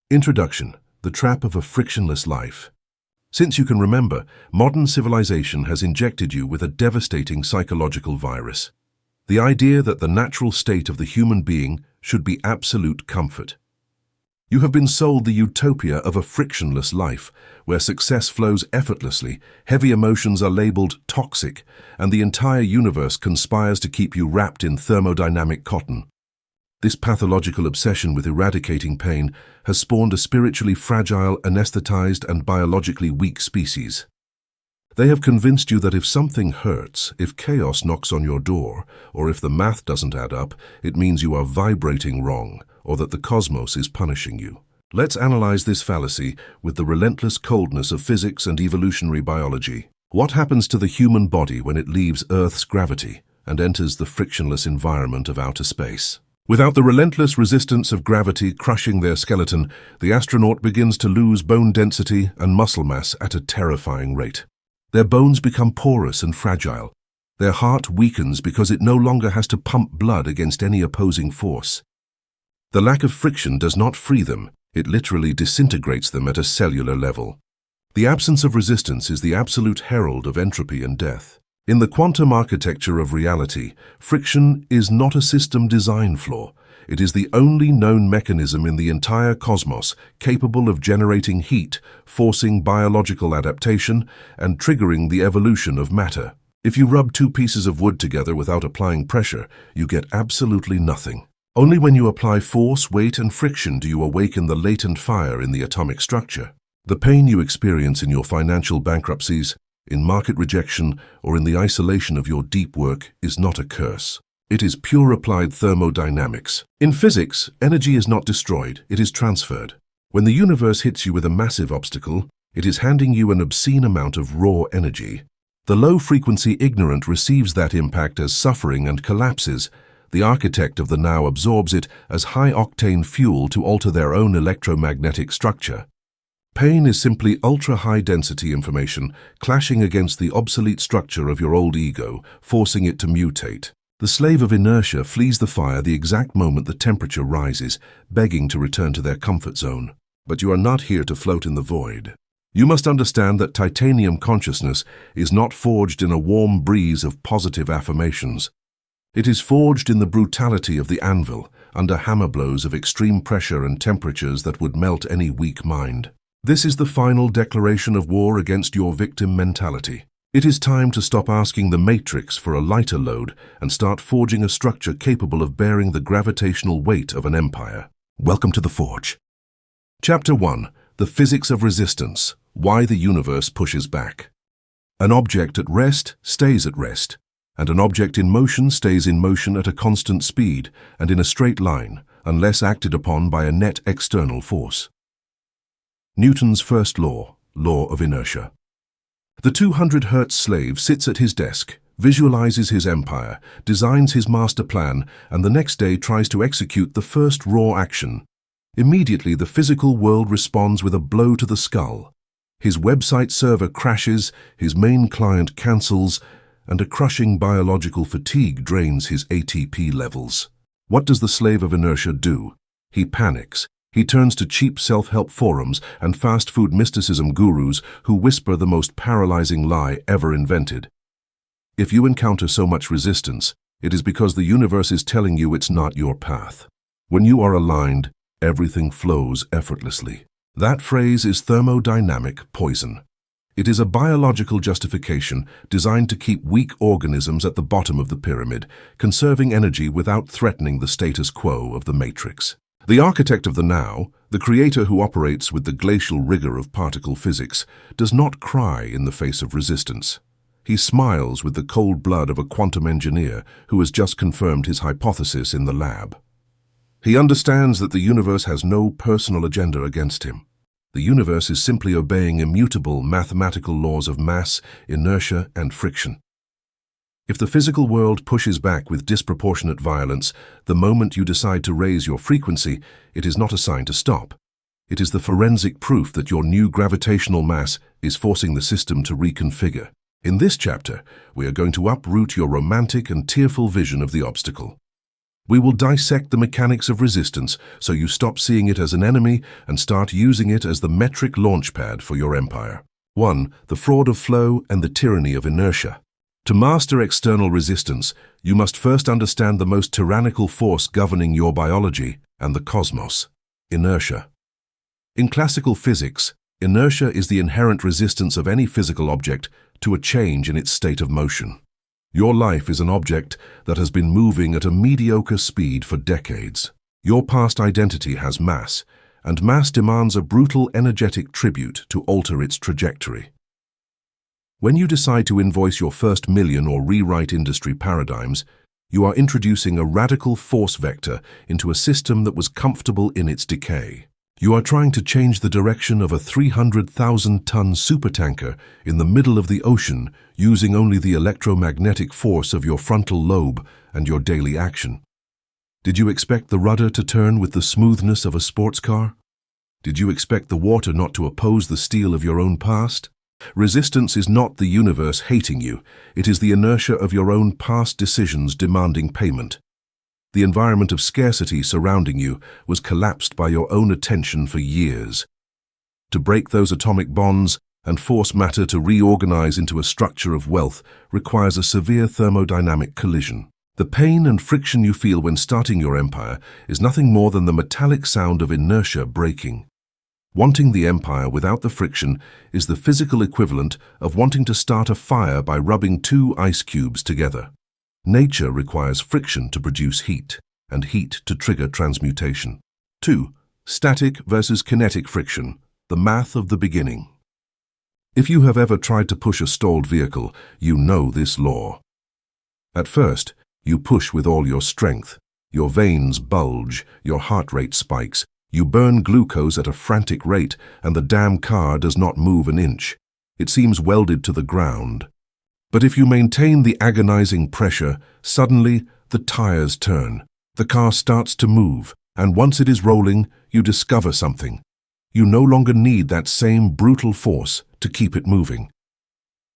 Introduction: The Trap of a Frictionless Life. Since you can remember, modern civilization has injected you with a devastating psychological virus. The idea that the natural state of the human being should be absolute comfort. You have been sold the utopia of a frictionless life, where success flows effortlessly, heavy emotions are labeled toxic, and the entire universe conspires to keep you wrapped in thermodynamic cotton. This pathological obsession with eradicating pain has spawned a spiritually fragile, anesthetized, and biologically weak species. They have convinced you that if something hurts, if chaos knocks on your door, or if the math doesn't add up, it means you are vibrating wrong, or that the cosmos is punishing you. Let's analyze this fallacy with the relentless coldness of physics and evolutionary biology. What happens to the human body when it leaves Earth's gravity and enters the frictionless environment of outer space? Without the relentless resistance of gravity crushing their skeleton, the astronaut begins to lose bone density and muscle mass at a terrifying rate. Their bones become porous and fragile. Their heart weakens because it no longer has to pump blood against any opposing force. The lack of friction does not free them, it literally disintegrates them at a cellular level. The absence of resistance is the absolute herald of entropy and death. In the quantum architecture of reality, friction is not a system design flaw. It is the only known mechanism in the entire cosmos capable of generating heat, forcing biological adaptation, and triggering the evolution of matter. If you rub two pieces of wood together without applying pressure, you get absolutely nothing. Only when you apply force, weight, and friction do you awaken the latent fire in the atomic structure. The pain you experience in your financial bankruptcies, in market rejection, or in the isolation of your deep work is not a curse. It is pure applied thermodynamics. In physics, energy is not destroyed, it is transferred. When the universe hits you with a massive obstacle, it is handing you an obscene amount of raw energy. The low-frequency ignorant receives that impact as suffering and collapses. The architect of the now absorbs it as high-octane fuel to alter their own electromagnetic structure. Pain is simply ultra-high-density information clashing against the obsolete structure of your old ego, forcing it to mutate. The slave of inertia flees the fire the exact moment the temperature rises, begging to return to their comfort zone. But you are not here to float in the void. You must understand that titanium consciousness is not forged in a warm breeze of positive affirmations. It is forged in the brutality of the anvil, under hammer blows of extreme pressure and temperatures that would melt any weak mind. This is the final declaration of war against your victim mentality. It is time to stop asking the matrix for a lighter load and start forging a structure capable of bearing the gravitational weight of an empire. Welcome to the Forge. Chapter 1. The Physics of Resistance. Why the Universe Pushes Back. An object at rest stays at rest, and an object in motion stays in motion at a constant speed and in a straight line, unless acted upon by a net external force. Newton's first law, law of inertia. The 200 Hz slave sits at his desk, visualizes his empire, designs his master plan, and the next day tries to execute the first raw action. Immediately, the physical world responds with a blow to the skull. His website server crashes, his main client cancels, and a crushing biological fatigue drains his ATP levels. What does the slave of inertia do? He panics. He turns to cheap self-help forums and fast food mysticism gurus who whisper the most paralyzing lie ever invented. If you encounter so much resistance, it is because the universe is telling you it's not your path. When you are aligned, everything flows effortlessly. That phrase is thermodynamic poison. It is a biological justification designed to keep weak organisms at the bottom of the pyramid, conserving energy without threatening the status quo of the matrix. The architect of the now, the creator who operates with the glacial rigor of particle physics, does not cry in the face of resistance. He smiles with the cold blood of a quantum engineer who has just confirmed his hypothesis in the lab. He understands that the universe has no personal agenda against him. The universe is simply obeying immutable mathematical laws of mass, inertia, and friction. If the physical world pushes back with disproportionate violence, the moment you decide to raise your frequency, it is not a sign to stop. It is the forensic proof that your new gravitational mass is forcing the system to reconfigure. In this chapter, we are going to uproot your romantic and tearful vision of the obstacle. We will dissect the mechanics of resistance so you stop seeing it as an enemy and start using it as the metric launchpad for your empire. 1. The fraud of flow and the tyranny of inertia. To master external resistance, you must first understand the most tyrannical force governing your biology and the cosmos: inertia. In classical physics, inertia is the inherent resistance of any physical object to a change in its state of motion. Your life is an object that has been moving at a mediocre speed for decades. Your past identity has mass, and mass demands a brutal energetic tribute to alter its trajectory. When you decide to invoice your first million or rewrite industry paradigms, you are introducing a radical force vector into a system that was comfortable in its decay. You are trying to change the direction of a 300,000-ton supertanker in the middle of the ocean using only the electromagnetic force of your frontal lobe and your daily action. Did you expect the rudder to turn with the smoothness of a sports car? Did you expect the water not to oppose the steel of your own past? Resistance is not the universe hating you. It is the inertia of your own past decisions demanding payment. The environment of scarcity surrounding you was collapsed by your own attention for years. To break those atomic bonds and force matter to reorganize into a structure of wealth requires a severe thermodynamic collision. The pain and friction you feel when starting your empire is nothing more than the metallic sound of inertia breaking. Wanting the empire without the friction is the physical equivalent of wanting to start a fire by rubbing two ice cubes together. Nature requires friction to produce heat, and heat to trigger transmutation. 2. Static versus kinetic friction, the math of the beginning. If you have ever tried to push a stalled vehicle, you know this law. At first, you push with all your strength. Your veins bulge, your heart rate spikes, you burn glucose at a frantic rate, and the damn car does not move an inch. It seems welded to the ground. But if you maintain the agonizing pressure, suddenly the tires turn. The car starts to move, and once it is rolling, you discover something. You no longer need that same brutal force to keep it moving.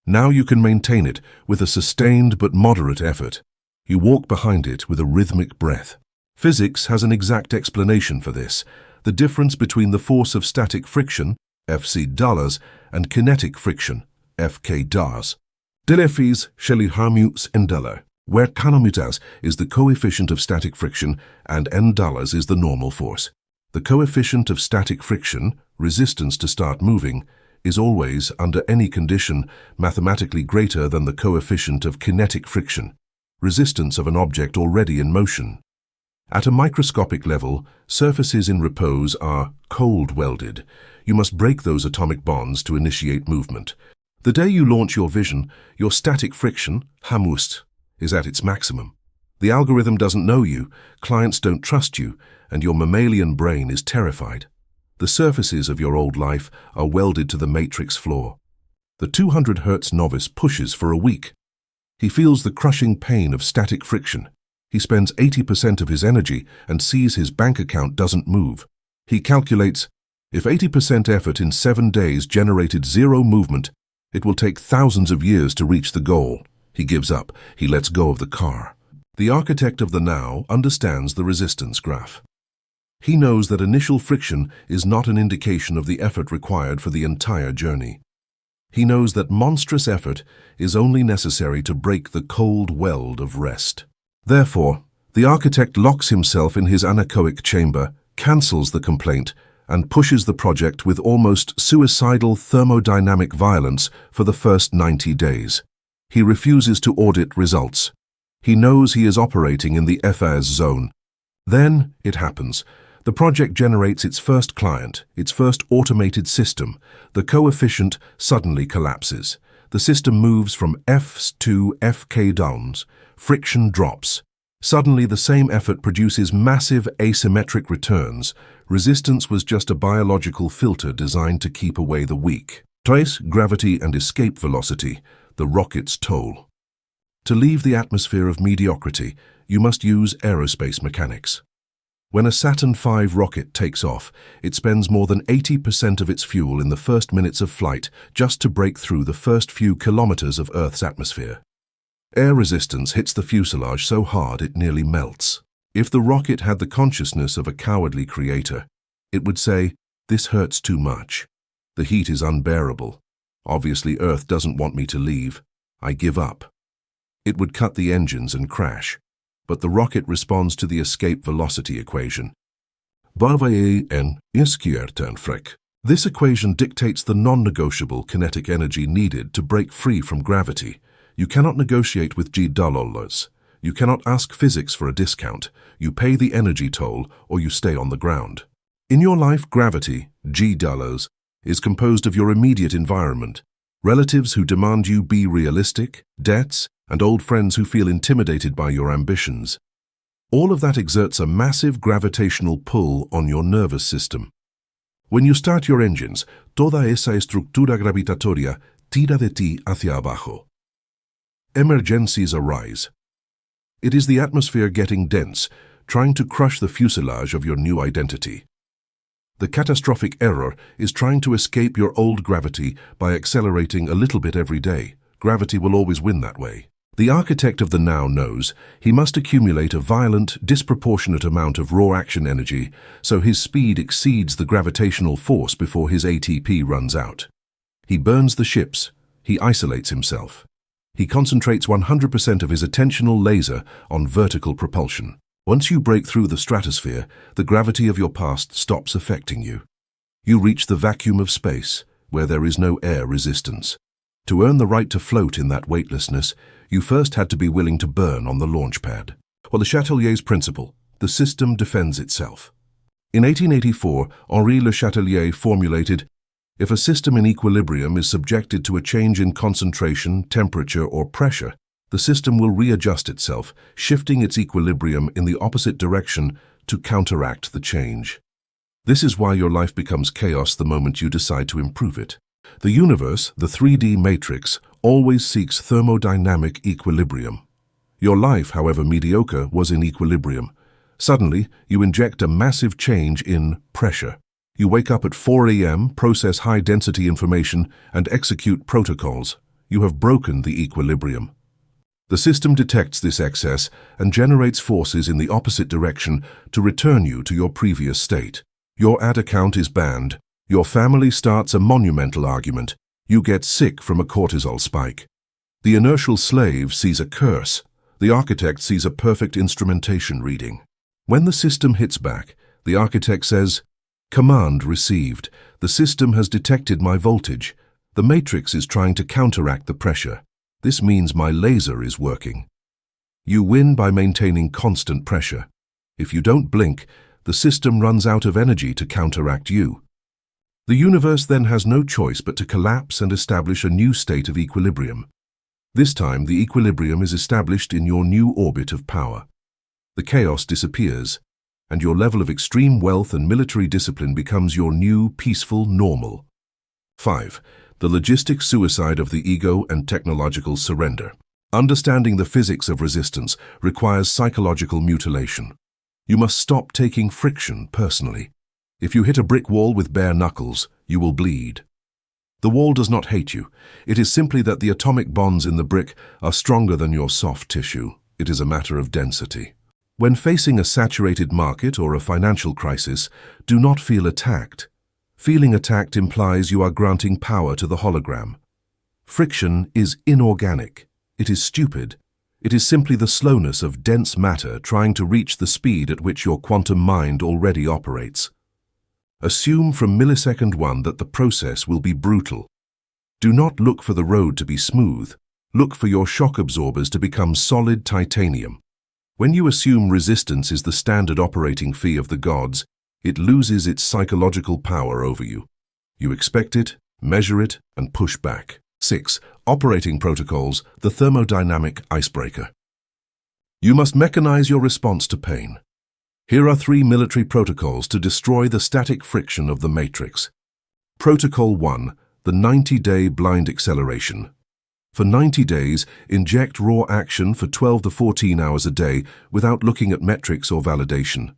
Now you can maintain it with a sustained but moderate effort. You walk behind it with a rhythmic breath. Physics has an exact explanation for this: the difference between the force of static friction, Fc$, and kinetic friction, Fk$. Delefis Sheliharmutes Endella, where kanomutas is the coefficient of static friction and N$ is the normal force. The coefficient of static friction, resistance to start moving, is always, under any condition, mathematically greater than the coefficient of kinetic friction, resistance of an object already in motion. At a microscopic level, surfaces in repose are cold-welded. You must break those atomic bonds to initiate movement. The day you launch your vision, your static friction, hamust, is at its maximum. The algorithm doesn't know you, clients don't trust you, and your mammalian brain is terrified. The surfaces of your old life are welded to the matrix floor. The 200 Hz novice pushes for a week. He feels the crushing pain of static friction. He spends 80% of his energy and sees his bank account doesn't move. He calculates, if 80% effort in 7 days generated zero movement, it will take thousands of years to reach the goal. He gives up. He lets go of the car. The architect of the now understands the resistance graph. He knows that initial friction is not an indication of the effort required for the entire journey. He knows that monstrous effort is only necessary to break the cold weld of rest. Therefore, the architect locks himself in his anechoic chamber, cancels the complaint, and pushes the project with almost suicidal thermodynamic violence for the first 90 days. He refuses to audit results. He knows he is operating in the FAS zone. Then it happens. The project generates its first client, its first automated system. The coefficient suddenly collapses. The system moves from Fs to Fk downs. Friction drops. Suddenly the same effort produces massive asymmetric returns. Resistance was just a biological filter designed to keep away the weak. Trace, gravity, and escape velocity, the rocket's toll. To leave the atmosphere of mediocrity, you must use aerospace mechanics. When a Saturn V rocket takes off, it spends more than 80% of its fuel in the first minutes of flight just to break through the first few kilometers of Earth's atmosphere. Air resistance hits the fuselage so hard it nearly melts. If the rocket had the consciousness of a cowardly creator, it would say, "This hurts too much. The heat is unbearable. Obviously, Earth doesn't want me to leave. I give up." It would cut the engines and crash, but the rocket responds to the escape velocity equation. This equation dictates the non-negotiable kinetic energy needed to break free from gravity. You cannot negotiate with $. You cannot ask physics for a discount. You pay the energy toll or you stay on the ground. In your life, gravity, $, is composed of your immediate environment, relatives who demand you be realistic, debts, and old friends who feel intimidated by your ambitions. All of that exerts a massive gravitational pull on your nervous system. When you start your engines, toda esa estructura gravitatoria tira de ti hacia abajo. Emergencies arise. It is the atmosphere getting dense, trying to crush the fuselage of your new identity. The catastrophic error is trying to escape your old gravity by accelerating a little bit every day. Gravity will always win that way. The architect of the now knows he must accumulate a violent, disproportionate amount of raw action energy so his speed exceeds the gravitational force before his ATP runs out. He burns the ships. He isolates himself. He concentrates 100% of his attentional laser on vertical propulsion. Once you break through the stratosphere, the gravity of your past stops affecting you. You reach the vacuum of space, where there is no air resistance. To earn the right to float in that weightlessness, you first had to be willing to burn on the launch pad. The Chatelier's principle, the system defends itself. In 1884, Henri Le Chatelier formulated, if a system in equilibrium is subjected to a change in concentration, temperature, or pressure, the system will readjust itself, shifting its equilibrium in the opposite direction to counteract the change. This is why your life becomes chaos the moment you decide to improve it. The universe, the 3D matrix, always seeks thermodynamic equilibrium. Your life, however mediocre, was in equilibrium. Suddenly, you inject a massive change in pressure. You wake up at 4 a.m., process high-density information, and execute protocols. You have broken the equilibrium. The system detects this excess and generates forces in the opposite direction to return you to your previous state. Your ad account is banned. Your family starts a monumental argument. You get sick from a cortisol spike. The inertial slave sees a curse. The architect sees a perfect instrumentation reading. When the system hits back, the architect says, "Command received. The system has detected my voltage. The matrix is trying to counteract the pressure. This means my laser is working." You win by maintaining constant pressure. If you don't blink, the system runs out of energy to counteract you. The universe then has no choice but to collapse and establish a new state of equilibrium. This time, the equilibrium is established in your new orbit of power. The chaos disappears, and your level of extreme wealth and military discipline becomes your new, peaceful normal. 5. The logistic suicide of the ego and technological surrender. Understanding the physics of resistance requires psychological mutilation. You must stop taking friction personally. If you hit a brick wall with bare knuckles, you will bleed. The wall does not hate you. It is simply that the atomic bonds in the brick are stronger than your soft tissue. It is a matter of density. When facing a saturated market or a financial crisis, do not feel attacked. Feeling attacked implies you are granting power to the hologram. Friction is inorganic. It is stupid. It is simply the slowness of dense matter trying to reach the speed at which your quantum mind already operates. Assume from millisecond 1 that the process will be brutal. Do not look for the road to be smooth. Look for your shock absorbers to become solid titanium. When you assume resistance is the standard operating fee of the gods, it loses its psychological power over you. You expect it, measure it, and push back. 6. Operating protocols, the thermodynamic icebreaker. You must mechanize your response to pain. Here are 3 military protocols to destroy the static friction of the matrix. Protocol 1, the 90-day blind acceleration. For 90 days, inject raw action for 12 to 14 hours a day without looking at metrics or validation.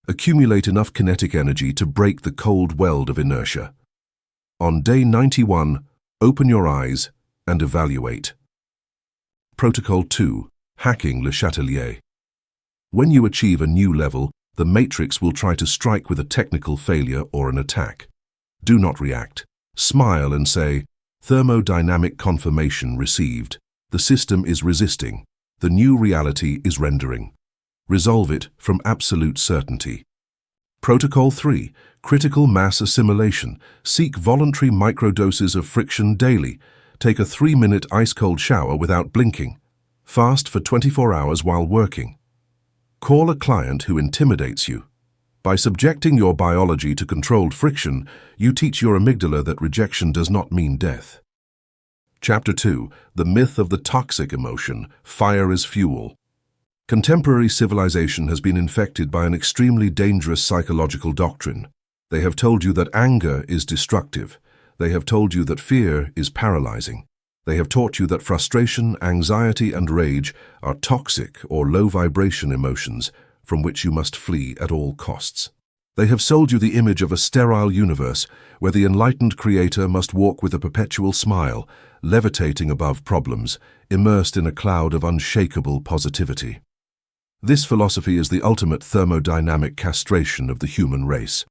Accumulate enough kinetic energy to break the cold weld of inertia. On day 91, open your eyes and evaluate. Protocol 2, hacking Le Chatelier. When you achieve a new level, the matrix will try to strike with a technical failure or an attack. Do not react. Smile and say, "Thermodynamic confirmation received. The system is resisting. The new reality is rendering." Resolve it from absolute certainty. Protocol 3. Critical mass assimilation. Seek voluntary microdoses of friction daily. Take a 3-minute ice-cold shower without blinking. Fast for 24 hours while working. Call a client who intimidates you. By subjecting your biology to controlled friction, you teach your amygdala that rejection does not mean death. Chapter 2. The myth of the toxic emotion. Fire is fuel. Contemporary civilization has been infected by an extremely dangerous psychological doctrine. They have told you that anger is destructive. They have told you that fear is paralyzing. They have taught you that frustration, anxiety, and rage are toxic or low-vibration emotions from which you must flee at all costs. They have sold you the image of a sterile universe where the enlightened creator must walk with a perpetual smile, levitating above problems, immersed in a cloud of unshakable positivity. This philosophy is the ultimate thermodynamic castration of the human race.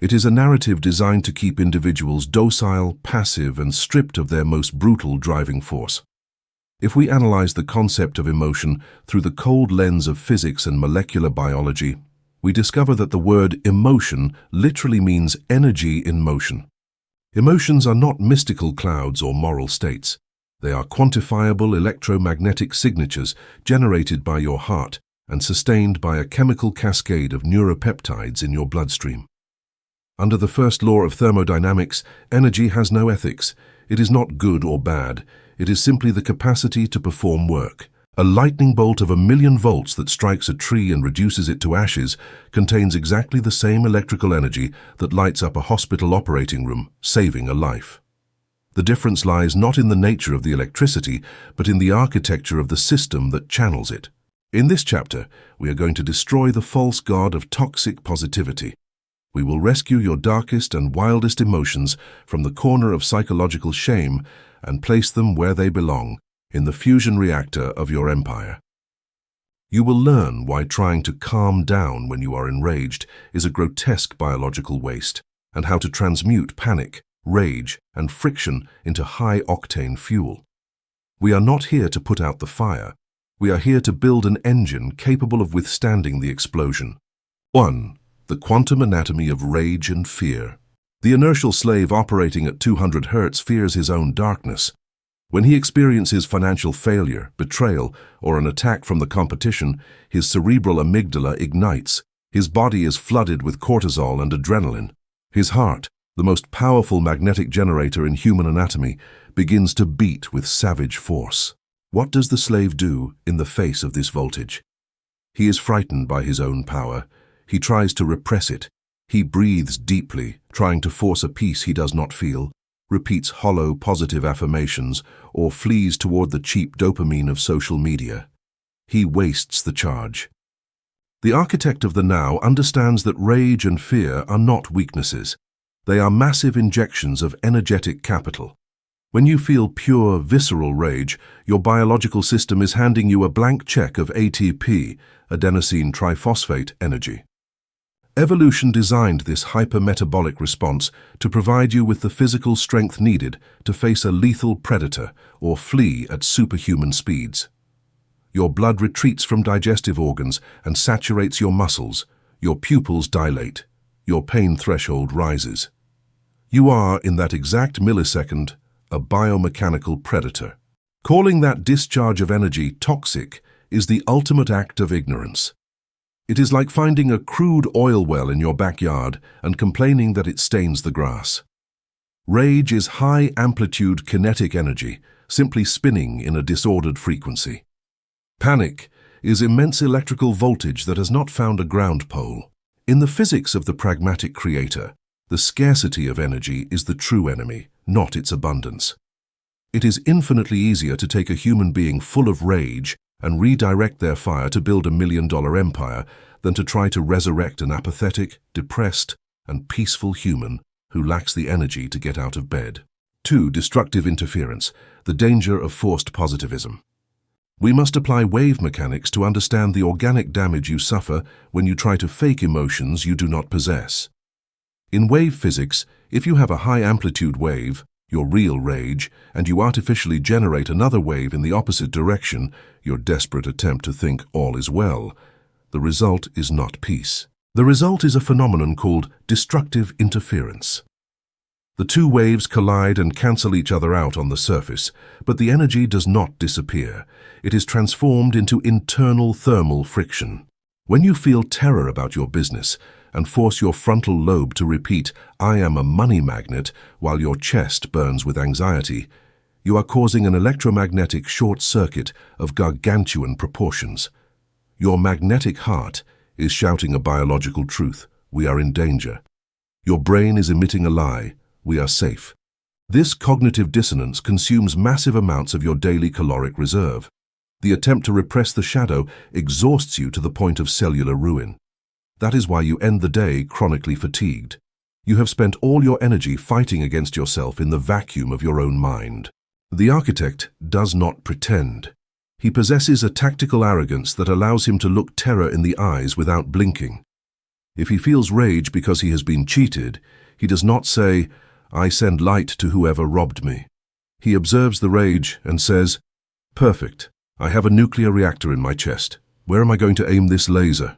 It is a narrative designed to keep individuals docile, passive, and stripped of their most brutal driving force. If we analyze the concept of emotion through the cold lens of physics and molecular biology, we discover that the word emotion literally means energy in motion. Emotions are not mystical clouds or moral states. They are quantifiable electromagnetic signatures generated by your heart and sustained by a chemical cascade of neuropeptides in your bloodstream. Under the first law of thermodynamics, energy has no ethics. It is not good or bad. It is simply the capacity to perform work. A lightning bolt of 1,000,000 volts that strikes a tree and reduces it to ashes contains exactly the same electrical energy that lights up a hospital operating room, saving a life. The difference lies not in the nature of the electricity, but in the architecture of the system that channels it. In this chapter, we are going to destroy the false god of toxic positivity. We will rescue your darkest and wildest emotions from the corner of psychological shame and place them where they belong, in the fusion reactor of your empire. You will learn why trying to calm down when you are enraged is a grotesque biological waste, and how to transmute panic, rage, and friction into high-octane fuel. We are not here to put out the fire. We are here to build an engine capable of withstanding the explosion. 1. The quantum anatomy of rage and fear. The inertial slave operating at 200 Hz fears his own darkness. When he experiences financial failure, betrayal, or an attack from the competition, his cerebral amygdala ignites. His body is flooded with cortisol and adrenaline. His heart, the most powerful magnetic generator in human anatomy, begins to beat with savage force. What does the slave do in the face of this voltage? He is frightened by his own power. He tries to repress it. He breathes deeply, trying to force a peace he does not feel, repeats hollow positive affirmations, or flees toward the cheap dopamine of social media. He wastes the charge. The architect of the now understands that rage and fear are not weaknesses. They are massive injections of energetic capital. When you feel pure, visceral rage, your biological system is handing you a blank check of ATP, adenosine triphosphate energy. Evolution designed this hypermetabolic response to provide you with the physical strength needed to face a lethal predator or flee at superhuman speeds. Your blood retreats from digestive organs and saturates your muscles. Your pupils dilate. Your pain threshold rises. You are, in that exact millisecond, a biomechanical predator. Calling that discharge of energy toxic is the ultimate act of ignorance. It is like finding a crude oil well in your backyard and complaining that it stains the grass. Rage is high-amplitude kinetic energy, simply spinning in a disordered frequency. Panic is immense electrical voltage that has not found a ground pole. In the physics of the pragmatic creator, the scarcity of energy is the true enemy, not its abundance. It is infinitely easier to take a human being full of rage and redirect their fire to build $1 million empire than to try to resurrect an apathetic, depressed, and peaceful human who lacks the energy to get out of bed. 2. Destructive interference, the danger of forced positivism. We must apply wave mechanics to understand the organic damage you suffer when you try to fake emotions you do not possess. In wave physics, if you have a high-amplitude wave, your real rage, and you artificially generate another wave in the opposite direction, your desperate attempt to think all is well, the result is not peace. The result is a phenomenon called destructive interference. The two waves collide and cancel each other out on the surface, but the energy does not disappear. It is transformed into internal thermal friction. When you feel terror about your business and force your frontal lobe to repeat, "I am a money magnet," while your chest burns with anxiety, you are causing an electromagnetic short circuit of gargantuan proportions. Your magnetic heart is shouting a biological truth: we are in danger. Your brain is emitting a lie: we are safe. This cognitive dissonance consumes massive amounts of your daily caloric reserve. The attempt to repress the shadow exhausts you to the point of cellular ruin. That is why you end the day chronically fatigued. You have spent all your energy fighting against yourself in the vacuum of your own mind. The architect does not pretend. He possesses a tactical arrogance that allows him to look terror in the eyes without blinking. If he feels rage because he has been cheated, he does not say, "I send light to whoever robbed me." He observes the rage and says, "Perfect. I have a nuclear reactor in my chest. Where am I going to aim this laser?"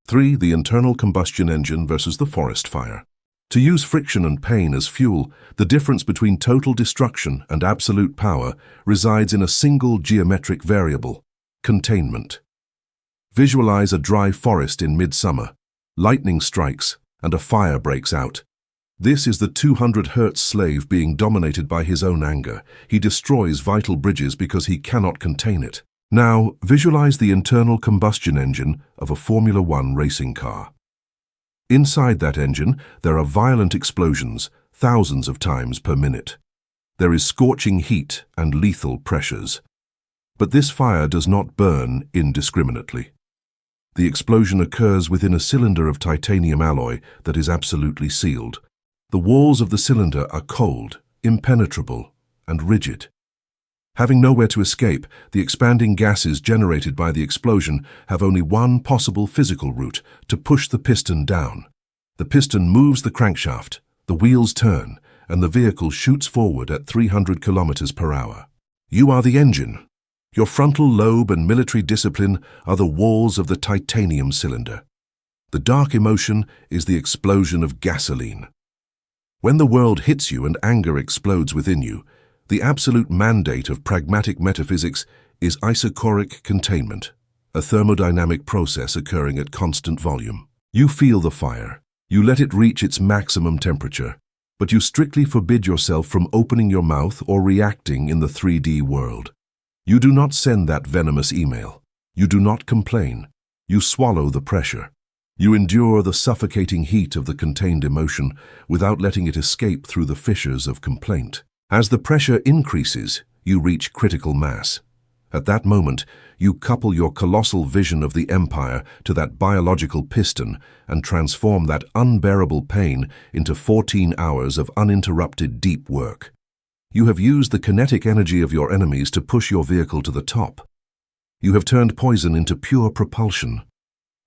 3. The internal combustion engine versus the forest fire. To use friction and pain as fuel, the difference between total destruction and absolute power resides in a single geometric variable: containment. Visualize a dry forest in midsummer. Lightning strikes and a fire breaks out. This is the 200 Hertz slave being dominated by his own anger. He destroys vital bridges because he cannot contain it. Now, visualize the internal combustion engine of a Formula One racing car. Inside that engine, there are violent explosions, thousands of times per minute. There is scorching heat and lethal pressures. But this fire does not burn indiscriminately. The explosion occurs within a cylinder of titanium alloy that is absolutely sealed. The walls of the cylinder are cold, impenetrable, and rigid. Having nowhere to escape, the expanding gases generated by the explosion have only one possible physical route: to push the piston down. The piston moves the crankshaft, the wheels turn, and the vehicle shoots forward at 300 kilometers per hour. You are the engine. Your frontal lobe and military discipline are the walls of the titanium cylinder. The dark emotion is the explosion of gasoline. When the world hits you and anger explodes within you, the absolute mandate of pragmatic metaphysics is isochoric containment, a thermodynamic process occurring at constant volume. You feel the fire. You let it reach its maximum temperature, but you strictly forbid yourself from opening your mouth or reacting in the 3D world. You do not send that venomous email. You do not complain. You swallow the pressure. You endure the suffocating heat of the contained emotion without letting it escape through the fissures of complaint. As the pressure increases, you reach critical mass. At that moment, you couple your colossal vision of the empire to that biological piston and transform that unbearable pain into 14 hours of uninterrupted deep work. You have used the kinetic energy of your enemies to push your vehicle to the top. You have turned poison into pure propulsion.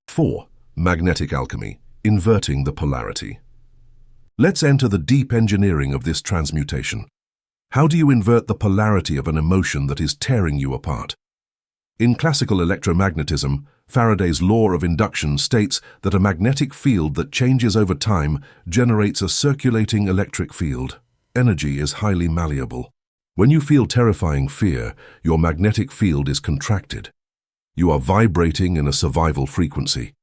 4. Magnetic alchemy, inverting the polarity. Let's enter the deep engineering of this transmutation. How do you invert the polarity of an emotion that is tearing you apart? In classical electromagnetism, Faraday's law of induction states that a magnetic field that changes over time generates a circulating electric field. Energy is highly malleable. When you feel terrifying fear, your magnetic field is contracted. You are vibrating in a survival frequency.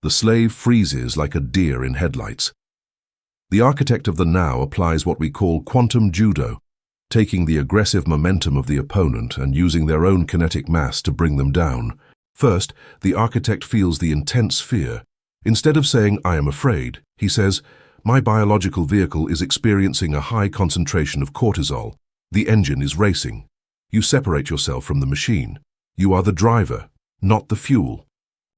The slave freezes like a deer in headlights. The architect of the now applies what we call quantum judo, taking the aggressive momentum of the opponent and using their own kinetic mass to bring them down. First, the architect feels the intense fear. Instead of saying, "I am afraid," he says, "My biological vehicle is experiencing a high concentration of cortisol. The engine is racing." You separate yourself from the machine. You are the driver, not the fuel.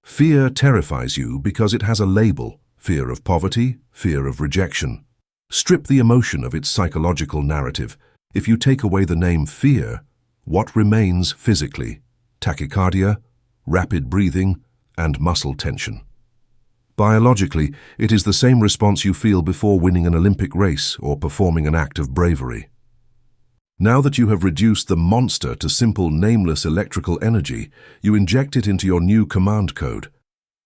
Fear terrifies you because it has a label: fear of poverty, fear of rejection. Strip the emotion of its psychological narrative. If you take away the name fear, what remains physically? tachycardia, rapid breathing, and muscle tension. Biologically, it is the same response you feel before winning an Olympic race or performing an act of bravery. Now that you have reduced the monster to simple, nameless electrical energy, you inject it into your new command code.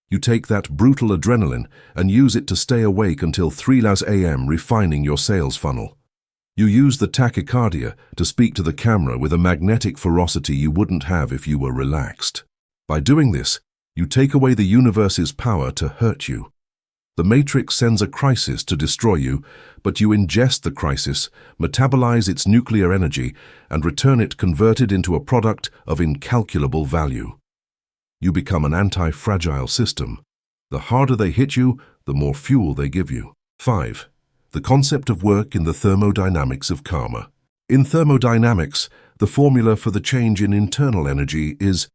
You take that brutal adrenaline and use it to stay awake until 3 a.m., refining your sales funnel. You use the tachycardia to speak to the camera with a magnetic ferocity you wouldn't have if you were relaxed. By doing this, you take away the universe's power to hurt you. The Matrix sends a crisis to destroy you, but you ingest the crisis, metabolize its nuclear energy, and return it converted into a product of incalculable value. You become an anti-fragile system. The harder they hit you, the more fuel they give you. 5. The concept of work in the thermodynamics of karma. In thermodynamics, the formula for the change in internal energy is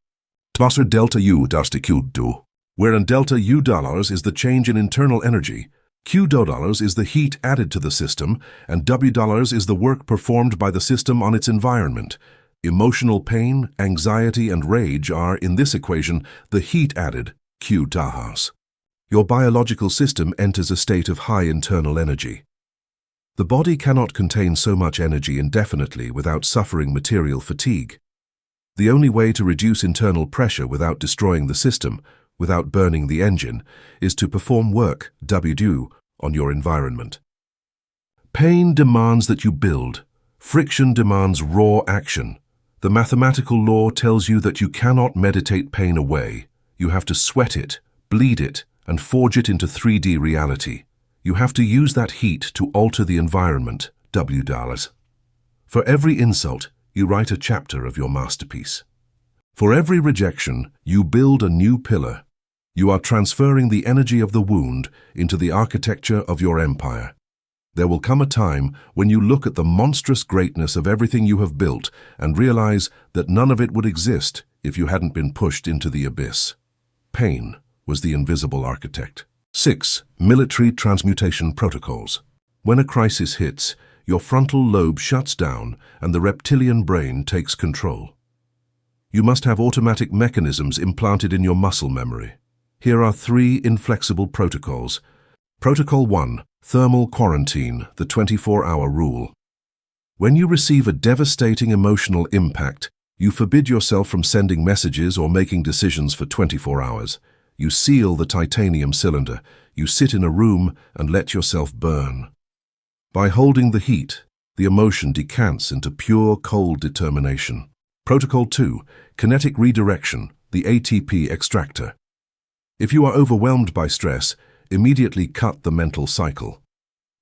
Wasser delta U das die Q do, wherein delta U dollars is the change in internal energy, Q dollars is the heat added to the system, and W dollars is the work performed by the system on its environment. Emotional pain, anxiety, and rage are, in this equation, the heat added, Q dollars. Your biological system enters a state of high internal energy. The body cannot contain so much energy indefinitely without suffering material fatigue. The only way to reduce internal pressure without destroying the system, without burning the engine, is to perform work, W, on your environment. Pain demands that you build. Friction demands raw action. The mathematical law tells you that you cannot meditate pain away. You have to sweat it, bleed it, and forge it into 3D reality. You have to use that heat to alter the environment, W dollars. For every insult, you write a chapter of your masterpiece. For every rejection, you build a new pillar. You are transferring the energy of the wound into the architecture of your empire. There will come a time when you look at the monstrous greatness of everything you have built and realize that none of it would exist if you hadn't been pushed into the abyss. Pain was the invisible architect. 6. Military transmutation protocols. When a crisis hits, your frontal lobe shuts down and the reptilian brain takes control. You must have automatic mechanisms implanted in your muscle memory. Here are 3 inflexible protocols. Protocol 1. Thermal quarantine, the 24-hour rule. When you receive a devastating emotional impact, you forbid yourself from sending messages or making decisions for 24 hours. You seal the titanium cylinder. You sit in a room and let yourself burn. By holding the heat, the emotion decants into pure cold determination. Protocol 2. Kinetic redirection, the ATP extractor. If you are overwhelmed by stress, immediately cut the mental cycle.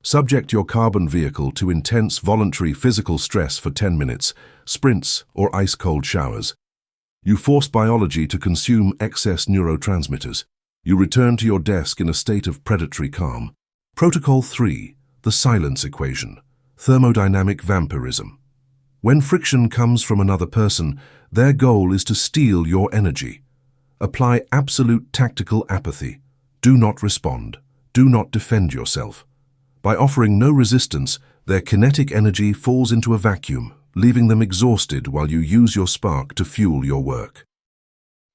Subject your carbon vehicle to intense voluntary physical stress for 10 minutes, sprints or ice-cold showers. You force biology to consume excess neurotransmitters. You return to your desk in a state of predatory calm. Protocol 3. The silence equation, thermodynamic vampirism. When friction comes from another person, their goal is to steal your energy. Apply absolute tactical apathy. Do not respond. Do not defend yourself. By offering no resistance, their kinetic energy falls into a vacuum, leaving them exhausted while you use your spark to fuel your work.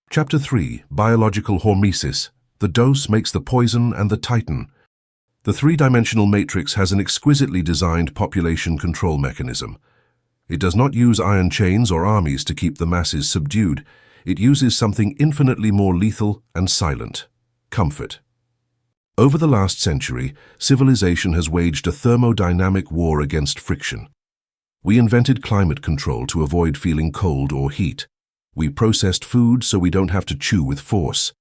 Chapter 3. Biological Hormesis. The dose makes the poison and the titan. The 3-dimensional matrix has an exquisitely designed population control mechanism. It does not use iron chains or armies to keep the masses subdued. It uses something infinitely more lethal and silent: comfort. Over the last century, civilization has waged a thermodynamic war against friction. We invented climate control to avoid feeling cold or heat. We processed food so we don't have to chew with force.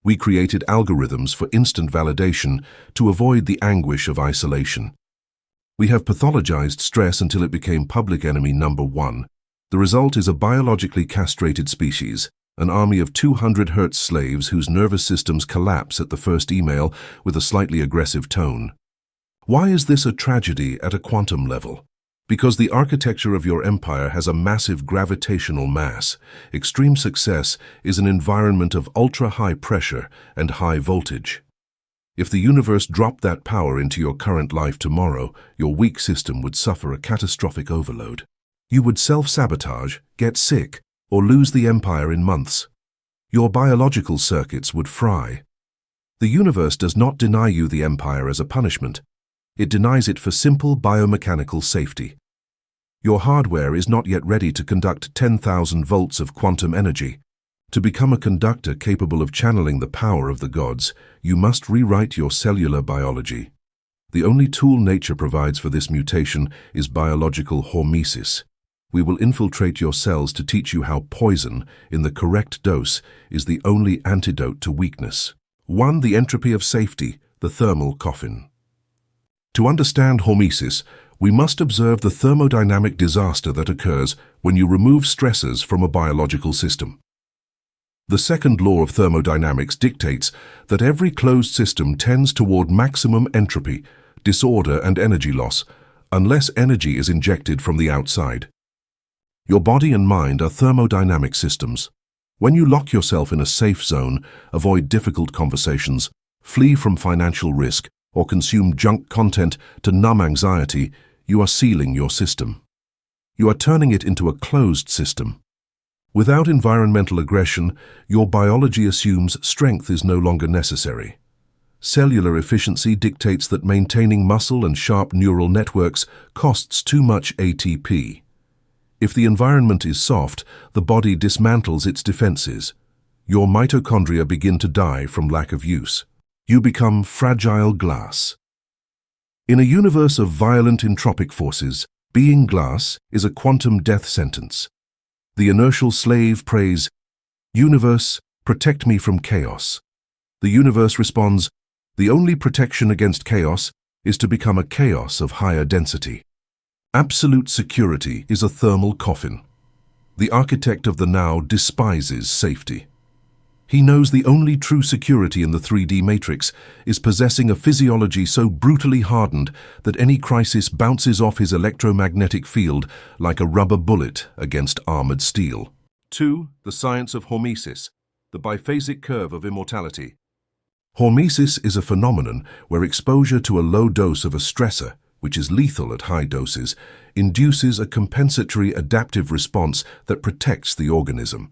We created algorithms for instant validation to avoid the anguish of isolation. We have pathologized stress until it became public enemy number 1. The result is a biologically castrated species, an army of 200 Hertz slaves whose nervous systems collapse at the first email with a slightly aggressive tone. Why is this a tragedy at a quantum level? Because the architecture of your empire has a massive gravitational mass. Extreme success is an environment of ultra-high pressure and high voltage. If the universe dropped that power into your current life tomorrow, your weak system would suffer a catastrophic overload. You would self-sabotage, get sick, or lose the empire in months. Your biological circuits would fry. The universe does not deny you the empire as a punishment. It denies it for simple biomechanical safety. Your hardware is not yet ready to conduct 10,000 volts of quantum energy. To become a conductor capable of channeling the power of the gods, you must rewrite your cellular biology. The only tool nature provides for this mutation is biological hormesis. We will infiltrate your cells to teach you how poison, in the correct dose, is the only antidote to weakness. 1. The entropy of safety, the thermal coffin. To understand hormesis, we must observe the thermodynamic disaster that occurs when you remove stressors from a biological system. The second law of thermodynamics dictates that every closed system tends toward maximum entropy, disorder, and energy loss, unless energy is injected from the outside. Your body and mind are thermodynamic systems. When you lock yourself in a safe zone, avoid difficult conversations, flee from financial risk, or consume junk content to numb anxiety, you are sealing your system. You are turning it into a closed system. Without environmental aggression, your biology assumes strength is no longer necessary. Cellular efficiency dictates that maintaining muscle and sharp neural networks costs too much ATP. If the environment is soft, the body dismantles its defenses. Your mitochondria begin to die from lack of use. You become fragile glass. In a universe of violent entropic forces, being glass is a quantum death sentence. The inertial slave prays, "Universe, protect me from chaos." The universe responds, "The only protection against chaos is to become a chaos of higher density." Absolute security is a thermal coffin. The architect of the now despises safety. He knows the only true security in the 3D matrix is possessing a physiology so brutally hardened that any crisis bounces off his electromagnetic field like a rubber bullet against armored steel. 2. The science of hormesis, the biphasic curve of immortality. Hormesis is a phenomenon where exposure to a low dose of a stressor, which is lethal at high doses, induces a compensatory adaptive response that protects the organism.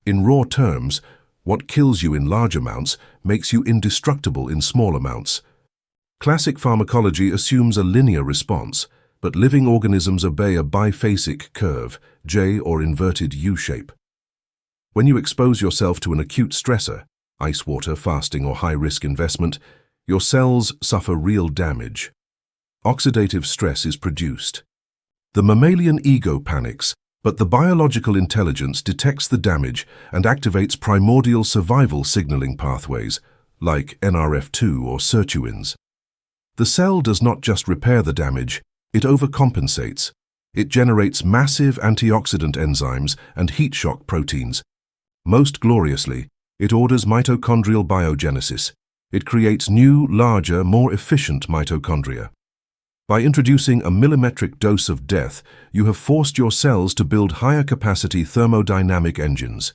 In raw terms, what kills you in large amounts makes you indestructible in small amounts. Classic pharmacology assumes a linear response, but living organisms obey a biphasic curve, J or inverted U shape. When you expose yourself to an acute stressor, ice water, fasting, or high-risk investment, your cells suffer real damage. Oxidative stress is produced. The mammalian ego panics, but the biological intelligence detects the damage and activates primordial survival signaling pathways, like NRF2 or sirtuins. The cell does not just repair the damage, it overcompensates. It generates massive antioxidant enzymes and heat shock proteins. Most gloriously, it orders mitochondrial biogenesis. It creates new, larger, more efficient mitochondria. By introducing a millimetric dose of death, you have forced your cells to build higher-capacity thermodynamic engines.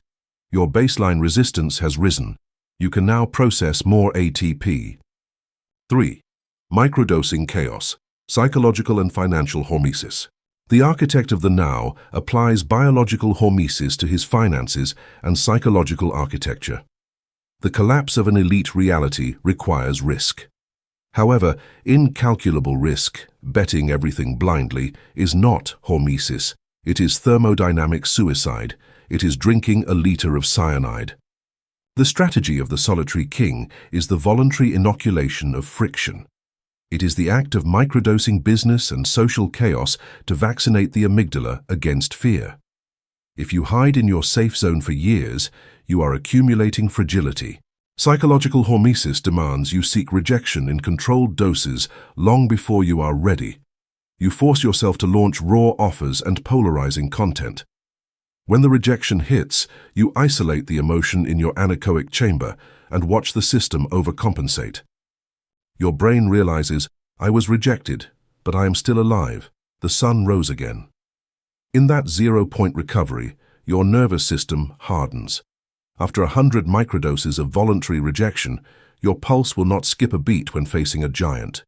Your baseline resistance has risen. You can now process more ATP. 3. Microdosing chaos, psychological and financial hormesis. The architect of the now applies biological hormesis to his finances and psychological architecture. The collapse of an elite reality requires risk. However, incalculable risk, betting everything blindly, is not hormesis. It is thermodynamic suicide. It is drinking a liter of cyanide. The strategy of the solitary king is the voluntary inoculation of friction. It is the act of microdosing business and social chaos to vaccinate the amygdala against fear. If you hide in your safe zone for years, you are accumulating fragility. Psychological hormesis demands you seek rejection in controlled doses long before you are ready. You force yourself to launch raw offers and polarizing content. When the rejection hits, you isolate the emotion in your anechoic chamber and watch the system overcompensate. Your brain realizes, I was rejected, but I am still alive. The sun rose again. In that 0-point recovery, your nervous system hardens. After 100 microdoses of voluntary rejection, your pulse will not skip a beat when facing a giant.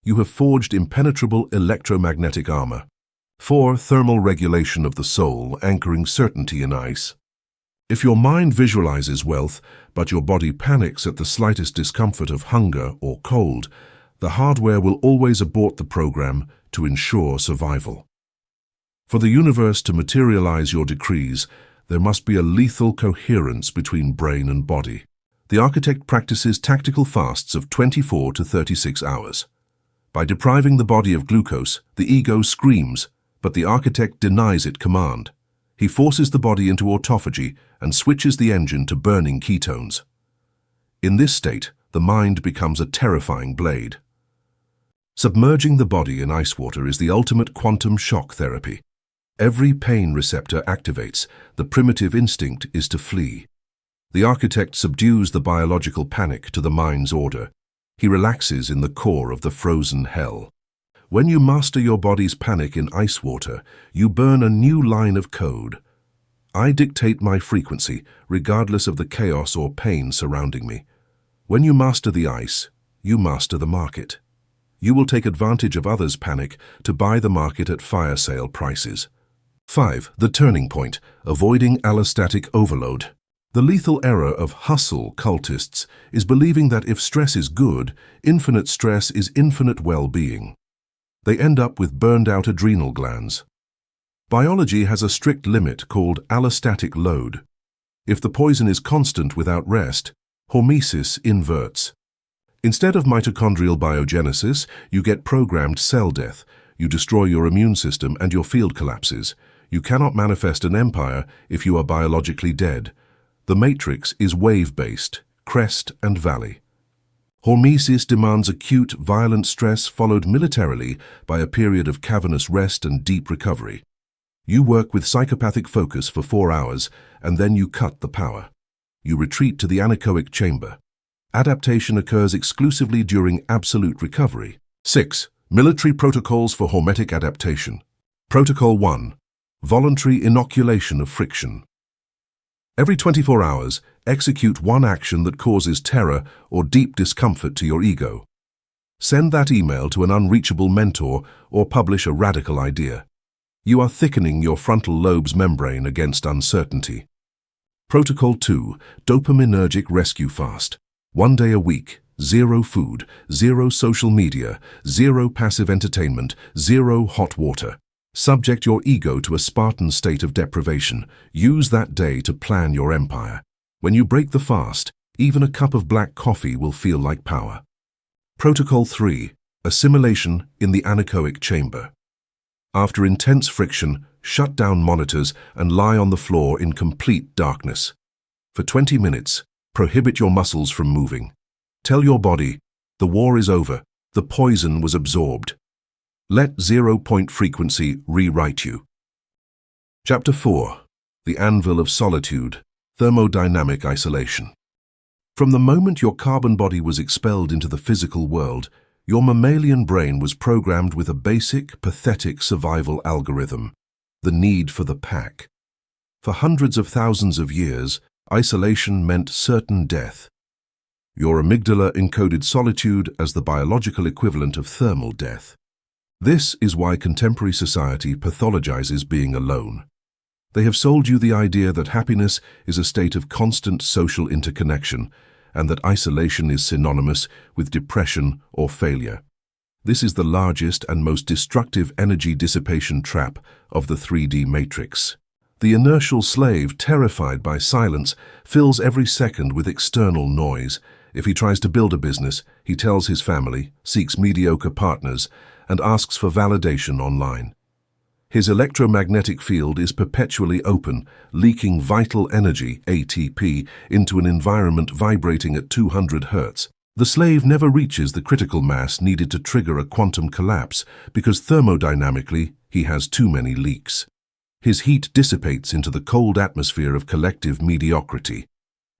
You have forged impenetrable electromagnetic armor. 4. Thermal regulation of the soul, anchoring certainty in ice. If your mind visualizes wealth, but your body panics at the slightest discomfort of hunger or cold, the hardware will always abort the program to ensure survival. For the universe to materialize your decrees, there must be a lethal coherence between brain and body. The architect practices tactical fasts of 24 to 36 hours. By depriving the body of glucose, the ego screams, but the architect denies it command. He forces the body into autophagy and switches the engine to burning ketones. In this state, the mind becomes a terrifying blade. Submerging the body in ice water is the ultimate quantum shock therapy. Every pain receptor activates. The primitive instinct is to flee. The architect subdues the biological panic to the mind's order. He relaxes in the core of the frozen hell. When you master your body's panic in ice water, you burn a new line of code. I dictate my frequency, regardless of the chaos or pain surrounding me. When you master the ice, you master the market. You will take advantage of others' panic to buy the market at fire sale prices. 5. The turning point, avoiding allostatic overload. The lethal error of hustle cultists is believing that if stress is good, infinite stress is infinite well-being. They end up with burned-out adrenal glands. Biology has a strict limit called allostatic load. If the poison is constant without rest, hormesis inverts. Instead of mitochondrial biogenesis, you get programmed cell death. You destroy your immune system and your field collapses. You cannot manifest an empire if you are biologically dead. The matrix is wave-based, crest and valley. Hormesis demands acute, violent stress followed militarily by a period of cavernous rest and deep recovery. You work with psychopathic focus for 4 hours, and then you cut the power. You retreat to the anechoic chamber. Adaptation occurs exclusively during absolute recovery. 6. Military protocols for hormetic adaptation. Protocol 1. Voluntary inoculation of friction. Every 24 hours, execute one action that causes terror or deep discomfort to your ego. Send that email to an unreachable mentor or publish a radical idea. You are thickening your frontal lobe's membrane against uncertainty. Protocol 2. Dopaminergic rescue fast. 1 day a week, 0 food, 0 social media, 0 passive entertainment, 0 hot water. Subject your ego to a Spartan state of deprivation. Use that day to plan your empire. When you break the fast, even a cup of black coffee will feel like power. Protocol 3. Assimilation in the anechoic chamber. After intense friction, shut down monitors and lie on the floor in complete darkness. For 20 minutes, prohibit your muscles from moving. Tell your body, the war is over, the poison was absorbed. Let 0-point frequency rewrite you. Chapter 4. The Anvil of Solitude, Thermodynamic Isolation. From the moment your carbon body was expelled into the physical world, your mammalian brain was programmed with a basic, pathetic survival algorithm, the need for the pack. For hundreds of thousands of years, isolation meant certain death. Your amygdala encoded solitude as the biological equivalent of thermal death. This is why contemporary society pathologizes being alone. They have sold you the idea that happiness is a state of constant social interconnection and that isolation is synonymous with depression or failure. This is the largest and most destructive energy dissipation trap of the 3D matrix. The inertial slave, terrified by silence, fills every second with external noise. If he tries to build a business, he tells his family, seeks mediocre partners, and asks for validation online. His electromagnetic field is perpetually open, leaking vital energy, ATP, into an environment vibrating at 200 Hz. The slave never reaches the critical mass needed to trigger a quantum collapse because thermodynamically he has too many leaks. His heat dissipates into the cold atmosphere of collective mediocrity.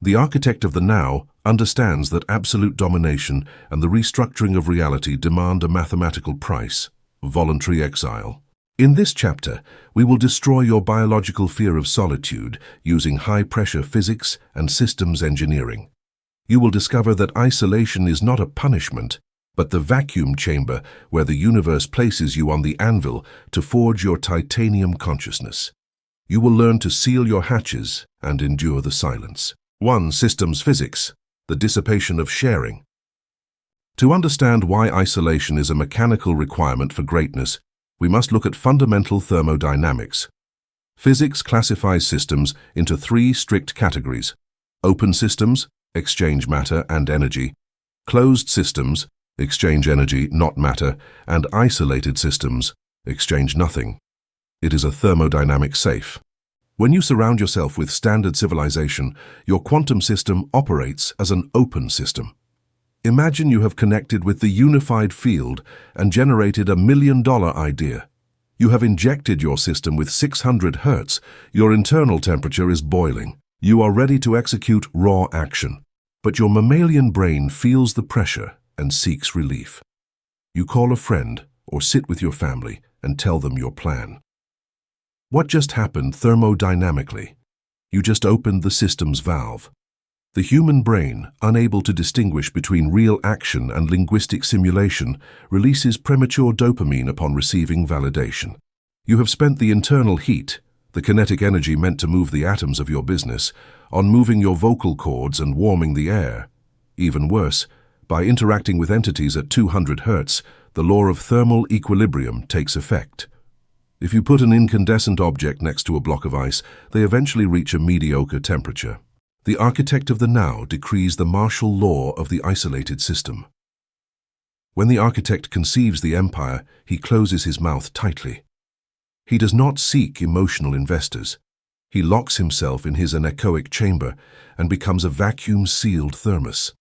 The architect of the now understands that absolute domination and the restructuring of reality demand a mathematical price, voluntary exile. In this chapter, we will destroy your biological fear of solitude using high-pressure physics and systems engineering. You will discover that isolation is not a punishment, but the vacuum chamber where the universe places you on the anvil to forge your titanium consciousness. You will learn to seal your hatches and endure the silence. 1. Systems physics, the dissipation of sharing. To understand why isolation is a mechanical requirement for greatness, we must look at fundamental thermodynamics. Physics classifies systems into 3 strict categories: open systems, exchange matter and energy; closed systems, exchange energy, not matter; and isolated systems, exchange nothing. It is a thermodynamic safe. When you surround yourself with standard civilization, your quantum system operates as an open system. Imagine you have connected with the unified field and generated a $1 million idea. You have injected your system with 600 Hz. Your internal temperature is boiling. You are ready to execute raw action. But your mammalian brain feels the pressure and seeks relief. You call a friend or sit with your family and tell them your plan. What just happened thermodynamically? You just opened the system's valve. The human brain, unable to distinguish between real action and linguistic simulation, releases premature dopamine upon receiving validation. You have spent the internal heat, the kinetic energy meant to move the atoms of your business, on moving your vocal cords and warming the air. Even worse, by interacting with entities at 200 Hz, the law of thermal equilibrium takes effect. If you put an incandescent object next to a block of ice, they eventually reach a mediocre temperature. The architect of the now decrees the martial law of the isolated system. When the architect conceives the empire, he closes his mouth tightly. He does not seek emotional investors. He locks himself in his anechoic chamber and becomes a vacuum-sealed thermos.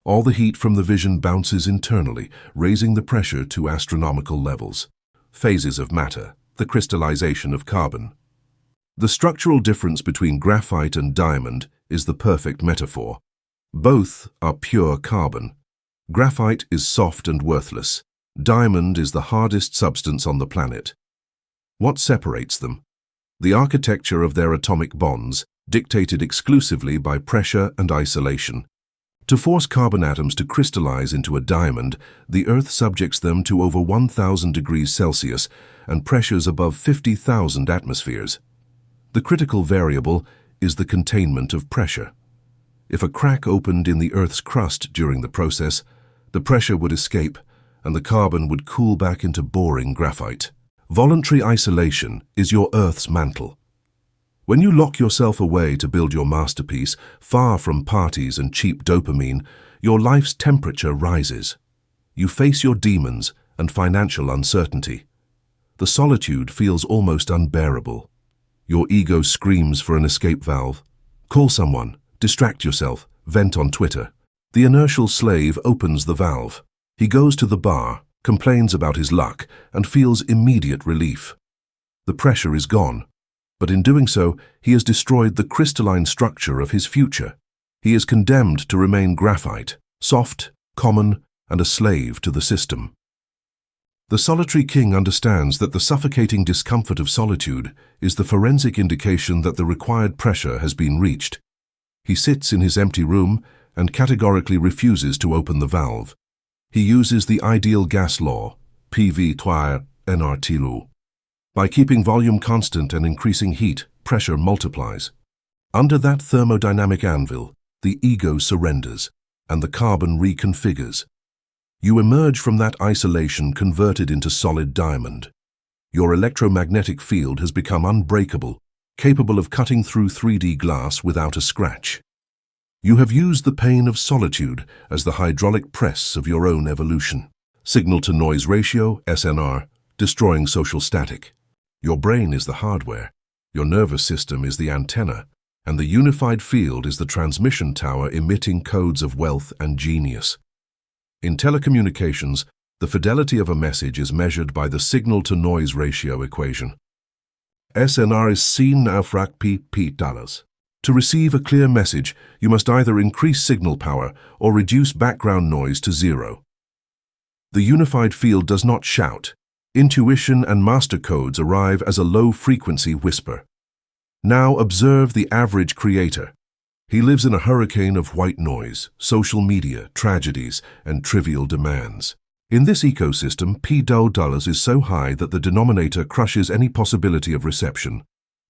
All the heat from the vision bounces internally, raising the pressure to astronomical levels. Phases of matter, the crystallization of carbon. The structural difference between graphite and diamond is the perfect metaphor. Both are pure carbon. Graphite is soft and worthless. Diamond is the hardest substance on the planet. What separates them? The architecture of their atomic bonds, dictated exclusively by pressure and isolation. To force carbon atoms to crystallize into a diamond, the Earth subjects them to over 1,000 degrees Celsius and pressures above 50,000 atmospheres. The critical variable is the containment of pressure. If a crack opened in the Earth's crust during the process, the pressure would escape and the carbon would cool back into boring graphite. Voluntary isolation is your Earth's mantle. When you lock yourself away to build your masterpiece, far from parties and cheap dopamine, your life's temperature rises. You face your demons and financial uncertainty. The solitude feels almost unbearable. Your ego screams for an escape valve. Call someone, distract yourself, vent on Twitter. The inertial slave opens the valve. He goes to the bar, complains about his luck, and feels immediate relief. The pressure is gone, but in doing so, he has destroyed the crystalline structure of his future. He is condemned to remain graphite, soft, common, and a slave to the system. The solitary king understands that the suffocating discomfort of solitude is the forensic indication that the required pressure has been reached. He sits in his empty room and categorically refuses to open the valve. He uses the ideal gas law, PV3 NRTLU. By keeping volume constant and increasing heat, pressure multiplies. Under that thermodynamic anvil, the ego surrenders and the carbon reconfigures. You emerge from that isolation converted into solid diamond. Your electromagnetic field has become unbreakable, capable of cutting through 3D glass without a scratch. You have used the pain of solitude as the hydraulic press of your own evolution. Signal-to-noise ratio, SNR, destroying social static. Your brain is the hardware, your nervous system is the antenna, and the unified field is the transmission tower emitting codes of wealth and genius. In telecommunications, the fidelity of a message is measured by the signal-to-noise ratio equation. SNR is seen afrak p dollars. To receive a clear message, you must either increase signal power or reduce background noise to 0. The unified field does not shout. Intuition and master codes arrive as a low-frequency whisper. Now observe the average creator. He lives in a hurricane of white noise, social media, tragedies, and trivial demands. In this ecosystem, P$$ is so high that the denominator crushes any possibility of reception.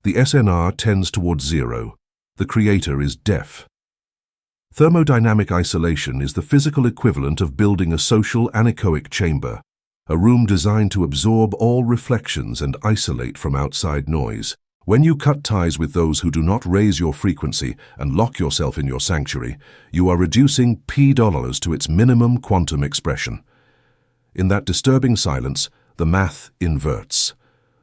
The SNR tends towards zero. The creator is deaf. Thermodynamic isolation is the physical equivalent of building a social anechoic chamber, a room designed to absorb all reflections and isolate from outside noise. When you cut ties with those who do not raise your frequency and lock yourself in your sanctuary, you are reducing P$ to its minimum quantum expression. In that disturbing silence, the math inverts.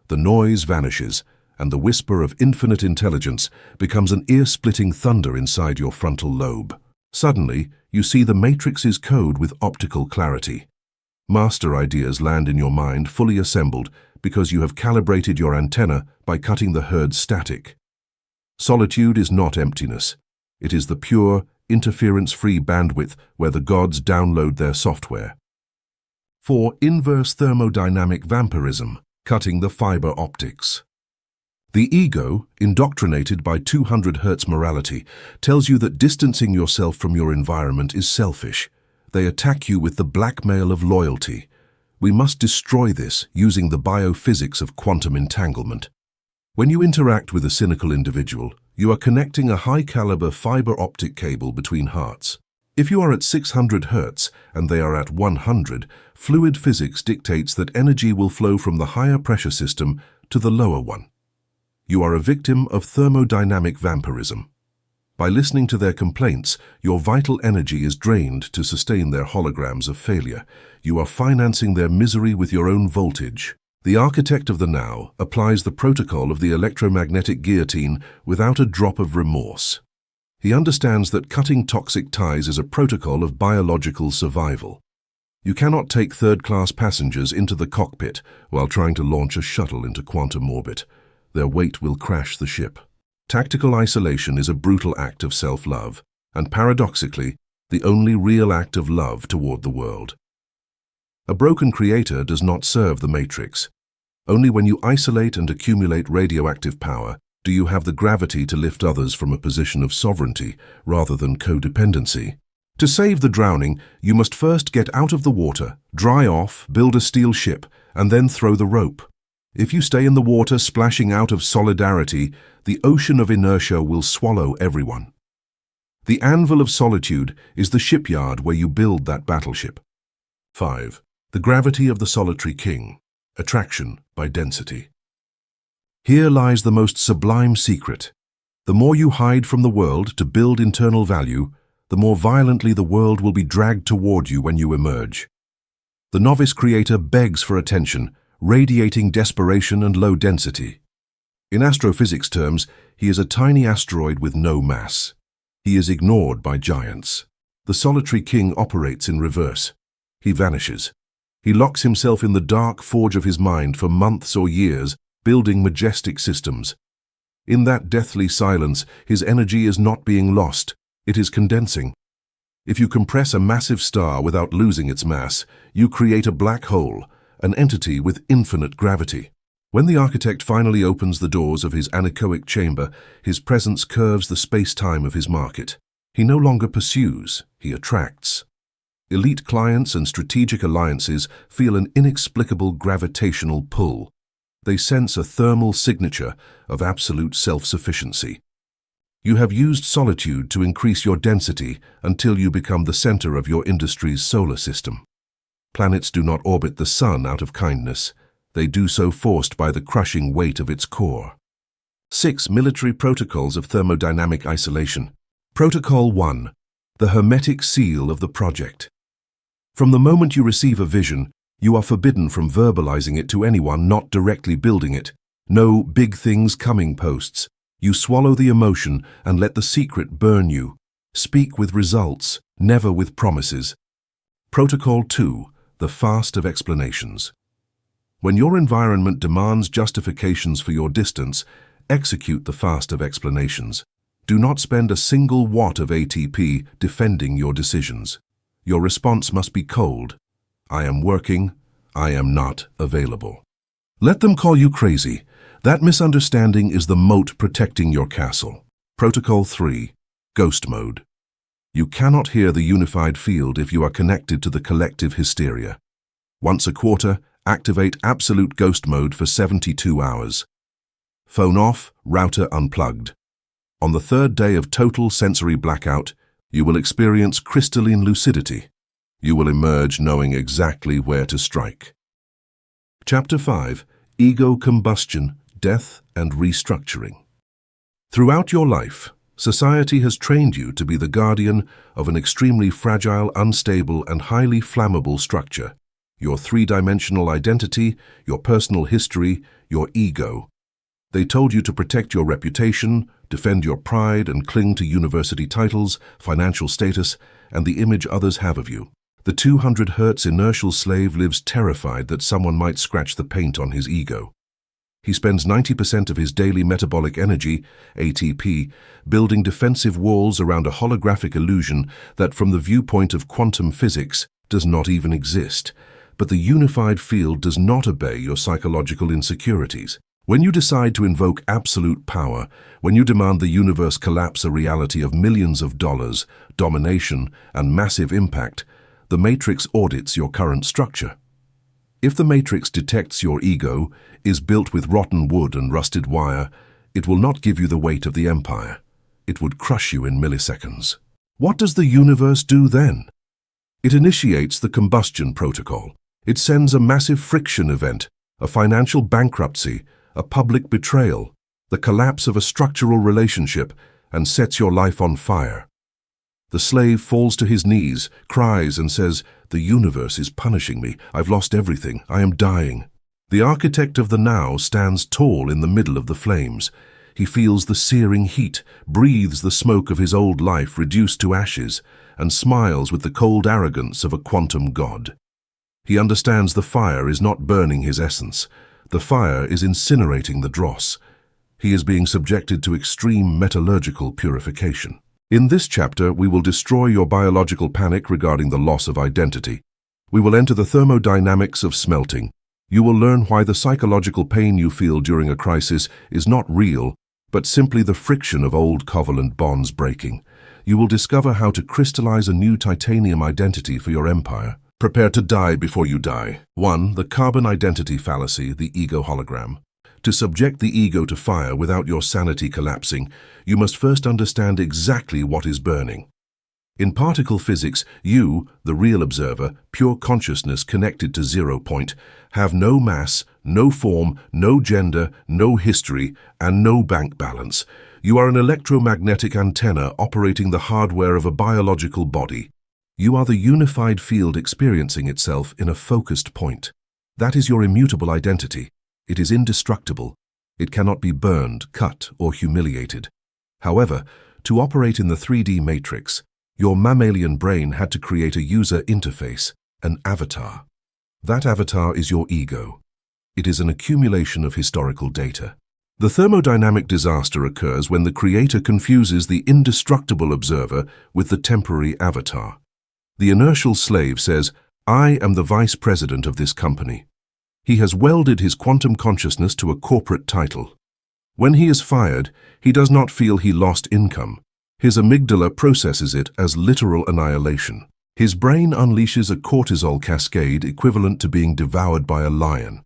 The noise vanishes, and the whisper of infinite intelligence becomes an ear-splitting thunder inside your frontal lobe. Suddenly, you see the matrix's code with optical clarity. Master ideas land in your mind fully assembled because you have calibrated your antenna by cutting the herd's static. Solitude is not emptiness. It is the pure, interference-free bandwidth where the gods download their software. 4. Inverse thermodynamic vampirism, cutting the fiber optics. The ego, indoctrinated by 200 Hz morality, tells you that distancing yourself from your environment is selfish. They attack you with the blackmail of loyalty. We must destroy this using the biophysics of quantum entanglement. When you interact with a cynical individual, you are connecting a high-caliber fiber optic cable between hearts. If you are at 600 Hz and they are at 100, fluid physics dictates that energy will flow from the higher pressure system to the lower one. You are a victim of thermodynamic vampirism. By listening to their complaints, your vital energy is drained to sustain their holograms of failure. You are financing their misery with your own voltage. The architect of the now applies the protocol of the electromagnetic guillotine without a drop of remorse. He understands that cutting toxic ties is a protocol of biological survival. You cannot take third-class passengers into the cockpit while trying to launch a shuttle into quantum orbit. Their weight will crash the ship. Tactical isolation is a brutal act of self-love, and paradoxically, the only real act of love toward the world. A broken creator does not serve the matrix. Only when you isolate and accumulate radioactive power do you have the gravity to lift others from a position of sovereignty rather than codependency. To save the drowning, you must first get out of the water, dry off, build a steel ship, and then throw the rope. If you stay in the water splashing out of solidarity, the ocean of inertia will swallow everyone. The anvil of solitude is the shipyard where you build that battleship. 5. The gravity of the solitary king. Attraction by density. Here lies the most sublime secret. The more you hide from the world to build internal value, the more violently the world will be dragged toward you when you emerge. The novice creator begs for attention, radiating desperation and low density. In astrophysics terms, he is a tiny asteroid with no mass. He is ignored by giants. The solitary king operates in reverse. He vanishes. He locks himself in the dark forge of his mind for months or years, building majestic systems. In that deathly silence, his energy is not being lost, it is condensing. If you compress a massive star without losing its mass, you create a black hole, an entity with infinite gravity. When the architect finally opens the doors of his anechoic chamber, his presence curves the space-time of his market. He no longer pursues, he attracts. Elite clients and strategic alliances feel an inexplicable gravitational pull. They sense a thermal signature of absolute self-sufficiency. You have used solitude to increase your density until you become the center of your industry's solar system. Planets do not orbit the sun out of kindness. They do so forced by the crushing weight of its core. 6. Military protocols of thermodynamic isolation. Protocol 1. The hermetic seal of the project. From the moment you receive a vision, you are forbidden from verbalizing it to anyone not directly building it. No big things coming posts. You swallow the emotion and let the secret burn you. Speak with results, never with promises. Protocol 2. The fast of explanations. When your environment demands justifications for your distance, execute the fast of explanations. Do not spend a single watt of ATP defending your decisions. Your response must be cold. I am working. I am not available. Let them call you crazy. That misunderstanding is the moat protecting your castle. Protocol 3. Ghost mode. You cannot hear the unified field if you are connected to the collective hysteria. Once a quarter, activate absolute ghost mode for 72 hours. Phone off, router unplugged. On the third day of total sensory blackout, you will experience crystalline lucidity. You will emerge knowing exactly where to strike. Chapter 5. Ego Combustion, Death and Restructuring. Throughout your life, society has trained you to be the guardian of an extremely fragile, unstable, and highly flammable structure. Your three-dimensional identity, your personal history, your ego. They told you to protect your reputation, defend your pride, and cling to university titles, financial status, and the image others have of you. The 200 Hz inertial slave lives terrified that someone might scratch the paint on his ego. He spends 90% of his daily metabolic energy, ATP, building defensive walls around a holographic illusion that, from the viewpoint of quantum physics, does not even exist. But the unified field does not obey your psychological insecurities. When you decide to invoke absolute power, when you demand the universe collapse a reality of millions of dollars, domination, and massive impact, the matrix audits your current structure. If the matrix detects your ego, is built with rotten wood and rusted wire, it will not give you the weight of the empire. It would crush you in milliseconds. What does the universe do then? It initiates the combustion protocol. It sends a massive friction event, a financial bankruptcy, a public betrayal, the collapse of a structural relationship, and sets your life on fire. The slave falls to his knees, cries and says, "The universe is punishing me. I've lost everything. I am dying." The architect of the now stands tall in the middle of the flames. He feels the searing heat, breathes the smoke of his old life reduced to ashes, and smiles with the cold arrogance of a quantum god. He understands the fire is not burning his essence. The fire is incinerating the dross. He is being subjected to extreme metallurgical purification. In this chapter, we will destroy your biological panic regarding the loss of identity. We will enter the thermodynamics of smelting. You will learn why the psychological pain you feel during a crisis is not real, but simply the friction of old covalent bonds breaking. You will discover how to crystallize a new titanium identity for your empire. Prepare to die before you die. 1. The carbon identity fallacy, the ego hologram. To subject the ego to fire without your sanity collapsing, you must first understand exactly what is burning. In particle physics, you, the real observer, pure consciousness connected to 0 point, have no mass, no form, no gender, no history, and no bank balance. You are an electromagnetic antenna operating the hardware of a biological body. You are the unified field experiencing itself in a focused point. That is your immutable identity. It is indestructible. It cannot be burned, cut, or humiliated. However, to operate in the 3D matrix, your mammalian brain had to create a user interface, an avatar. That avatar is your ego. It is an accumulation of historical data. The thermodynamic disaster occurs when the creator confuses the indestructible observer with the temporary avatar. The inertial slave says, "I am the vice president of this company." He has welded his quantum consciousness to a corporate title. When he is fired, he does not feel he lost income. His amygdala processes it as literal annihilation. His brain unleashes a cortisol cascade equivalent to being devoured by a lion.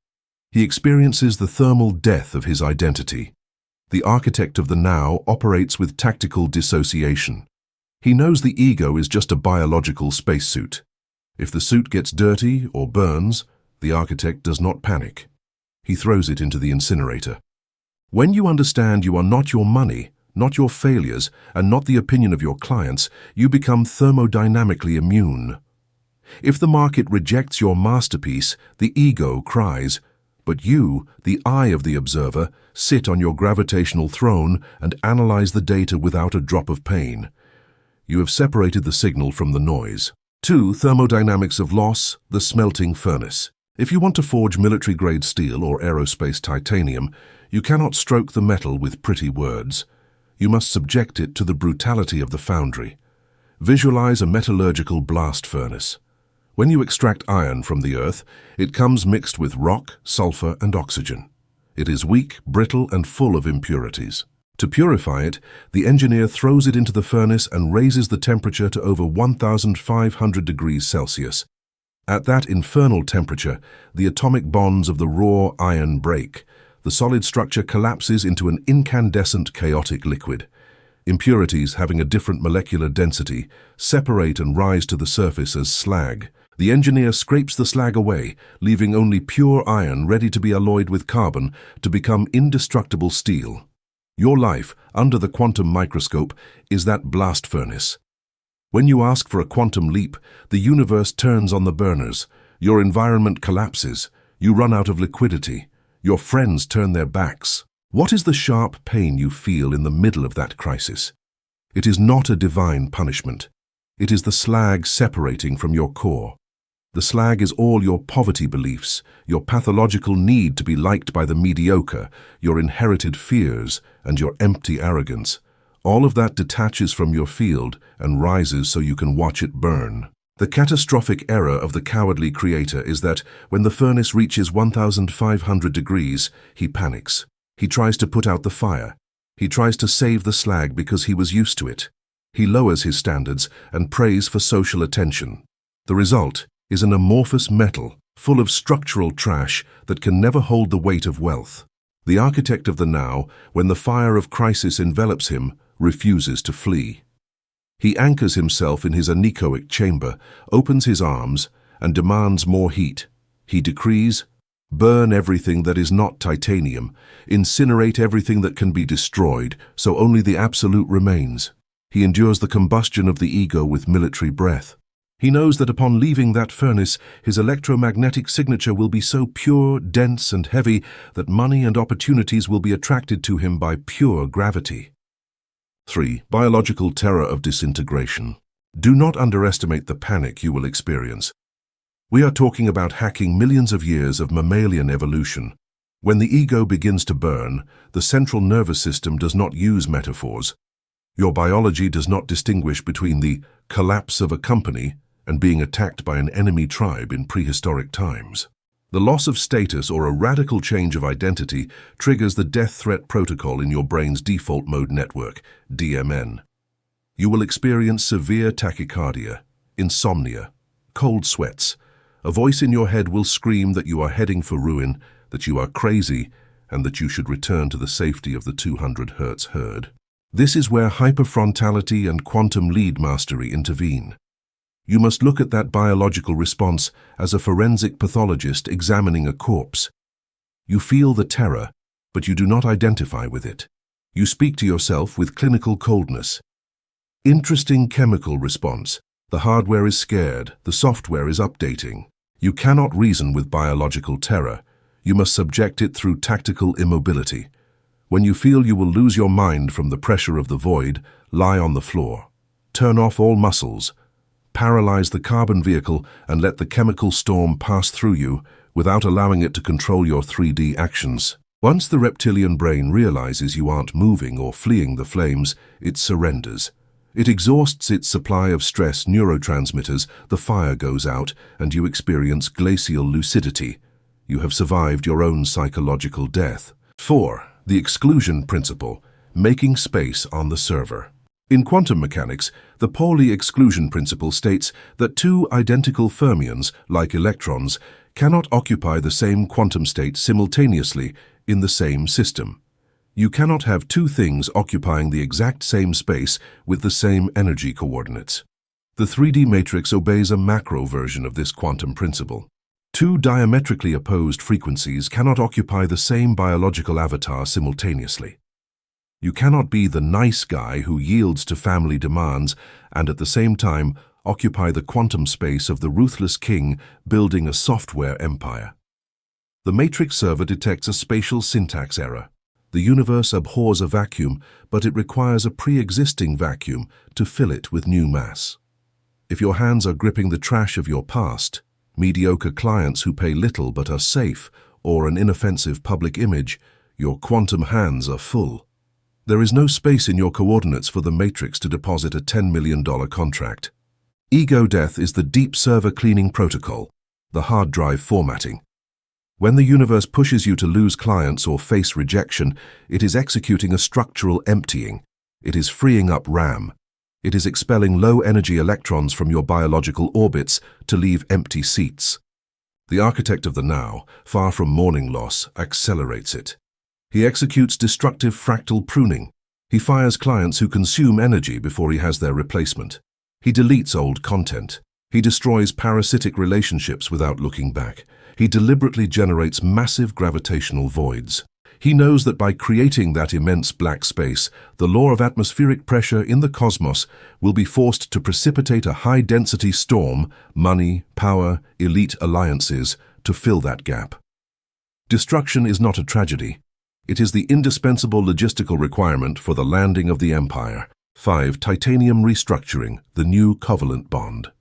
He experiences the thermal death of his identity. The architect of the now operates with tactical dissociation. He knows the ego is just a biological spacesuit. If the suit gets dirty or burns, the architect does not panic. He throws it into the incinerator. When you understand you are not your money, not your failures, and not the opinion of your clients, you become thermodynamically immune. If the market rejects your masterpiece, the ego cries, but you, the eye of the observer, sit on your gravitational throne and analyze the data without a drop of pain. You have separated the signal from the noise. 2. Thermodynamics of loss, the smelting furnace. If you want to forge military-grade steel or aerospace titanium, you cannot stroke the metal with pretty words. You must subject it to the brutality of the foundry. Visualize a metallurgical blast furnace. When you extract iron from the earth, it comes mixed with rock, sulfur, and oxygen. It is weak, brittle, and full of impurities. To purify it, the engineer throws it into the furnace and raises the temperature to over 1,500 degrees Celsius. At that infernal temperature, the atomic bonds of the raw iron break. The solid structure collapses into an incandescent, chaotic liquid. Impurities having a different molecular density separate and rise to the surface as slag. The engineer scrapes the slag away, leaving only pure iron ready to be alloyed with carbon to become indestructible steel. Your life, under the quantum microscope, is that blast furnace. When you ask for a quantum leap, the universe turns on the burners. Your environment collapses. You run out of liquidity. Your friends turn their backs. What is the sharp pain you feel in the middle of that crisis? It is not a divine punishment. It is the slag separating from your core. The slag is all your poverty beliefs, your pathological need to be liked by the mediocre, your inherited fears, and your empty arrogance. All of that detaches from your field and rises so you can watch it burn. The catastrophic error of the cowardly creator is that when the furnace reaches 1,500 degrees, he panics. He tries to put out the fire. He tries to save the slag because he was used to it. He lowers his standards and prays for social attention. The result is an amorphous metal full of structural trash that can never hold the weight of wealth. The architect of the now, when the fire of crisis envelops him, refuses to flee. He anchors himself in his anechoic chamber, opens his arms, and demands more heat. He decrees, "Burn everything that is not titanium, incinerate everything that can be destroyed, so only the absolute remains." He endures the combustion of the ego with military breath. He knows that upon leaving that furnace, his electromagnetic signature will be so pure, dense, and heavy that money and opportunities will be attracted to him by pure gravity. 3. Biological terror of disintegration. Do not underestimate the panic you will experience. We are talking about hacking millions of years of mammalian evolution. When the ego begins to burn, the central nervous system does not use metaphors. Your biology does not distinguish between the collapse of a company and being attacked by an enemy tribe in prehistoric times. The loss of status or a radical change of identity triggers the death threat protocol in your brain's default mode network, DMN. You will experience severe tachycardia, insomnia, cold sweats. A voice in your head will scream that you are heading for ruin, that you are crazy, and that you should return to the safety of the 200 Hz herd. This is where hyperfrontality and quantum lead mastery intervene. You must look at that biological response as a forensic pathologist examining a corpse. You feel the terror, but you do not identify with it. You speak to yourself with clinical coldness. Interesting chemical response. The hardware is scared, the software is updating. You cannot reason with biological terror. You must subject it through tactical immobility. When you feel you will lose your mind from the pressure of the void, lie on the floor. Turn off all muscles. Paralyze the carbon vehicle and let the chemical storm pass through you without allowing it to control your 3D actions. Once the reptilian brain realizes you aren't moving or fleeing the flames, it surrenders. It exhausts its supply of stress neurotransmitters, the fire goes out, and you experience glacial lucidity. You have survived your own psychological death. 4. The exclusion principle, making space on the server. In quantum mechanics, the Pauli exclusion principle states that two identical fermions, like electrons, cannot occupy the same quantum state simultaneously in the same system. You cannot have two things occupying the exact same space with the same energy coordinates. The 3D matrix obeys a macro version of this quantum principle. Two diametrically opposed frequencies cannot occupy the same biological avatar simultaneously. You cannot be the nice guy who yields to family demands and at the same time occupy the quantum space of the ruthless king building a software empire. The matrix server detects a spatial syntax error. The universe abhors a vacuum, but it requires a pre-existing vacuum to fill it with new mass. If your hands are gripping the trash of your past, mediocre clients who pay little but are safe, or an inoffensive public image, your quantum hands are full. There is no space in your coordinates for the matrix to deposit a $10 million contract. Ego death is the deep server cleaning protocol, the hard drive formatting. When the universe pushes you to lose clients or face rejection, it is executing a structural emptying. It is freeing up RAM. It is expelling low-energy electrons from your biological orbits to leave empty seats. The architect of the now, far from mourning loss, accelerates it. He executes destructive fractal pruning. He fires clients who consume energy before he has their replacement. He deletes old content. He destroys parasitic relationships without looking back. He deliberately generates massive gravitational voids. He knows that by creating that immense black space, the law of atmospheric pressure in the cosmos will be forced to precipitate a high-density storm, money, power, elite alliances, to fill that gap. Destruction is not a tragedy. It is the indispensable logistical requirement for the landing of the empire. 5. Titanium restructuring, the new covalent bond.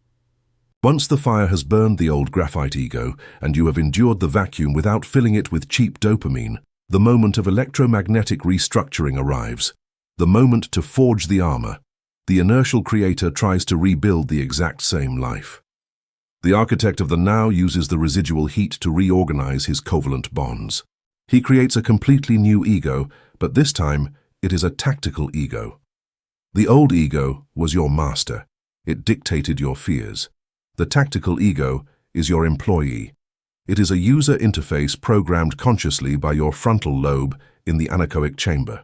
Once the fire has burned the old graphite ego and you have endured the vacuum without filling it with cheap dopamine, the moment of electromagnetic restructuring arrives. The moment to forge the armor. The inertial creator tries to rebuild the exact same life. The architect of the now uses the residual heat to reorganize his covalent bonds. He creates a completely new ego, but this time it is a tactical ego. The old ego was your master. It dictated your fears. The tactical ego is your employee. It is a user interface programmed consciously by your frontal lobe in the anechoic chamber.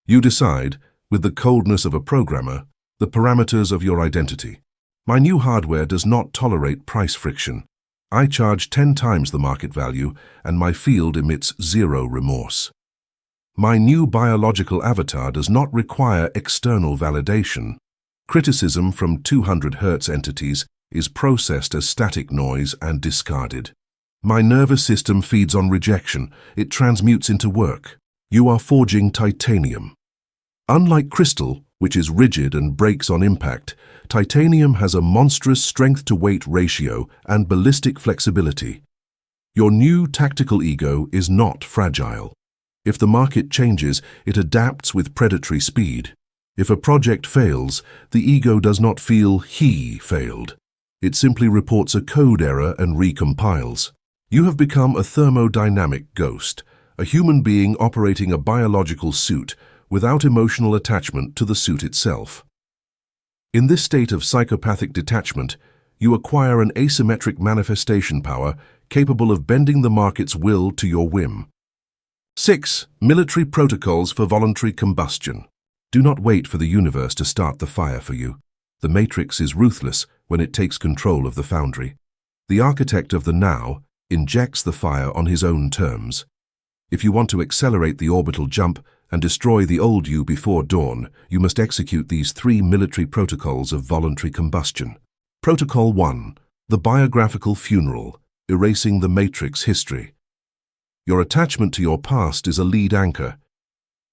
You decide, with the coldness of a programmer, the parameters of your identity. My new hardware does not tolerate price friction. I charge 10 times the market value, and my field emits zero remorse. My new biological avatar does not require external validation. Criticism from 200 Hz entities is processed as static noise and discarded. My nervous system feeds on rejection. It transmutes into work. You are forging titanium. Unlike crystal, which is rigid and breaks on impact, titanium has a monstrous strength-to-weight ratio and ballistic flexibility. Your new tactical ego is not fragile. If the market changes, it adapts with predatory speed. If a project fails, the ego does not feel he failed. It simply reports a code error and recompiles. You have become a thermodynamic ghost, a human being operating a biological suit without emotional attachment to the suit itself. In this state of psychopathic detachment, you acquire an asymmetric manifestation power capable of bending the market's will to your whim. 6. Military protocols for voluntary combustion. Do not wait for the universe to start the fire for you. The matrix is ruthless when it takes control of the foundry. The architect of the now injects the fire on his own terms. If you want to accelerate the orbital jump and destroy the old you before dawn, you must execute these 3 military protocols of voluntary combustion. Protocol 1. The biographical funeral, erasing the matrix history. Your attachment to your past is a lead anchor.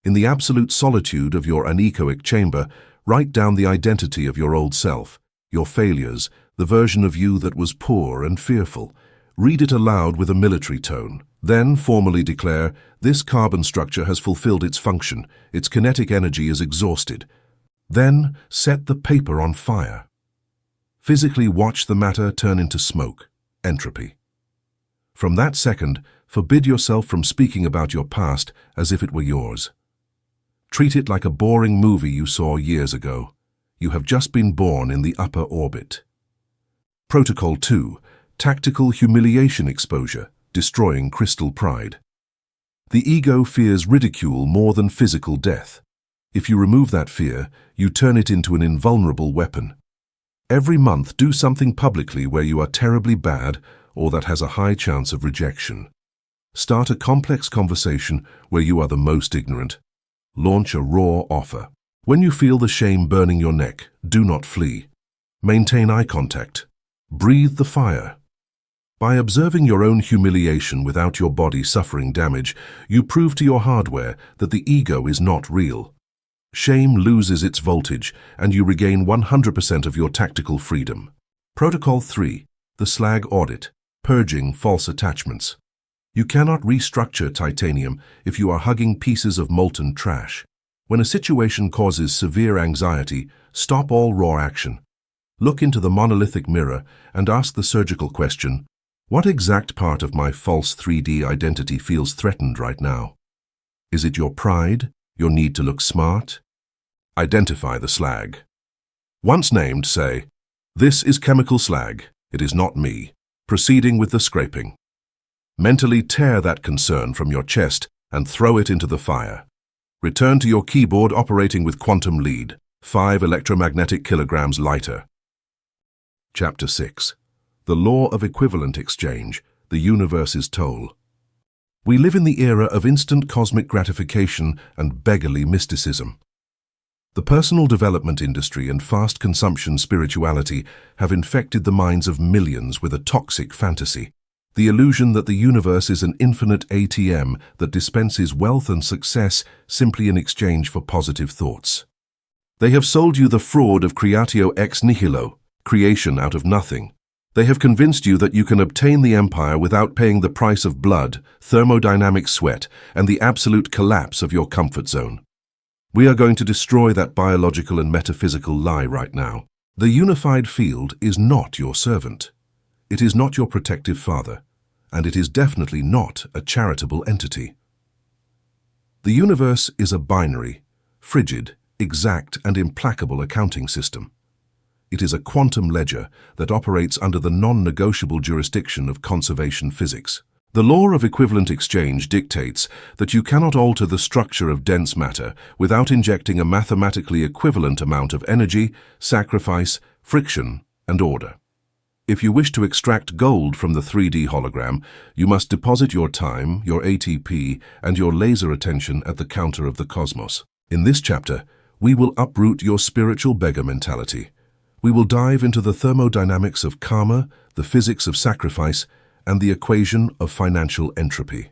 In the absolute solitude of your anechoic chamber, write down the identity of your old self, your failures, the version of you that was poor and fearful. Read it aloud with a military tone. Then formally declare, this carbon structure has fulfilled its function, its kinetic energy is exhausted. Then set the paper on fire. Physically watch the matter turn into smoke, entropy. From that second, forbid yourself from speaking about your past as if it were yours. Treat it like a boring movie you saw years ago. You have just been born in the upper orbit. Protocol 2. Tactical humiliation exposure, destroying crystal pride. The ego fears ridicule more than physical death. If you remove that fear, you turn it into an invulnerable weapon. Every month, do something publicly where you are terribly bad or that has a high chance of rejection. Start a complex conversation where you are the most ignorant. Launch a raw offer. When you feel the shame burning your neck, do not flee. Maintain eye contact. Breathe the fire. By observing your own humiliation without your body suffering damage, you prove to your hardware that the ego is not real. Shame loses its voltage, and you regain 100% of your tactical freedom. Protocol 3. The slag audit, purging false attachments. You cannot restructure titanium if you are hugging pieces of molten trash. When a situation causes severe anxiety, stop all raw action. Look into the monolithic mirror and ask the surgical question, What exact part of my false 3D identity feels threatened right now? Is it your pride, your need to look smart? Identify the slag. Once named, say, "This is chemical slag, it is not me," proceeding with the scraping. Mentally tear that concern from your chest and throw it into the fire. Return to your keyboard operating with quantum lead, 5 electromagnetic kilograms lighter. Chapter 6. The Law of Equivalent Exchange, the Universe's Toll. We live in the era of instant cosmic gratification and beggarly mysticism. The personal development industry and fast consumption spirituality have infected the minds of millions with a toxic fantasy, the illusion that the universe is an infinite ATM that dispenses wealth and success simply in exchange for positive thoughts. They have sold you the fraud of creatio ex nihilo, creation out of nothing. They have convinced you that you can obtain the empire without paying the price of blood, thermodynamic sweat, and the absolute collapse of your comfort zone. We are going to destroy that biological and metaphysical lie right now. The unified field is not your servant. It is not your protective father, and it is definitely not a charitable entity. The universe is a binary, frigid, exact, and implacable accounting system. It is a quantum ledger that operates under the non-negotiable jurisdiction of conservation physics. The law of equivalent exchange dictates that you cannot alter the structure of dense matter without injecting a mathematically equivalent amount of energy, sacrifice, friction, and order. If you wish to extract gold from the 3D hologram, you must deposit your time, your ATP, and your laser attention at the counter of the cosmos. In this chapter, we will uproot your spiritual beggar mentality. We will dive into the thermodynamics of karma, the physics of sacrifice, and the equation of financial entropy.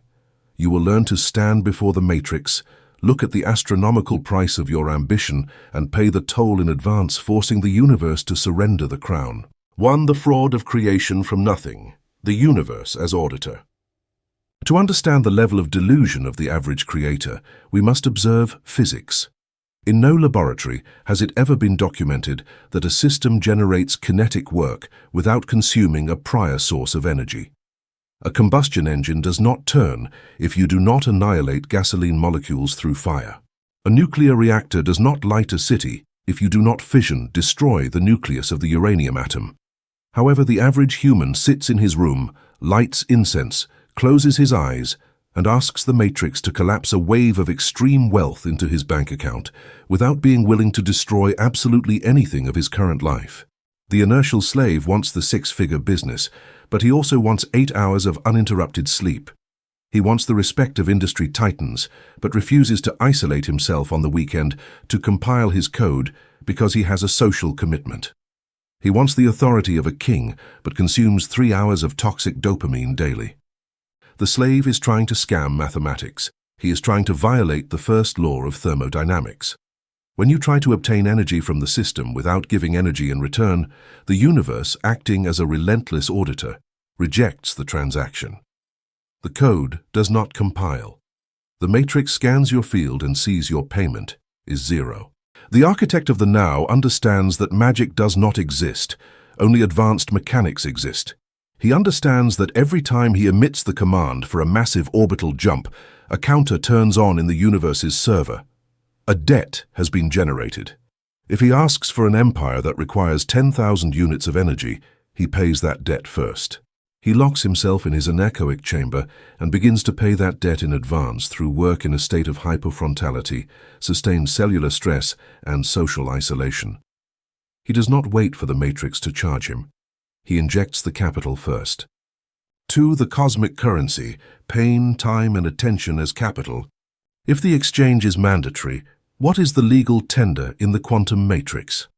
You will learn to stand before the matrix, look at the astronomical price of your ambition, and pay the toll in advance, forcing the universe to surrender the crown. 1. The fraud of creation from nothing, the universe as auditor. To understand the level of delusion of the average creator, we must observe physics. In no laboratory has it ever been documented that a system generates kinetic work without consuming a prior source of energy. A combustion engine does not turn if you do not annihilate gasoline molecules through fire. A nuclear reactor does not light a city if you do not fission, destroy the nucleus of the uranium atom. However, the average human sits in his room, lights incense, closes his eyes, and asks the matrix to collapse a wave of extreme wealth into his bank account without being willing to destroy absolutely anything of his current life. The inertial slave wants the 6-figure business, but he also wants 8 hours of uninterrupted sleep. He wants the respect of industry titans, but refuses to isolate himself on the weekend to compile his code because he has a social commitment. He wants the authority of a king, but consumes 3 hours of toxic dopamine daily. The slave is trying to scam mathematics. He is trying to violate the first law of thermodynamics. When you try to obtain energy from the system without giving energy in return, the universe, acting as a relentless auditor, rejects the transaction. The code does not compile. The matrix scans your field and sees your payment is 0. The architect of the now understands that magic does not exist, only advanced mechanics exist. He understands that every time he emits the command for a massive orbital jump, a counter turns on in the universe's server. A debt has been generated. If he asks for an empire that requires 10,000 units of energy, he pays that debt first. He locks himself in his anechoic chamber and begins to pay that debt in advance through work in a state of hypofrontality, sustained cellular stress, and social isolation. He does not wait for the matrix to charge him. He injects the capital first. 2. The cosmic currency, pain, time, and attention as capital. If the exchange is mandatory, what is the legal tender in the quantum matrix?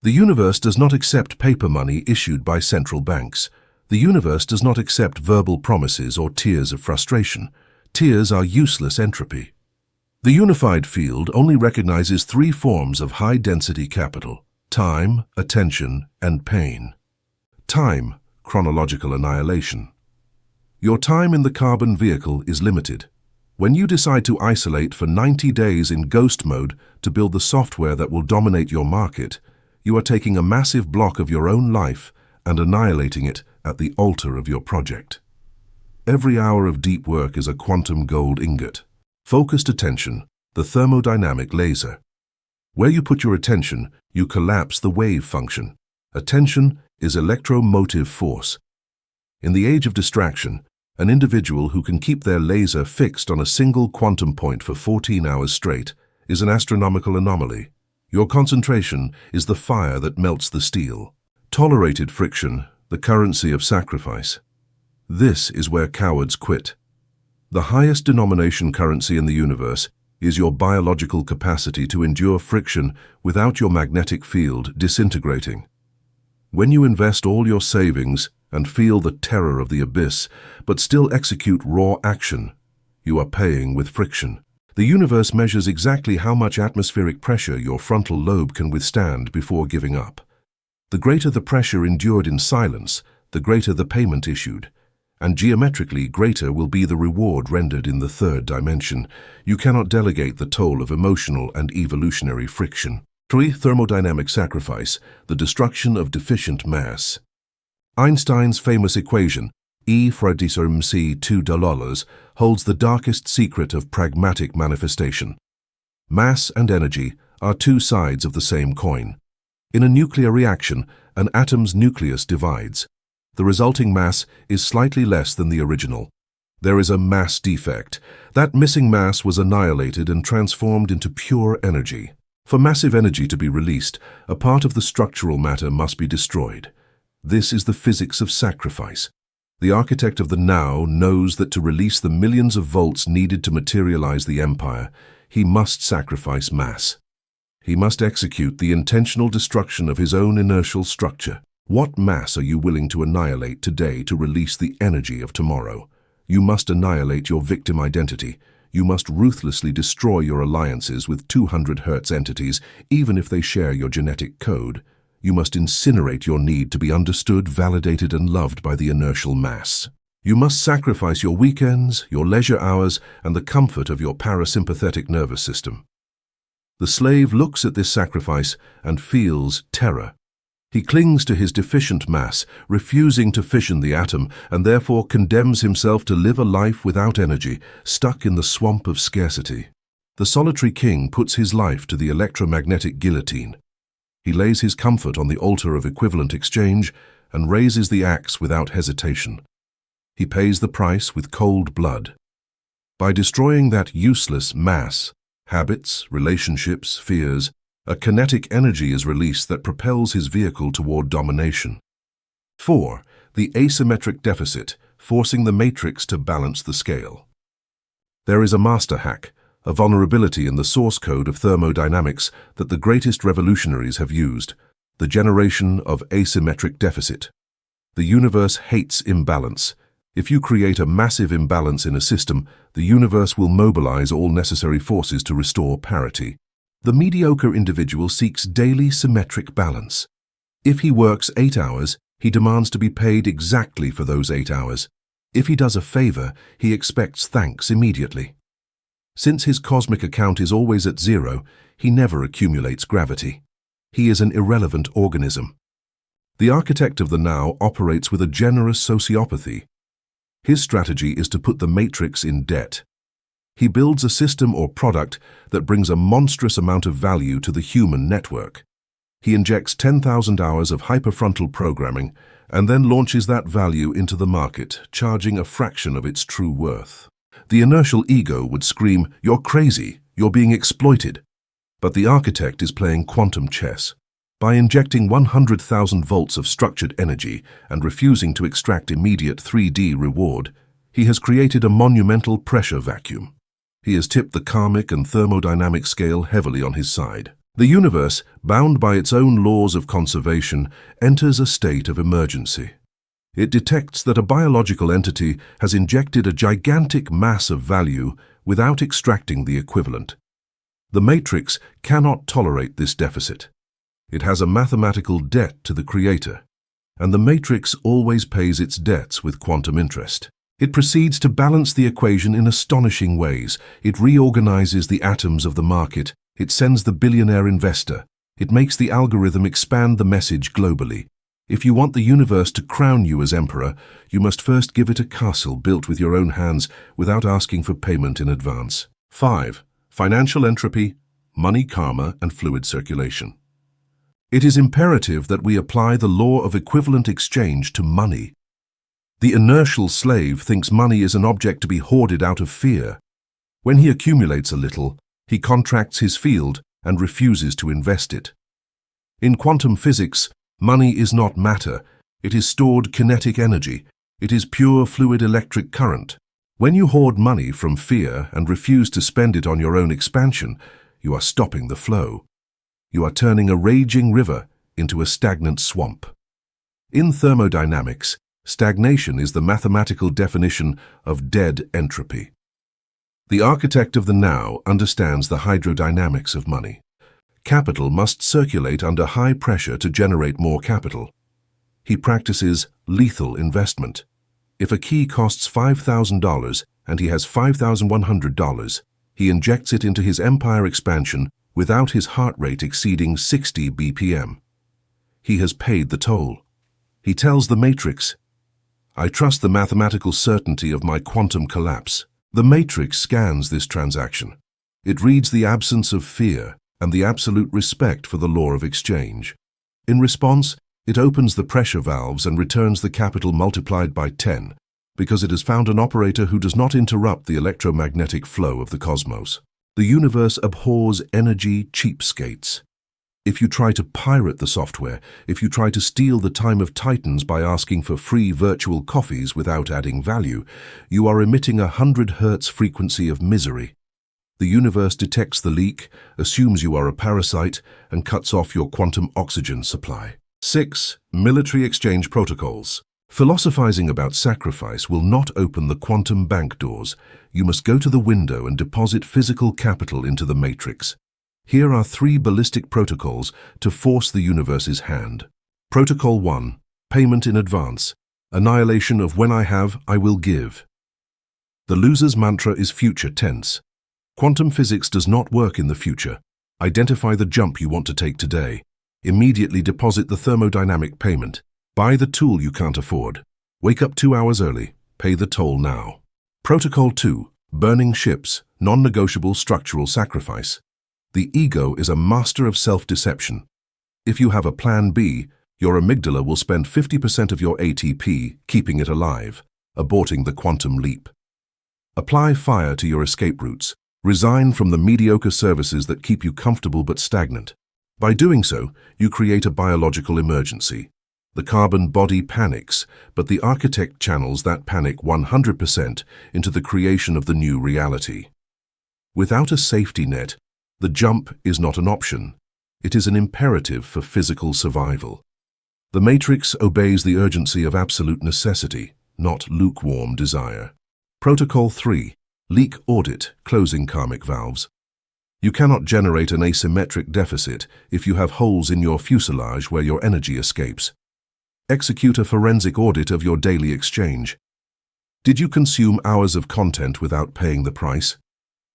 The universe does not accept paper money issued by central banks. The universe does not accept verbal promises or tears of frustration. Tears are useless entropy. The unified field only recognizes 3 forms of high-density capital: time, attention, and pain. Time, chronological annihilation. Your time in the carbon vehicle is limited. When you decide to isolate for 90 days in ghost mode to build the software that will dominate your market, you are taking a massive block of your own life and annihilating it at the altar of your project. Every hour of deep work is a quantum gold ingot. Focused attention, the thermodynamic laser. Where you put your attention, you collapse the wave function. Attention is electromotive force. In the age of distraction, an individual who can keep their laser fixed on a single quantum point for 14 hours straight is an astronomical anomaly. Your concentration is the fire that melts the steel. Tolerated friction, the currency of sacrifice. This is where cowards quit. The highest denomination currency in the universe is your biological capacity to endure friction without your magnetic field disintegrating. When you invest all your savings and feel the terror of the abyss, but still execute raw action, you are paying with friction. The universe measures exactly how much atmospheric pressure your frontal lobe can withstand before giving up. The greater the pressure endured in silence, the greater the payment issued, and geometrically greater will be the reward rendered in the third dimension. You cannot delegate the toll of emotional and evolutionary friction. 3. Thermodynamic sacrifice, the destruction of deficient mass. Einstein's famous equation, E = mc 2 $, holds the darkest secret of pragmatic manifestation. Mass and energy are two sides of the same coin. In a nuclear reaction, an atom's nucleus divides. The resulting mass is slightly less than the original. There is a mass defect. That missing mass was annihilated and transformed into pure energy. For massive energy to be released, a part of the structural matter must be destroyed. This is the physics of sacrifice. The architect of the now knows that to release the millions of volts needed to materialize the empire, he must sacrifice mass. He must execute the intentional destruction of his own inertial structure. What mass are you willing to annihilate today to release the energy of tomorrow? You must annihilate your victim identity. You must ruthlessly destroy your alliances with 200 Hz entities, even if they share your genetic code. You must incinerate your need to be understood, validated, and loved by the inertial mass. You must sacrifice your weekends, your leisure hours, and the comfort of your parasympathetic nervous system. The slave looks at this sacrifice and feels terror. He clings to his deficient mass, refusing to fission the atom, and therefore condemns himself to live a life without energy, stuck in the swamp of scarcity. The solitary king puts his life to the electromagnetic guillotine. He lays his comfort on the altar of equivalent exchange and raises the axe without hesitation. He pays the price with cold blood. By destroying that useless mass, habits, relationships, fears, a kinetic energy is released that propels his vehicle toward domination. 4. The asymmetric deficit, forcing the matrix to balance the scale. There is a master hack, a vulnerability in the source code of thermodynamics that the greatest revolutionaries have used, the generation of asymmetric deficit. The universe hates imbalance. If you create a massive imbalance in a system, the universe will mobilize all necessary forces to restore parity. The mediocre individual seeks daily symmetric balance. If he works 8 hours, he demands to be paid exactly for those 8 hours. If he does a favor, he expects thanks immediately. Since his cosmic account is always at zero, he never accumulates gravity. He is an irrelevant organism. The architect of the now operates with a generous sociopathy. His strategy is to put the matrix in debt. He builds a system or product that brings a monstrous amount of value to the human network. He injects 10,000 hours of hyperfrontal programming and then launches that value into the market, charging a fraction of its true worth. The inertial ego would scream, "You're crazy, you're being exploited." But the architect is playing quantum chess. By injecting 100,000 volts of structured energy and refusing to extract immediate 3D reward, he has created a monumental pressure vacuum. He has tipped the karmic and thermodynamic scale heavily on his side. The universe, bound by its own laws of conservation, enters a state of emergency. It detects that a biological entity has injected a gigantic mass of value without extracting the equivalent. The matrix cannot tolerate this deficit. It has a mathematical debt to the creator, and the matrix always pays its debts with quantum interest. It proceeds to balance the equation in astonishing ways. It reorganizes the atoms of the market. It sends the billionaire investor. It makes the algorithm expand the message globally. If you want the universe to crown you as emperor, you must first give it a castle built with your own hands without asking for payment in advance. 5. Financial entropy, money karma, and fluid circulation. It is imperative that we apply the law of equivalent exchange to money. The inertial slave thinks money is an object to be hoarded out of fear. When he accumulates a little, he contracts his field and refuses to invest it. In quantum physics, money is not matter, it is stored kinetic energy, it is pure fluid electric current. When you hoard money from fear and refuse to spend it on your own expansion, you are stopping the flow. You are turning a raging river into a stagnant swamp. In thermodynamics, stagnation is the mathematical definition of dead entropy. The architect of the now understands the hydrodynamics of money. Capital must circulate under high pressure to generate more capital. He practices lethal investment. If a key costs $5,000 and he has $5,100, he injects it into his empire expansion without his heart rate exceeding 60 BPM. He has paid the toll. He tells the matrix, "I trust the mathematical certainty of my quantum collapse." The matrix scans this transaction. It reads the absence of fear and the absolute respect for the law of exchange. In response, it opens the pressure valves and returns the capital multiplied by 10, because it has found an operator who does not interrupt the electromagnetic flow of the cosmos. The universe abhors energy cheapskates. If you try to pirate the software, if you try to steal the time of titans by asking for free virtual coffees without adding value, you are emitting a 100 Hz frequency of misery. The universe detects the leak, assumes you are a parasite, and cuts off your quantum oxygen supply. 6. Military exchange protocols. Philosophizing about sacrifice will not open the quantum bank doors. You must go to the window and deposit physical capital into the matrix. Here are 3 ballistic protocols to force the universe's hand. Protocol 1. Payment in advance. Annihilation of when I have, I will give. The loser's mantra is future tense. Quantum physics does not work in the future. Identify the jump you want to take today. Immediately deposit the thermodynamic payment. Buy the tool you can't afford. Wake up 2 hours early. Pay the toll now. Protocol 2. Burning ships. Non-negotiable structural sacrifice. The ego is a master of self-deception. If you have a plan B, your amygdala will spend 50% of your ATP keeping it alive, aborting the quantum leap. Apply fire to your escape routes. Resign from the mediocre services that keep you comfortable but stagnant. By doing so, you create a biological emergency. The carbon body panics, but the architect channels that panic 100% into the creation of the new reality. Without a safety net, the jump is not an option. It is an imperative for physical survival. The matrix obeys the urgency of absolute necessity, not lukewarm desire. Protocol 3. Leak audit, closing karmic valves. You cannot generate an asymmetric deficit if you have holes in your fuselage where your energy escapes. Execute a forensic audit of your daily exchange. Did you consume hours of content without paying the price?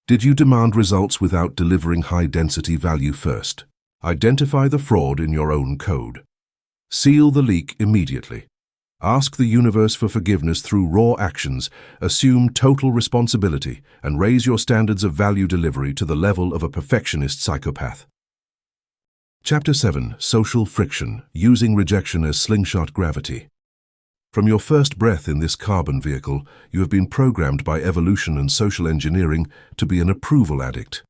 Did you demand results without delivering high-density value first? Identify the fraud in your own code. Seal the leak immediately. Ask the universe for forgiveness through raw actions, assume total responsibility, and raise your standards of value delivery to the level of a perfectionist psychopath. Chapter 7. Social Friction, Using Rejection as Slingshot Gravity. From your first breath in this carbon vehicle, you have been programmed by evolution and social engineering to be an approval addict.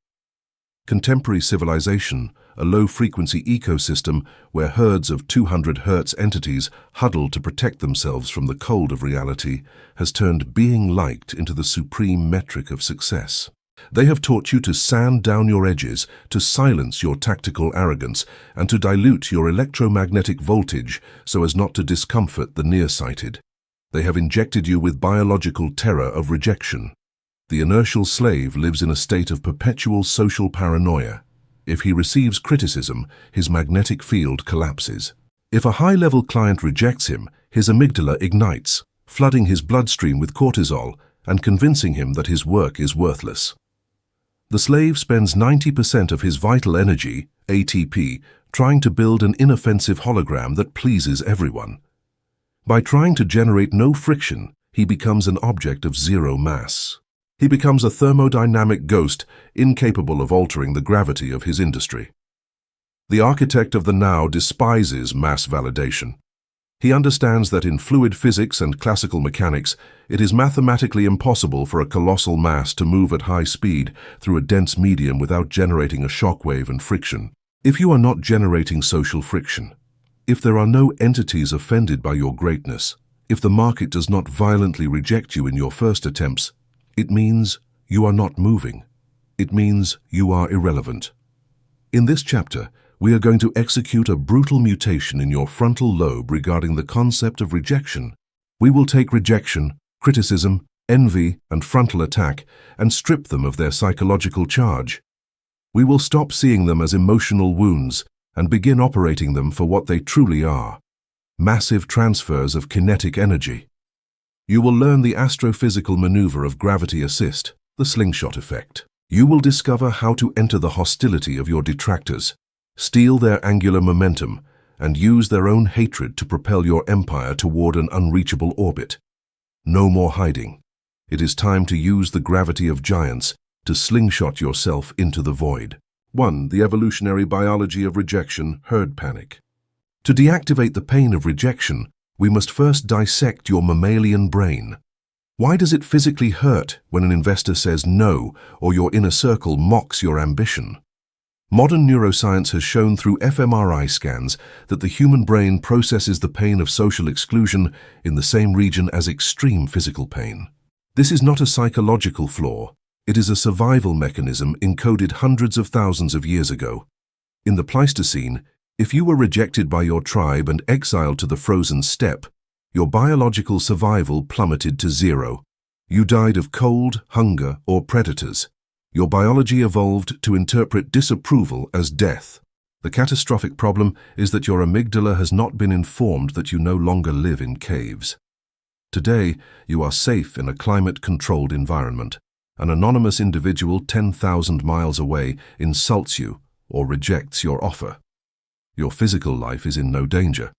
Contemporary civilization, a low-frequency ecosystem where herds of 200 Hz entities huddle to protect themselves from the cold of reality, has turned being liked into the supreme metric of success. They have taught you to sand down your edges, to silence your tactical arrogance, and to dilute your electromagnetic voltage so as not to discomfort the nearsighted. They have injected you with biological terror of rejection. The inertial slave lives in a state of perpetual social paranoia. If he receives criticism, his magnetic field collapses. If a high-level client rejects him, his amygdala ignites, flooding his bloodstream with cortisol and convincing him that his work is worthless. The slave spends 90% of his vital energy, ATP, trying to build an inoffensive hologram that pleases everyone. By trying to generate no friction, he becomes an object of zero mass. He becomes a thermodynamic ghost, incapable of altering the gravity of his industry. The architect of the now despises mass validation. He understands that in fluid physics and classical mechanics, it is mathematically impossible for a colossal mass to move at high speed through a dense medium without generating a shockwave and friction. If you are not generating social friction, if there are no entities offended by your greatness, if the market does not violently reject you in your first attempts, it means you are not moving. It means you are irrelevant. In this chapter, we are going to execute a brutal mutation in your frontal lobe regarding the concept of rejection. We will take rejection, criticism, envy, and frontal attack and strip them of their psychological charge. We will stop seeing them as emotional wounds and begin operating them for what they truly are: massive transfers of kinetic energy. You will learn the astrophysical maneuver of gravity assist, the slingshot effect. You will discover how to enter the hostility of your detractors, steal their angular momentum, and use their own hatred to propel your empire toward an unreachable orbit. No more hiding. It is time to use the gravity of giants to slingshot yourself into the void. 1. The evolutionary biology of rejection, herd panic. To deactivate the pain of rejection, we must first dissect your mammalian brain. Why does it physically hurt when an investor says no or your inner circle mocks your ambition? Modern neuroscience has shown through fMRI scans that the human brain processes the pain of social exclusion in the same region as extreme physical pain. This is not a psychological flaw. It is a survival mechanism encoded hundreds of thousands of years ago. In the Pleistocene, if you were rejected by your tribe and exiled to the frozen steppe, your biological survival plummeted to zero. You died of cold, hunger, or predators. Your biology evolved to interpret disapproval as death. The catastrophic problem is that your amygdala has not been informed that you no longer live in caves. Today, you are safe in a climate-controlled environment. An anonymous individual 10,000 miles away insults you or rejects your offer. Your physical life is in no danger.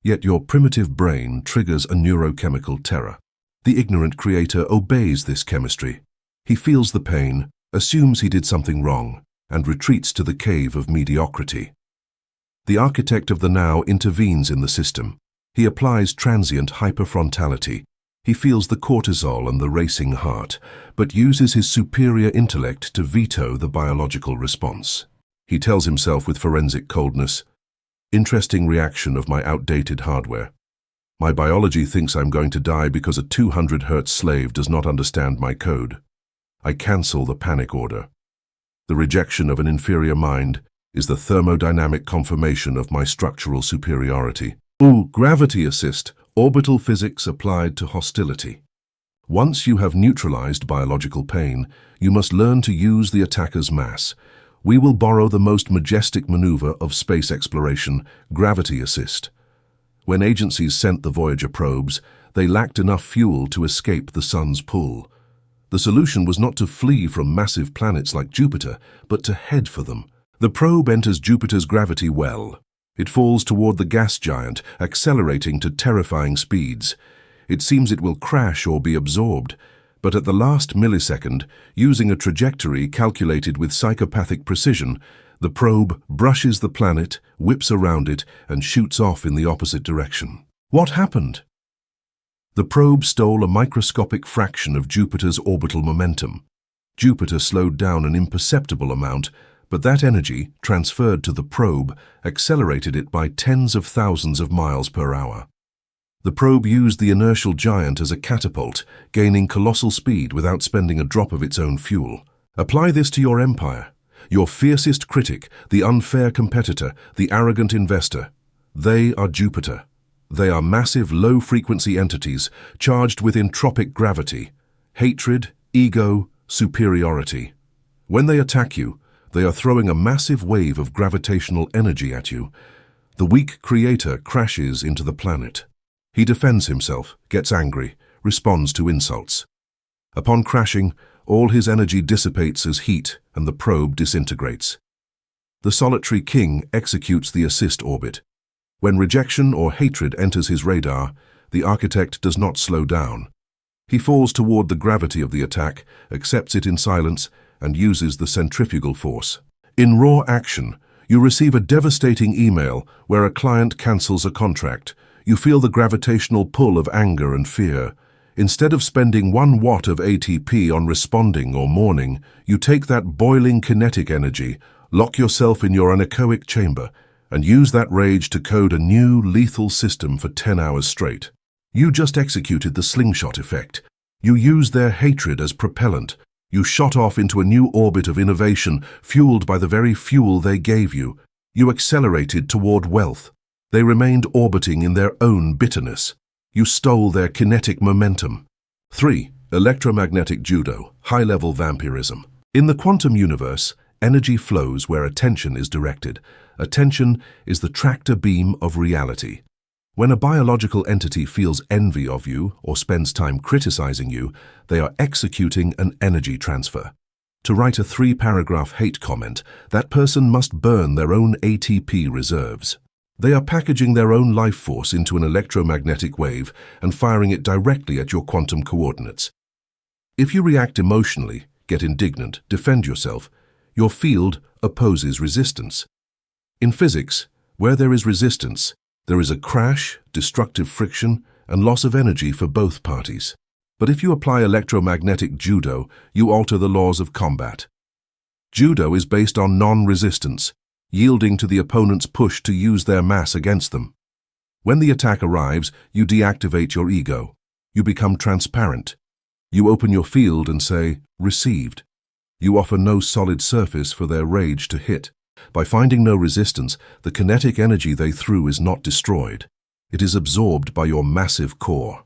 Yet your primitive brain triggers a neurochemical terror. The ignorant creator obeys this chemistry. He feels the pain, assumes he did something wrong, and retreats to the cave of mediocrity. The architect of the now intervenes in the system. He applies transient hyperfrontality. He feels the cortisol and the racing heart, but uses his superior intellect to veto the biological response. He tells himself with forensic coldness, "Interesting reaction of my outdated hardware. My biology thinks I'm going to die because a 200 Hz slave does not understand my code. I cancel the panic order. The rejection of an inferior mind is the thermodynamic confirmation of my structural superiority." Gravity assist, orbital physics applied to hostility. Once you have neutralized biological pain, you must learn to use the attacker's mass. We will borrow the most majestic maneuver of space exploration, gravity assist. When agencies sent the Voyager probes, they lacked enough fuel to escape the sun's pull. The solution was not to flee from massive planets like Jupiter, but to head for them. The probe enters Jupiter's gravity well. It falls toward the gas giant, accelerating to terrifying speeds. It seems it will crash or be absorbed, but at the last millisecond, using a trajectory calculated with psychopathic precision, the probe brushes the planet, whips around it, and shoots off in the opposite direction. What happened? The probe stole a microscopic fraction of Jupiter's orbital momentum. Jupiter slowed down an imperceptible amount, but that energy, transferred to the probe, accelerated it by tens of thousands of miles per hour. The probe used the inertial giant as a catapult, gaining colossal speed without spending a drop of its own fuel. Apply this to your empire. Your fiercest critic, the unfair competitor, the arrogant investor. They are Jupiter. They are massive, low-frequency entities charged with entropic gravity, hatred, ego, superiority. When they attack you, they are throwing a massive wave of gravitational energy at you. The weak creator crashes into the planet. He defends himself, gets angry, responds to insults. Upon crashing, all his energy dissipates as heat and the probe disintegrates. The solitary king executes the assist orbit. When rejection or hatred enters his radar, the architect does not slow down. He falls toward the gravity of the attack, accepts it in silence, and uses the centrifugal force. In raw action, you receive a devastating email where a client cancels a contract. You feel the gravitational pull of anger and fear. Instead of spending 1 watt of ATP on responding or mourning, you take that boiling kinetic energy, lock yourself in your anechoic chamber, and use that rage to code a new, lethal system for 10 hours straight. You just executed the slingshot effect. You used their hatred as propellant. You shot off into a new orbit of innovation, fueled by the very fuel they gave you. You accelerated toward wealth. They remained orbiting in their own bitterness. You stole their kinetic momentum. 3. Electromagnetic judo, high-level vampirism. In the quantum universe, energy flows where attention is directed. Attention is the tractor beam of reality. When a biological entity feels envy of you or spends time criticizing you, they are executing an energy transfer. To write a 3-paragraph hate comment, that person must burn their own ATP reserves. They are packaging their own life force into an electromagnetic wave and firing it directly at your quantum coordinates. If you react emotionally, get indignant, defend yourself, your field opposes resistance. In physics, where there is resistance, there is a crash, destructive friction, and loss of energy for both parties. But if you apply electromagnetic judo, you alter the laws of combat. Judo is based on non-resistance, yielding to the opponent's push to use their mass against them. When the attack arrives, you deactivate your ego. You become transparent. You open your field and say, received. You offer no solid surface for their rage to hit. By finding no resistance, the kinetic energy they threw is not destroyed. It is absorbed by your massive core.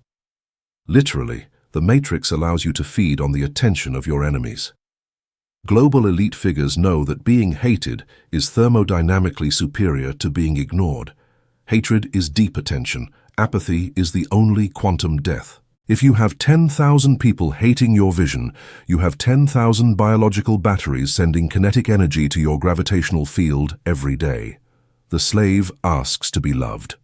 Literally, the matrix allows you to feed on the attention of your enemies. Global elite figures know that being hated is thermodynamically superior to being ignored. Hatred is deep attention. Apathy is the only quantum death. If you have 10,000 people hating your vision, you have 10,000 biological batteries sending kinetic energy to your gravitational field every day. The slave asks to be loved.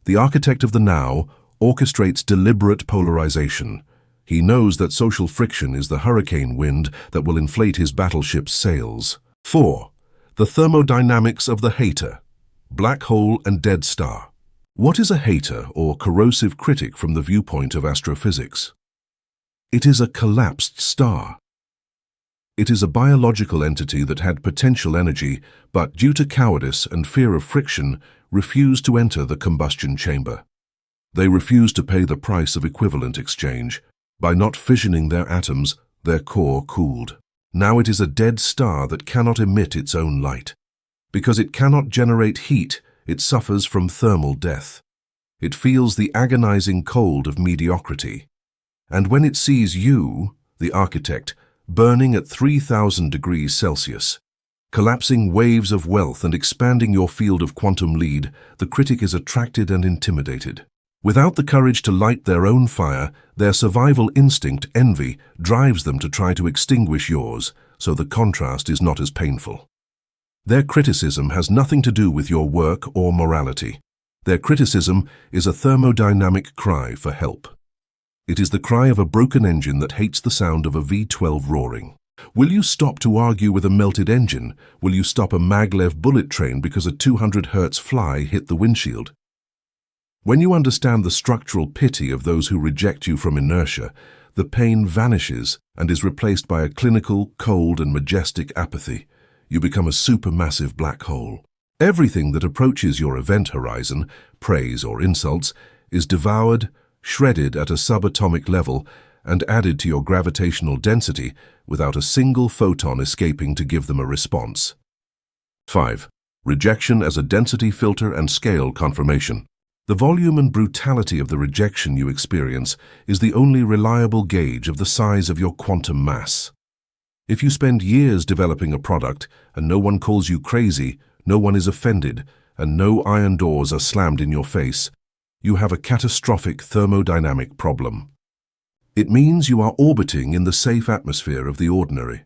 The architect of the now orchestrates deliberate polarization. He knows that social friction is the hurricane wind that will inflate his battleship's sails. 4. The thermodynamics of the hater. Black hole and dead star. What is a hater or corrosive critic from the viewpoint of astrophysics? It is a collapsed star. It is a biological entity that had potential energy, but due to cowardice and fear of friction, refused to enter the combustion chamber. They refused to pay the price of equivalent exchange. By not fissioning their atoms, their core cooled. Now it is a dead star that cannot emit its own light. Because it cannot generate heat, it suffers from thermal death. It feels the agonizing cold of mediocrity. And when it sees you, the architect, burning at 3,000 degrees Celsius, collapsing waves of wealth and expanding your field of quantum lead, the critic is attracted and intimidated. Without the courage to light their own fire, their survival instinct, envy, drives them to try to extinguish yours, so the contrast is not as painful. Their criticism has nothing to do with your work or morality. Their criticism is a thermodynamic cry for help. It is the cry of a broken engine that hates the sound of a V12 roaring. Will you stop to argue with a melted engine? Will you stop a maglev bullet train because a 200 Hz fly hit the windshield? When you understand the structural pity of those who reject you from inertia, the pain vanishes and is replaced by a clinical, cold and majestic apathy. You become a supermassive black hole. Everything that approaches your event horizon, praise or insults, is devoured, shredded at a subatomic level, and added to your gravitational density without a single photon escaping to give them a response. 5. Rejection as a density filter and scale confirmation. The volume and brutality of the rejection you experience is the only reliable gauge of the size of your quantum mass. If you spend years developing a product and no one calls you crazy, no one is offended, and no iron doors are slammed in your face, you have a catastrophic thermodynamic problem. It means you are orbiting in the safe atmosphere of the ordinary.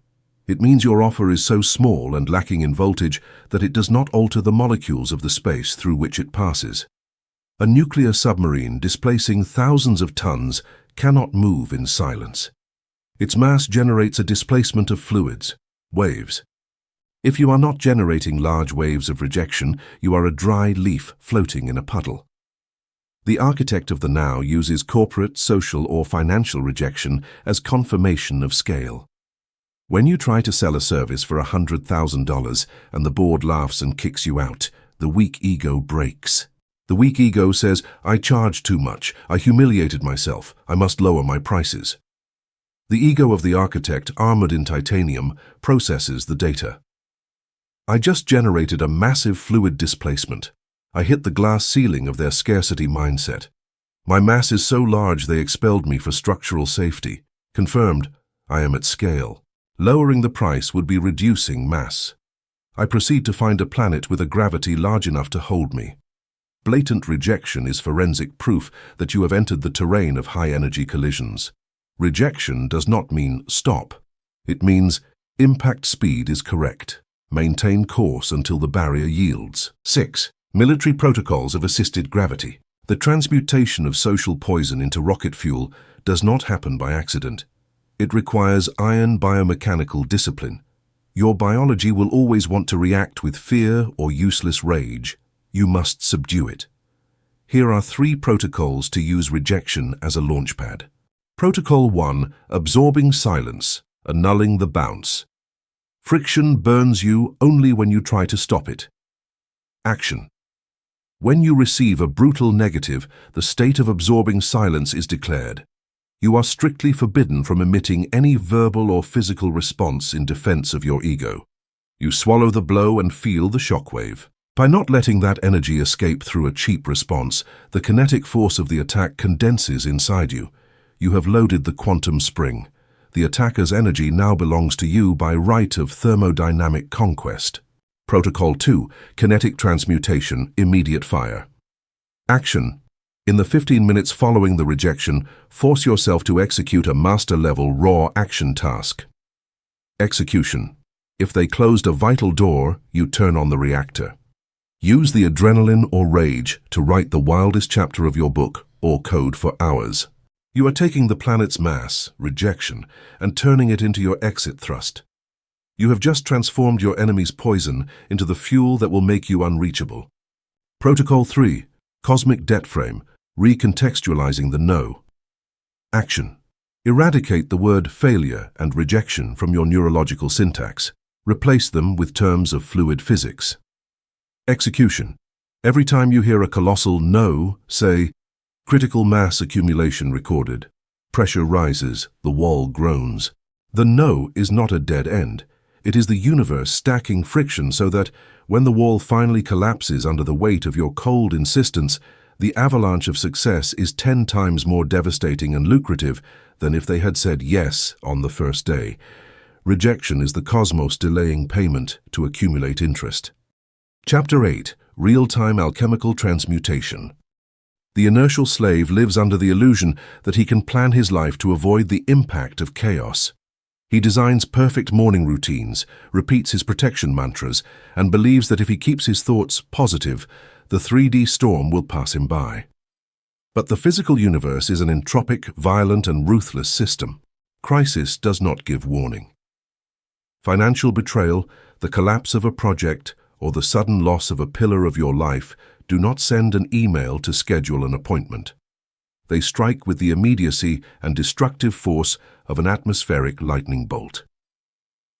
It means your offer is so small and lacking in voltage that it does not alter the molecules of the space through which it passes. A nuclear submarine displacing thousands of tons cannot move in silence. Its mass generates a displacement of fluids, waves. If you are not generating large waves of rejection, you are a dry leaf floating in a puddle. The architect of the now uses corporate, social, or financial rejection as confirmation of scale. When you try to sell a service for $100,000 and the board laughs and kicks you out, the weak ego breaks. The weak ego says, "I charge too much, I humiliated myself, I must lower my prices." The ego of the architect, armored in titanium, processes the data. I just generated a massive fluid displacement. I hit the glass ceiling of their scarcity mindset. My mass is so large they expelled me for structural safety. Confirmed, I am at scale. Lowering the price would be reducing mass. I proceed to find a planet with a gravity large enough to hold me. Blatant rejection is forensic proof that you have entered the terrain of high-energy collisions. Rejection does not mean stop. It means impact speed is correct. Maintain course until the barrier yields. 6. Military protocols of assisted gravity. The transmutation of social poison into rocket fuel does not happen by accident. It requires iron biomechanical discipline. Your biology will always want to react with fear or useless rage. You must subdue it. Here are 3 protocols to use rejection as a launchpad. Protocol 1. Absorbing silence, annulling the bounce. Friction burns you only when you try to stop it. Action. When you receive a brutal negative, the state of absorbing silence is declared. You are strictly forbidden from emitting any verbal or physical response in defense of your ego. You swallow the blow and feel the shockwave. By not letting that energy escape through a cheap response, the kinetic force of the attack condenses inside you. You have loaded the quantum spring. The attacker's energy now belongs to you by right of thermodynamic conquest. Protocol 2. Kinetic transmutation, immediate fire. Action. In the 15 minutes following the rejection, force yourself to execute a master-level raw action task. Execution. If they closed a vital door, you turn on the reactor. Use the adrenaline or rage to write the wildest chapter of your book or code for hours. You are taking the planet's mass, rejection, and turning it into your exit thrust. You have just transformed your enemy's poison into the fuel that will make you unreachable. Protocol 3. Cosmic debt frame, recontextualizing the no. Action. Eradicate the word failure and rejection from your neurological syntax. Replace them with terms of fluid physics. Execution. Every time you hear a colossal no, say, critical mass accumulation recorded. Pressure rises, the wall groans. The no is not a dead end. It is the universe stacking friction so that, when the wall finally collapses under the weight of your cold insistence, the avalanche of success is 10 times more devastating and lucrative than if they had said yes on the first day. Rejection is the cosmos delaying payment to accumulate interest. Chapter 8. Real-time alchemical transmutation. The inertial slave lives under the illusion that he can plan his life to avoid the impact of chaos. He designs perfect morning routines, repeats his protection mantras, and believes that if he keeps his thoughts positive, the 3D storm will pass him by. But the physical universe is an entropic, violent, and ruthless system. Crisis does not give warning. Financial betrayal, the collapse of a project, or the sudden loss of a pillar of your life do not send an email to schedule an appointment. They strike with the immediacy and destructive force of an atmospheric lightning bolt.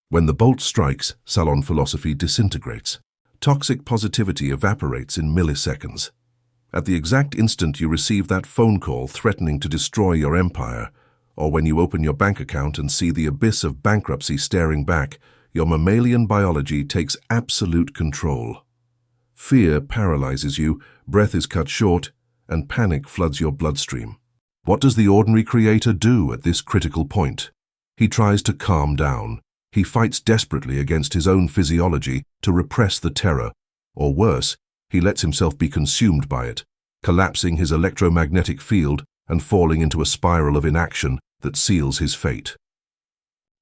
When the bolt strikes, salon philosophy disintegrates. Toxic positivity evaporates in milliseconds. At the exact instant you receive that phone call threatening to destroy your empire, or when you open your bank account and see the abyss of bankruptcy staring back, your mammalian biology takes absolute control. Fear paralyzes you, breath is cut short, and panic floods your bloodstream. What does the ordinary creator do at this critical point? He tries to calm down. He fights desperately against his own physiology to repress the terror, or worse, he lets himself be consumed by it, collapsing his electromagnetic field and falling into a spiral of inaction that seals his fate.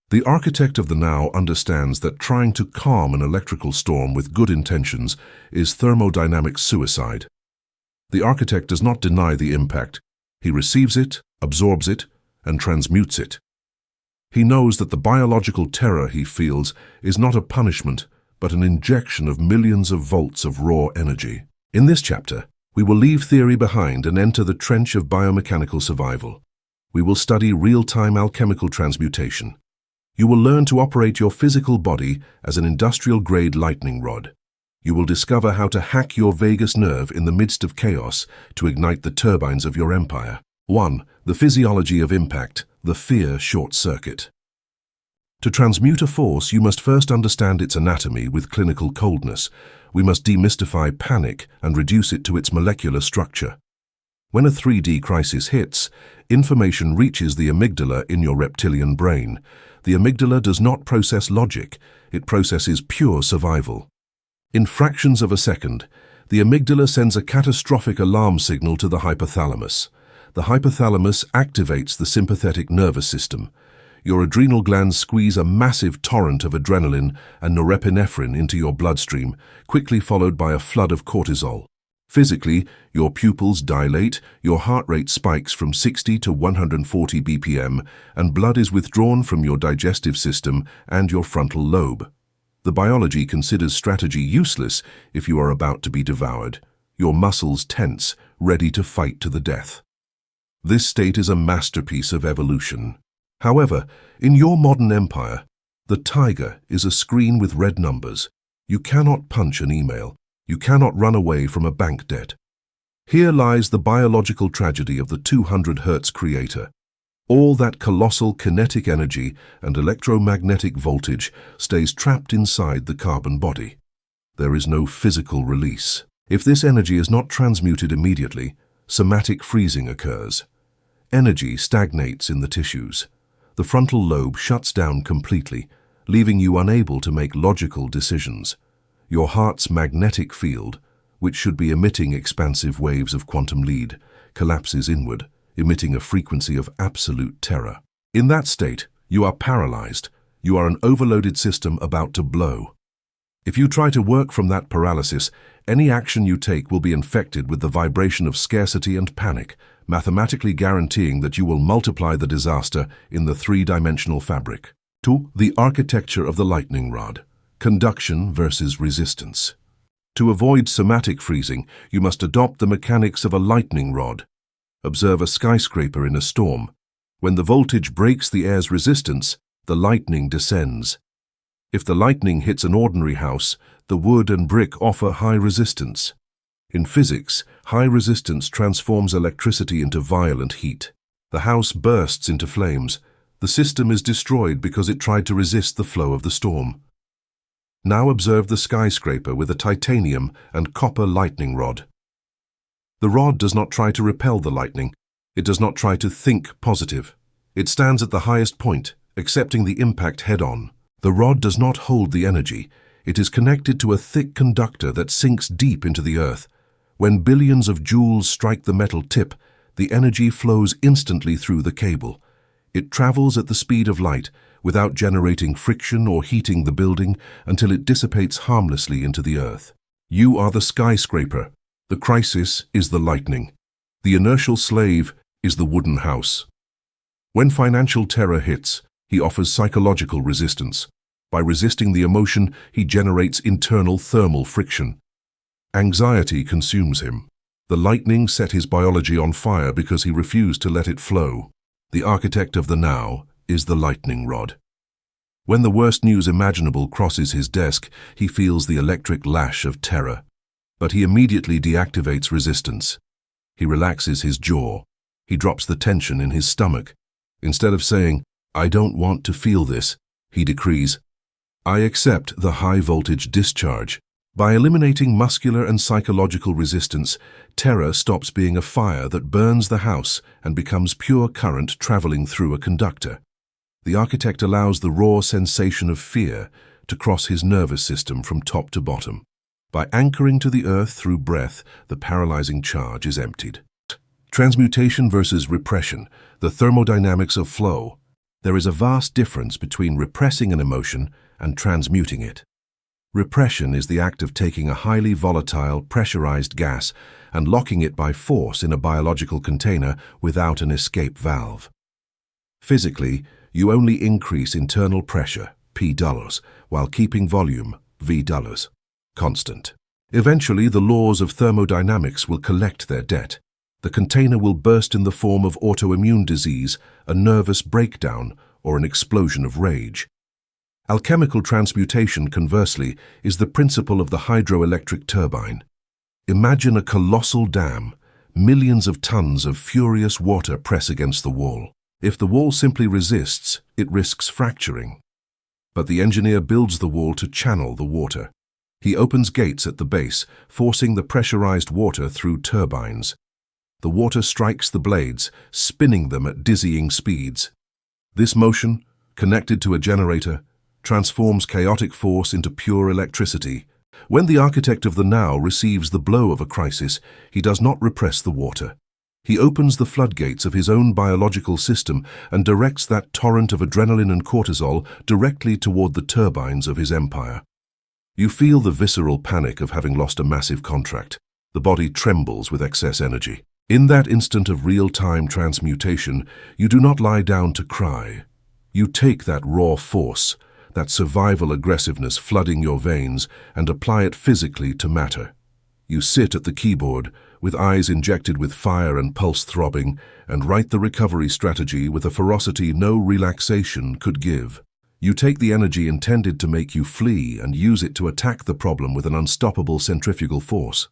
The architect of the now understands that trying to calm an electrical storm with good intentions is thermodynamic suicide. The architect does not deny the impact. He receives it, absorbs it, and transmutes it. He knows that the biological terror he feels is not a punishment, but an injection of millions of volts of raw energy. In this chapter, we will leave theory behind and enter the trench of biomechanical survival. We will study real-time alchemical transmutation. You will learn to operate your physical body as an industrial-grade lightning rod. You will discover how to hack your vagus nerve in the midst of chaos to ignite the turbines of your empire. 1. The physiology of impact, the fear short circuit. To transmute a force, you must first understand its anatomy with clinical coldness. We must demystify panic and reduce it to its molecular structure. When a 3D crisis hits, information reaches the amygdala in your reptilian brain. The amygdala does not process logic, it processes pure survival. In fractions of a second, the amygdala sends a catastrophic alarm signal to the hypothalamus. The hypothalamus activates the sympathetic nervous system. Your adrenal glands squeeze a massive torrent of adrenaline and norepinephrine into your bloodstream, quickly followed by a flood of cortisol. Physically, your pupils dilate, your heart rate spikes from 60 to 140 BPM, and blood is withdrawn from your digestive system and your frontal lobe. The biology considers strategy useless if you are about to be devoured. Your muscles tense, ready to fight to the death. This state is a masterpiece of evolution. However, in your modern empire, the tiger is a screen with red numbers. You cannot punch an email. You cannot run away from a bank debt. Here lies the biological tragedy of the 200 Hz creator. All that colossal kinetic energy and electromagnetic voltage stays trapped inside the carbon body. There is no physical release. If this energy is not transmuted immediately, somatic freezing occurs. Energy stagnates in the tissues. The frontal lobe shuts down completely, leaving you unable to make logical decisions. Your heart's magnetic field, which should be emitting expansive waves of quantum lead, collapses inward, emitting a frequency of absolute terror. In that state, you are paralyzed. You are an overloaded system about to blow. If you try to work from that paralysis, any action you take will be infected with the vibration of scarcity and panic, mathematically guaranteeing that you will multiply the disaster in the three-dimensional fabric. 2. The architecture of the lightning rod. Conduction versus resistance. To avoid somatic freezing, you must adopt the mechanics of a lightning rod. Observe a skyscraper in a storm. When the voltage breaks the air's resistance, the lightning descends. If the lightning hits an ordinary house, the wood and brick offer high resistance. In physics, high resistance transforms electricity into violent heat. The house bursts into flames. The system is destroyed because it tried to resist the flow of the storm. Now observe the skyscraper with a titanium and copper lightning rod. The rod does not try to repel the lightning. It does not try to think positive. It stands at the highest point, accepting the impact head-on. The rod does not hold the energy. It is connected to a thick conductor that sinks deep into the earth. When billions of joules strike the metal tip, the energy flows instantly through the cable. It travels at the speed of light, without generating friction or heating the building until it dissipates harmlessly into the earth. You are the skyscraper. The crisis is the lightning. The inertial slave is the wooden house. When financial terror hits, he offers psychological resistance. By resisting the emotion, he generates internal thermal friction. Anxiety consumes him. The lightning set his biology on fire because he refused to let it flow. The architect of the now is the lightning rod. When the worst news imaginable crosses his desk, he feels the electric lash of terror. But he immediately deactivates resistance. He relaxes his jaw. He drops the tension in his stomach. Instead of saying, "I don't want to feel this," he decrees, "I accept the high-voltage discharge." By eliminating muscular and psychological resistance, terror stops being a fire that burns the house and becomes pure current traveling through a conductor. The architect allows the raw sensation of fear to cross his nervous system from top to bottom. By anchoring to the earth through breath, the paralyzing charge is emptied. Transmutation versus repression, the thermodynamics of flow. There is a vast difference between repressing an emotion and transmuting it. Repression is the act of taking a highly volatile, pressurized gas and locking it by force in a biological container without an escape valve. Physically, you only increase internal pressure, P dollars, while keeping volume, V dollars, constant. Eventually, the laws of thermodynamics will collect their debt. The container will burst in the form of autoimmune disease, a nervous breakdown, or an explosion of rage. Alchemical transmutation, conversely, is the principle of the hydroelectric turbine. Imagine a colossal dam. Millions of tons of furious water press against the wall. If the wall simply resists, it risks fracturing. But the engineer builds the wall to channel the water. He opens gates at the base, forcing the pressurized water through turbines. The water strikes the blades, spinning them at dizzying speeds. This motion, connected to a generator, transforms chaotic force into pure electricity. When the architect of the now receives the blow of a crisis, he does not repress the water. He opens the floodgates of his own biological system and directs that torrent of adrenaline and cortisol directly toward the turbines of his empire. You feel the visceral panic of having lost a massive contract. The body trembles with excess energy. In that instant of real-time transmutation, you do not lie down to cry. You take that raw force, that survival aggressiveness flooding your veins, and apply it physically to matter. You sit at the keyboard, with eyes injected with fire and pulse throbbing, and write the recovery strategy with a ferocity no relaxation could give. You take the energy intended to make you flee and use it to attack the problem with an unstoppable centrifugal force.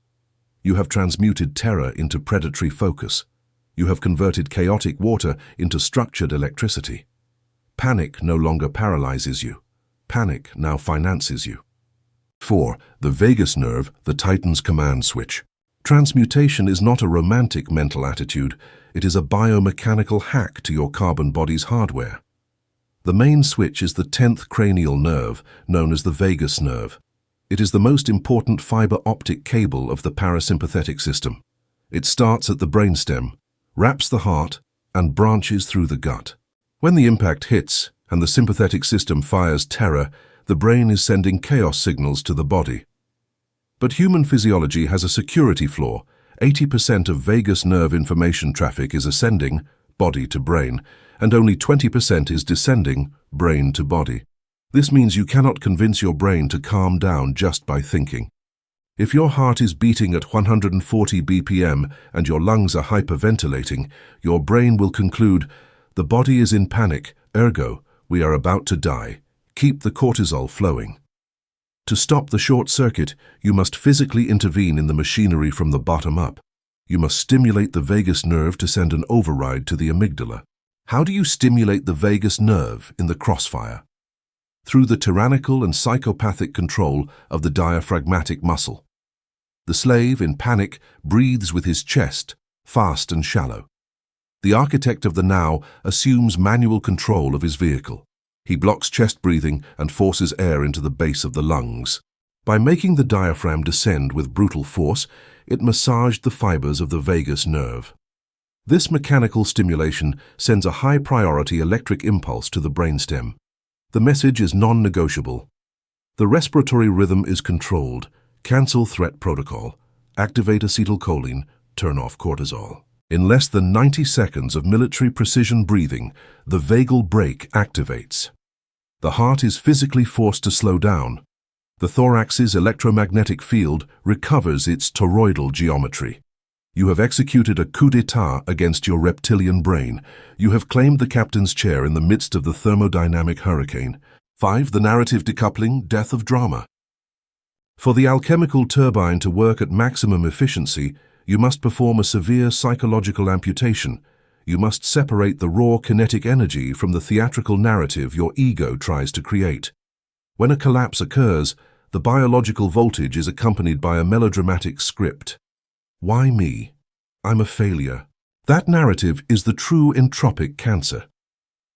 You have transmuted terror into predatory focus. You have converted chaotic water into structured electricity. Panic no longer paralyzes you. Panic now finances you. 4. The vagus nerve, the Titan's command switch. Transmutation is not a romantic mental attitude. It is a biomechanical hack to your carbon body's hardware. The main switch is the 10th cranial nerve, known as the vagus nerve. It is the most important fiber optic cable of the parasympathetic system. It starts at the brainstem, wraps the heart, and branches through the gut. When the impact hits and the sympathetic system fires terror, the brain is sending chaos signals to the body. But human physiology has a security flaw. 80% of vagus nerve information traffic is ascending, body to brain, and only 20% is descending, brain to body. This means you cannot convince your brain to calm down just by thinking. If your heart is beating at 140 BPM and your lungs are hyperventilating, your brain will conclude, the body is in panic, ergo, we are about to die. Keep the cortisol flowing. To stop the short circuit, you must physically intervene in the machinery from the bottom up. You must stimulate the vagus nerve to send an override to the amygdala. How do you stimulate the vagus nerve in the crossfire? Through the tyrannical and psychopathic control of the diaphragmatic muscle. The slave, in panic, breathes with his chest, fast and shallow. The architect of the now assumes manual control of his vehicle. He blocks chest breathing and forces air into the base of the lungs. By making the diaphragm descend with brutal force, it massaged the fibers of the vagus nerve. This mechanical stimulation sends a high-priority electric impulse to the brainstem. The message is non-negotiable. The respiratory rhythm is controlled. Cancel threat protocol. Activate acetylcholine. Turn off cortisol. In less than 90 seconds of military precision breathing, the vagal brake activates. The heart is physically forced to slow down. The thorax's electromagnetic field recovers its toroidal geometry. You have executed a coup d'etat against your reptilian brain. You have claimed the captain's chair in the midst of the thermodynamic hurricane. 5. The narrative decoupling, death of drama. For the alchemical turbine to work at maximum efficiency, you must perform a severe psychological amputation. You must separate the raw kinetic energy from the theatrical narrative your ego tries to create. When a collapse occurs, the biological voltage is accompanied by a melodramatic script. Why me? I'm a failure. That narrative is the true entropic cancer.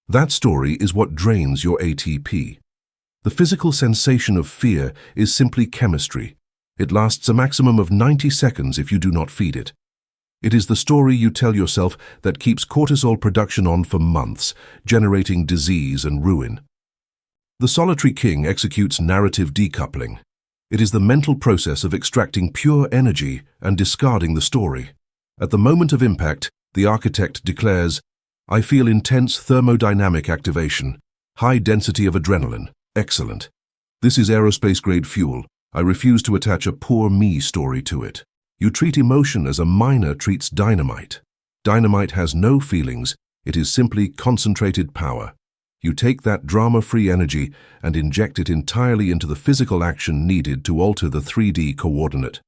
That story is what drains your ATP. The physical sensation of fear is simply chemistry. It lasts a maximum of 90 seconds if you do not feed it. It is the story you tell yourself that keeps cortisol production on for months, generating disease and ruin. The solitary king executes narrative decoupling. It is the mental process of extracting pure energy and discarding the story. At the moment of impact, the architect declares, "I feel intense thermodynamic activation, high density of adrenaline. Excellent. This is aerospace-grade fuel. I refuse to attach a poor me story to it." You treat emotion as a miner treats dynamite. Dynamite has no feelings. It is simply concentrated power. You take that drama-free energy and inject it entirely into the physical action needed to alter the 3D coordinate.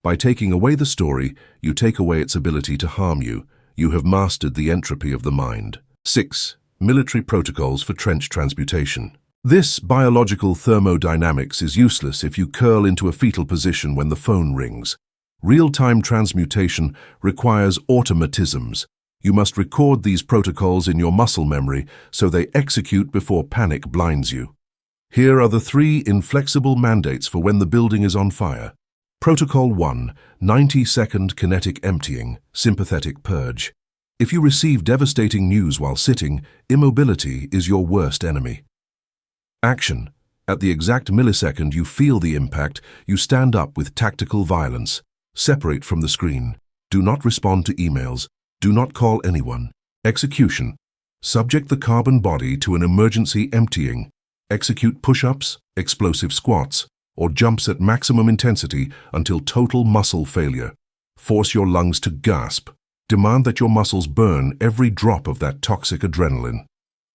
By taking away the story, you take away its ability to harm you. You have mastered the entropy of the mind. 6. Military protocols for trench transmutation. This biological thermodynamics is useless if you curl into a fetal position when the phone rings. Real-time transmutation requires automatisms. You must record these protocols in your muscle memory so they execute before panic blinds you. Here are the 3 inflexible mandates for when the building is on fire. Protocol 1, 90-second kinetic emptying, sympathetic purge. If you receive devastating news while sitting, immobility is your worst enemy. Action. At the exact millisecond you feel the impact, you stand up with tactical violence. Separate from the screen. Do not respond to emails. Do not call anyone. Execution. Subject the carbon body to an emergency emptying. Execute push-ups, explosive squats, or jumps at maximum intensity until total muscle failure. Force your lungs to gasp. Demand that your muscles burn every drop of that toxic adrenaline.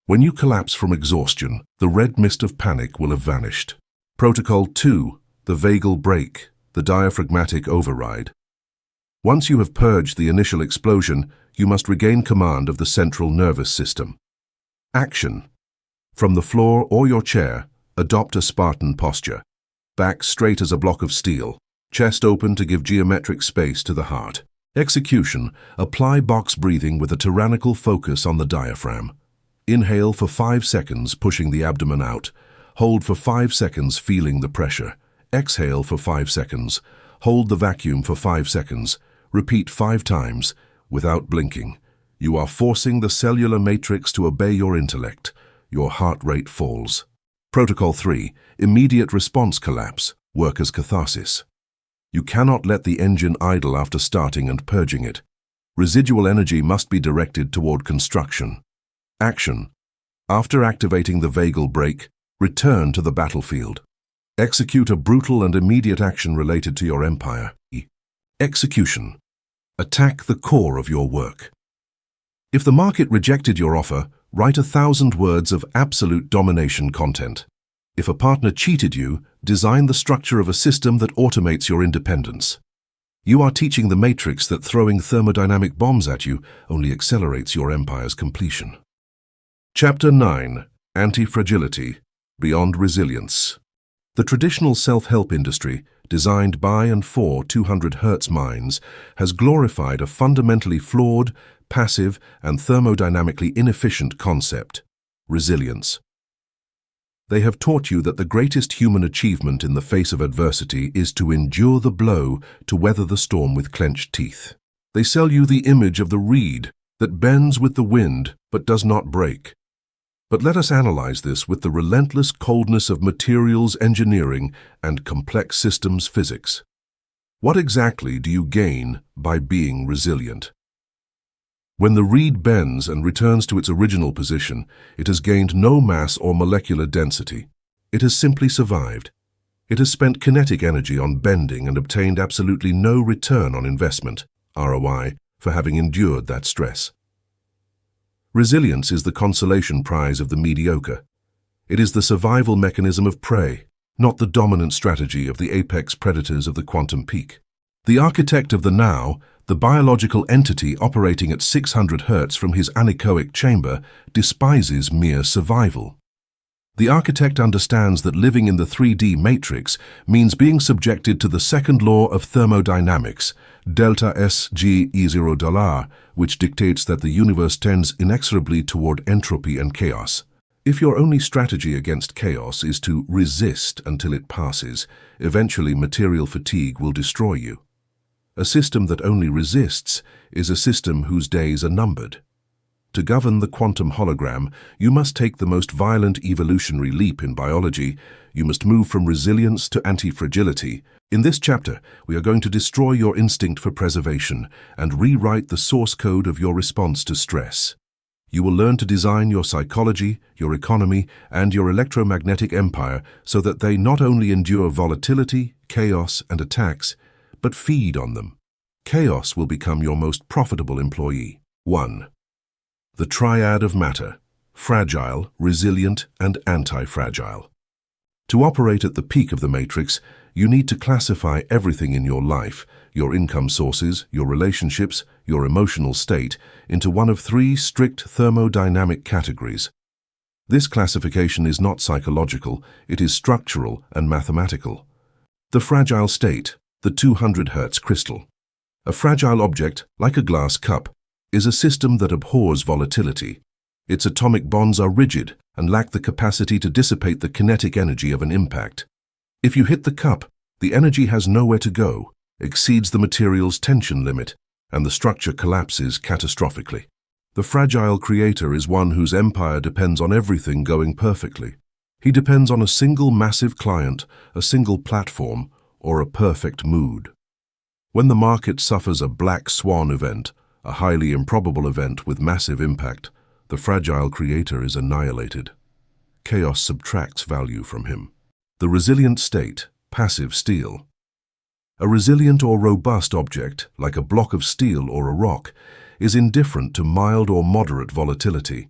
When you collapse from exhaustion, the red mist of panic will have vanished. Protocol 2, the vagal brake, the diaphragmatic override. Once you have purged the initial explosion, you must regain command of the central nervous system. Action. From the floor or your chair, adopt a Spartan posture. Back straight as a block of steel, chest open to give geometric space to the heart. Execution. Apply box breathing with a tyrannical focus on the diaphragm. Inhale for 5 seconds, pushing the abdomen out. Hold for 5 seconds, feeling the pressure. Exhale for 5 seconds. Hold the vacuum for 5 seconds. Repeat 5 times, without blinking. You are forcing the cellular matrix to obey your intellect. Your heart rate falls. Protocol 3, immediate response collapse, work as catharsis. You cannot let the engine idle after starting and purging it. Residual energy must be directed toward construction. Action. After activating the vagal brake, return to the battlefield. Execute a brutal and immediate action related to your empire. Execution. Attack the core of your work. If the market rejected your offer, write 1,000 words of absolute domination content. If a partner cheated you, design the structure of a system that automates your independence. You are teaching the matrix that throwing thermodynamic bombs at you only accelerates your empire's completion. Chapter 9. Antifragility, Beyond Resilience. The traditional self-help industry, designed by and for 200 Hz minds, has glorified a fundamentally flawed, passive, and thermodynamically inefficient concept: resilience. They have taught you that the greatest human achievement in the face of adversity is to endure the blow, to weather the storm with clenched teeth. They sell you the image of the reed that bends with the wind but does not break. But let us analyze this with the relentless coldness of materials engineering and complex systems physics. What exactly do you gain by being resilient? When the reed bends and returns to its original position, it has gained no mass or molecular density. It has simply survived. It has spent kinetic energy on bending and obtained absolutely no return on investment, ROI, for having endured that stress. Resilience is the consolation prize of the mediocre. It is the survival mechanism of prey, not the dominant strategy of the apex predators of the quantum peak. The architect of the now, the biological entity operating at 600 Hz from his anechoic chamber, despises mere survival. The architect understands that living in the 3D matrix means being subjected to the second law of thermodynamics, delta S G E0 which dictates that the universe tends inexorably toward entropy and chaos. If your only strategy against chaos is to resist until it passes, eventually material fatigue will destroy you. A system that only resists is a system whose days are numbered. To govern the quantum hologram, you must take the most violent evolutionary leap in biology. You must move from resilience to antifragility. In this chapter, we are going to destroy your instinct for preservation and rewrite the source code of your response to stress. You will learn to design your psychology, your economy, and your electromagnetic empire so that they not only endure volatility, chaos, and attacks, but feed on them. Chaos will become your most profitable employee. 1. The triad of matter: fragile, resilient, and anti-fragile. To operate at the peak of the matrix, you need to classify everything in your life, your income sources, your relationships, your emotional state, into one of 3 strict thermodynamic categories. This classification is not psychological, it is structural and mathematical. The fragile state, the 200 Hz crystal. A fragile object, like a glass cup, is a system that abhors volatility. Its atomic bonds are rigid and lack the capacity to dissipate the kinetic energy of an impact. If you hit the cup, the energy has nowhere to go, exceeds the material's tension limit, and the structure collapses catastrophically. The fragile creator is one whose empire depends on everything going perfectly. He depends on a single massive client, a single platform, or a perfect mood. When the market suffers a black swan event, a highly improbable event with massive impact, the fragile creator is annihilated. Chaos subtracts value from him. The resilient state, passive steel. A resilient or robust object, like a block of steel or a rock, is indifferent to mild or moderate volatility.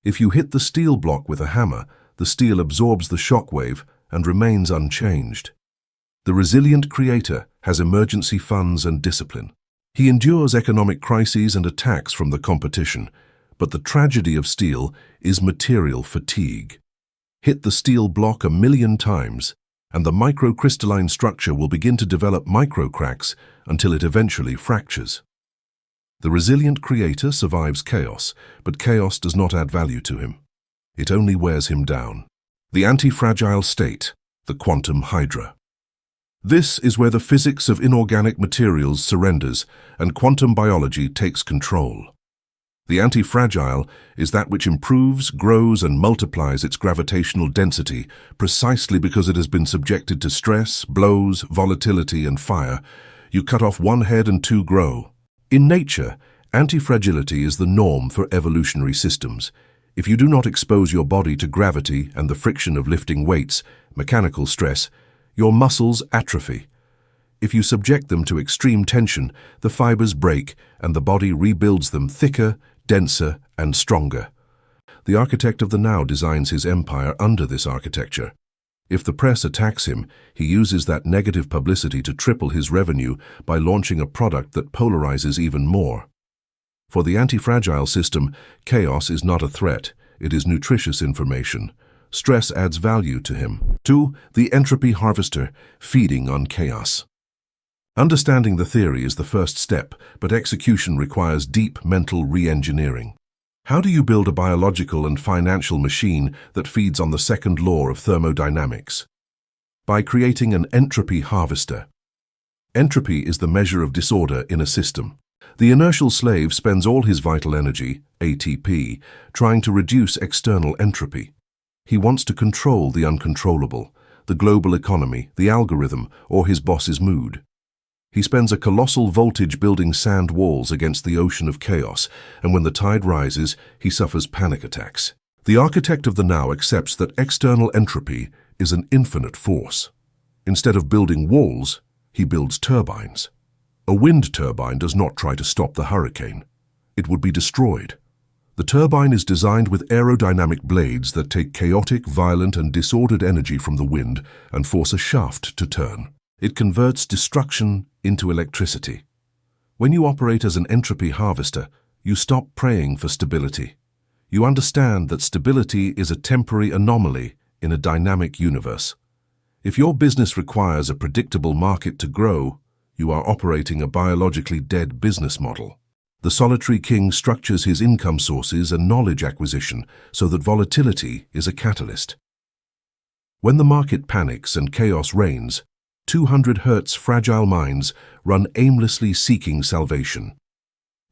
If you hit the steel block with a hammer, the steel absorbs the shock wave and remains unchanged. The resilient creator has emergency funds and discipline. He endures economic crises and attacks from the competition, but the tragedy of steel is material fatigue. Hit the steel block 1,000,000 times, and the microcrystalline structure will begin to develop microcracks until it eventually fractures. The resilient creator survives chaos, but chaos does not add value to him. It only wears him down. The anti-fragile state, the quantum hydra. This is where the physics of inorganic materials surrenders and quantum biology takes control. The anti-fragile is that which improves, grows, and multiplies its gravitational density precisely because it has been subjected to stress, blows, volatility, and fire. You cut off one head and 2 grow. In nature, antifragility is the norm for evolutionary systems. If you do not expose your body to gravity and the friction of lifting weights, mechanical stress, your muscles atrophy. If you subject them to extreme tension, the fibers break and the body rebuilds them thicker, denser, and stronger. The architect of the now designs his empire under this architecture. If the press attacks him, he uses that negative publicity to triple his revenue by launching a product that polarizes even more. For the anti-fragile system, chaos is not a threat, it is nutritious information. Stress adds value to him. 2. The entropy harvester, feeding on chaos. Understanding the theory is the first step, but execution requires deep mental re-engineering. How do you build a biological and financial machine that feeds on the second law of thermodynamics? By creating an entropy harvester. Entropy is the measure of disorder in a system. The inertial slave spends all his vital energy, ATP, trying to reduce external entropy. He wants to control the uncontrollable, the global economy, the algorithm, or his boss's mood. He spends a colossal voltage building sand walls against the ocean of chaos, and when the tide rises, he suffers panic attacks. The architect of the now accepts that external entropy is an infinite force. Instead of building walls, he builds turbines. A wind turbine does not try to stop the hurricane. It would be destroyed. The turbine is designed with aerodynamic blades that take chaotic, violent, and disordered energy from the wind and force a shaft to turn. It converts destruction into electricity. When you operate as an entropy harvester, you stop praying for stability. You understand that stability is a temporary anomaly in a dynamic universe. If your business requires a predictable market to grow, you are operating a biologically dead business model. The solitary king structures his income sources and knowledge acquisition so that volatility is a catalyst. When the market panics and chaos reigns, 200 Hz fragile minds run aimlessly seeking salvation.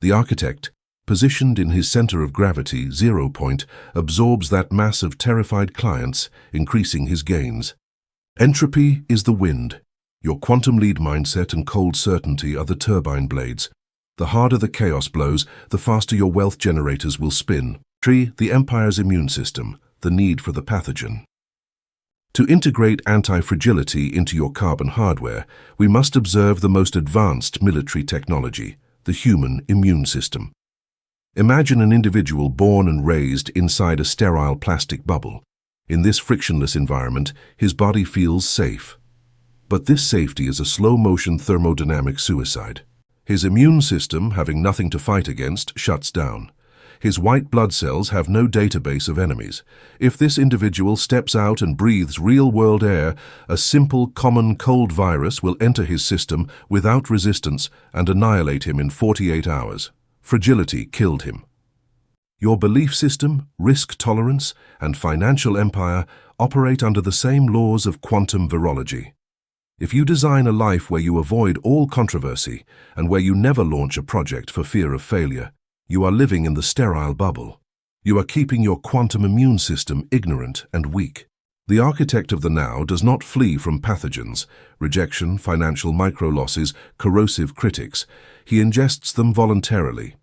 The architect, positioned in his center of gravity, 0 point, absorbs that mass of terrified clients, increasing his gains. Entropy is the wind. Your quantum lead mindset and cold certainty are the turbine blades. The harder the chaos blows, the faster your wealth generators will spin. The empire's immune system, the need for the pathogen. To integrate anti-fragility into your carbon hardware, we must observe the most advanced military technology, the human immune system. Imagine an individual born and raised inside a sterile plastic bubble. In this frictionless environment, his body feels safe. But this safety is a slow-motion thermodynamic suicide. His immune system, having nothing to fight against, shuts down. His white blood cells have no database of enemies. If this individual steps out and breathes real-world air, a simple, common cold virus will enter his system without resistance and annihilate him in 48 hours. Fragility killed him. Your belief system, risk tolerance, and financial empire operate under the same laws of quantum virology. If you design a life where you avoid all controversy and where you never launch a project for fear of failure, you are living in the sterile bubble. You are keeping your quantum immune system ignorant and weak. The architect of the now does not flee from pathogens, rejection, financial micro-losses, corrosive critics. He ingests them voluntarily.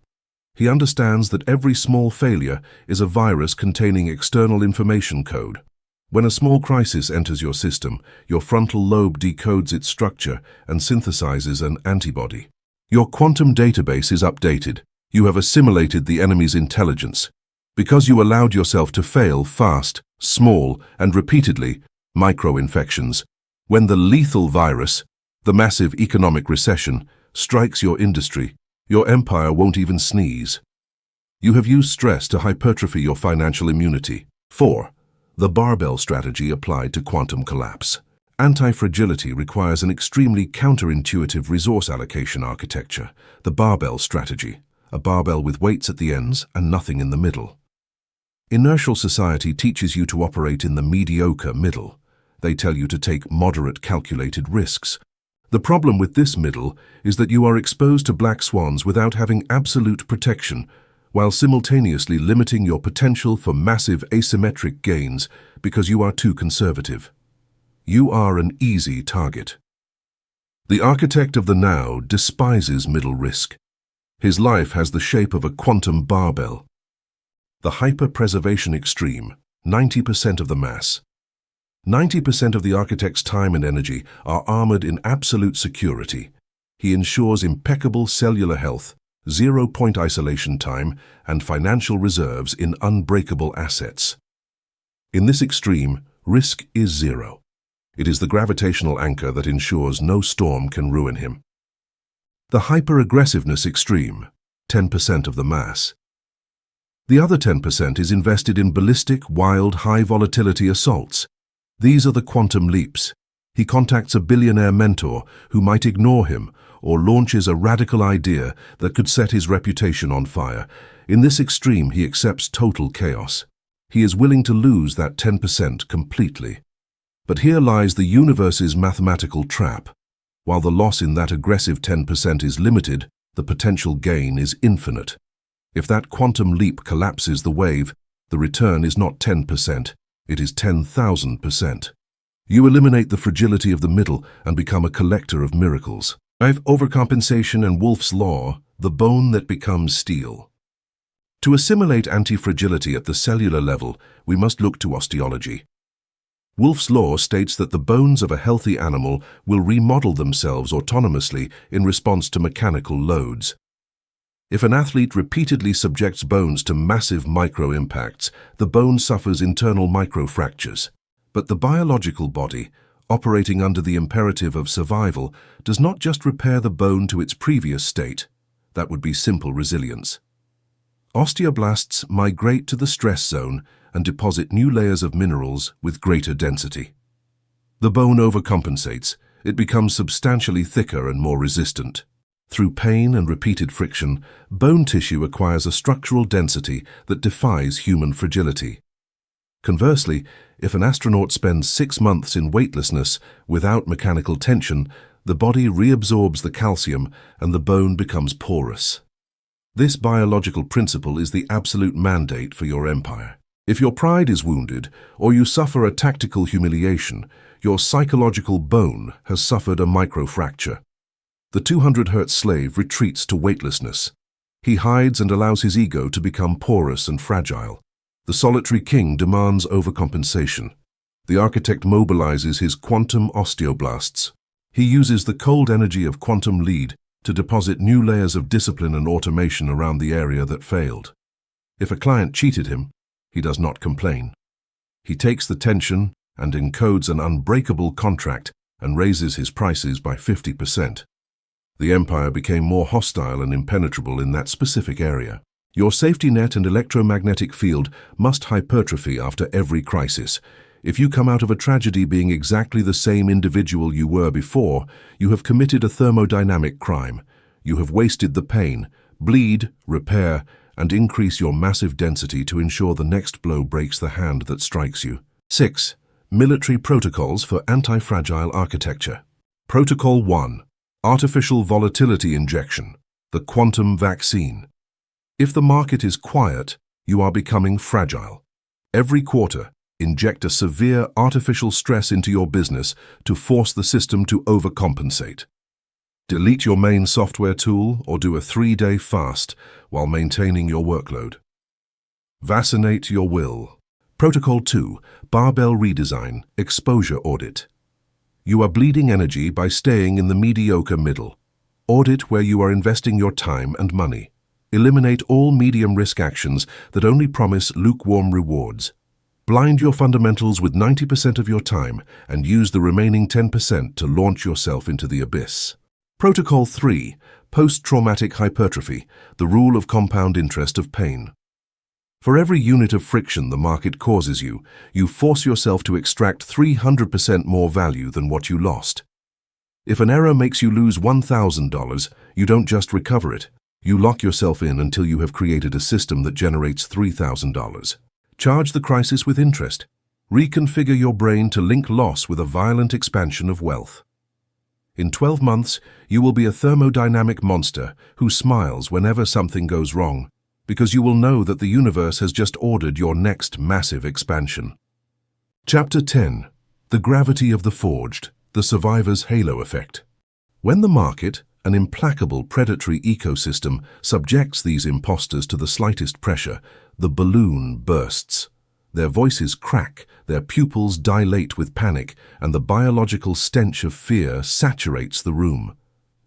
He understands that every small failure is a virus containing external information code. When a small crisis enters your system, your frontal lobe decodes its structure and synthesizes an antibody. Your quantum database is updated. You have assimilated the enemy's intelligence. Because you allowed yourself to fail fast, small, and repeatedly, micro-infections. When the lethal virus, the massive economic recession, strikes your industry, your empire won't even sneeze. You have used stress to hypertrophy your financial immunity. 4. The barbell strategy applied to quantum collapse. Anti-fragility requires an extremely counterintuitive resource allocation architecture, the barbell strategy. A barbell with weights at the ends and nothing in the middle. Inertial society teaches you to operate in the mediocre middle. They tell you to take moderate calculated risks. The problem with this middle is that you are exposed to black swans without having absolute protection, while simultaneously limiting your potential for massive asymmetric gains because you are too conservative. You are an easy target. The architect of the now despises middle risk. His life has the shape of a quantum barbell. The hyper-preservation extreme, 90% of the mass. 90% of the architect's time and energy are armored in absolute security. He ensures impeccable cellular health, 0 point isolation time, and financial reserves in unbreakable assets. In this extreme, risk is 0. It is the gravitational anchor that ensures no storm can ruin him. The hyper-aggressiveness extreme, 10% of the mass. The other 10% is invested in ballistic, wild, high-volatility assaults. These are the quantum leaps. He contacts a billionaire mentor who might ignore him or launches a radical idea that could set his reputation on fire. In this extreme, he accepts total chaos. He is willing to lose that 10% completely. But here lies the universe's mathematical trap. While the loss in that aggressive 10% is limited, the potential gain is infinite. If that quantum leap collapses the wave, the return is not 10%, it is 10,000%. You eliminate the fragility of the middle and become a collector of miracles. I've overcompensation and Wolff's law, the bone that becomes steel. To assimilate anti-fragility at the cellular level, we must look to osteology. Wolff's law states that the bones of a healthy animal will remodel themselves autonomously in response to mechanical loads. If an athlete repeatedly subjects bones to massive micro-impacts, the bone suffers internal micro-fractures. But the biological body, operating under the imperative of survival, does not just repair the bone to its previous state. That would be simple resilience. Osteoblasts migrate to the stress zone and deposit new layers of minerals with greater density. The bone overcompensates. It becomes substantially thicker and more resistant. Through pain and repeated friction, bone tissue acquires a structural density that defies human fragility. Conversely, if an astronaut spends 6 months in weightlessness without mechanical tension, the body reabsorbs the calcium and the bone becomes porous. This biological principle is the absolute mandate for your empire. If your pride is wounded, or you suffer a tactical humiliation, your psychological bone has suffered a microfracture. The 200 Hz slave retreats to weightlessness. He hides and allows his ego to become porous and fragile. The solitary king demands overcompensation. The architect mobilizes his quantum osteoblasts. He uses the cold energy of quantum lead to deposit new layers of discipline and automation around the area that failed. If a client cheated him, he does not complain. He takes the tension and encodes an unbreakable contract and raises his prices by 50%. The empire became more hostile and impenetrable in that specific area. Your safety net and electromagnetic field must hypertrophy after every crisis. If you come out of a tragedy being exactly the same individual you were before, you have committed a thermodynamic crime. You have wasted the pain, bleed, repair, and increase your massive density to ensure the next blow breaks the hand that strikes you. 6. Military protocols for antifragile architecture. Protocol 1. Artificial volatility injection, the quantum vaccine. If the market is quiet, you are becoming fragile. Every quarter, inject a severe artificial stress into your business to force the system to overcompensate. Delete your main software tool or do a 3-day fast while maintaining your workload. Vaccinate your will. Protocol 2. Barbell redesign, exposure audit. You are bleeding energy by staying in the mediocre middle. Audit where you are investing your time and money. Eliminate all medium-risk actions that only promise lukewarm rewards. Blind your fundamentals with 90% of your time and use the remaining 10% to launch yourself into the abyss. Protocol 3. Post-traumatic hypertrophy, the rule of compound interest of pain. For every unit of friction the market causes you, you force yourself to extract 300% more value than what you lost. If an error makes you lose $1,000, you don't just recover it. You lock yourself in until you have created a system that generates $3,000. Charge the crisis with interest. Reconfigure your brain to link loss with a violent expansion of wealth. In 12 months, you will be a thermodynamic monster who smiles whenever something goes wrong, because you will know that the universe has just ordered your next massive expansion. Chapter 10. The Gravity of the Forged, the Survivor's Halo Effect. When the market, an implacable predatory ecosystem, subjects these imposters to the slightest pressure, the balloon bursts. Their voices crack, their pupils dilate with panic, and the biological stench of fear saturates the room.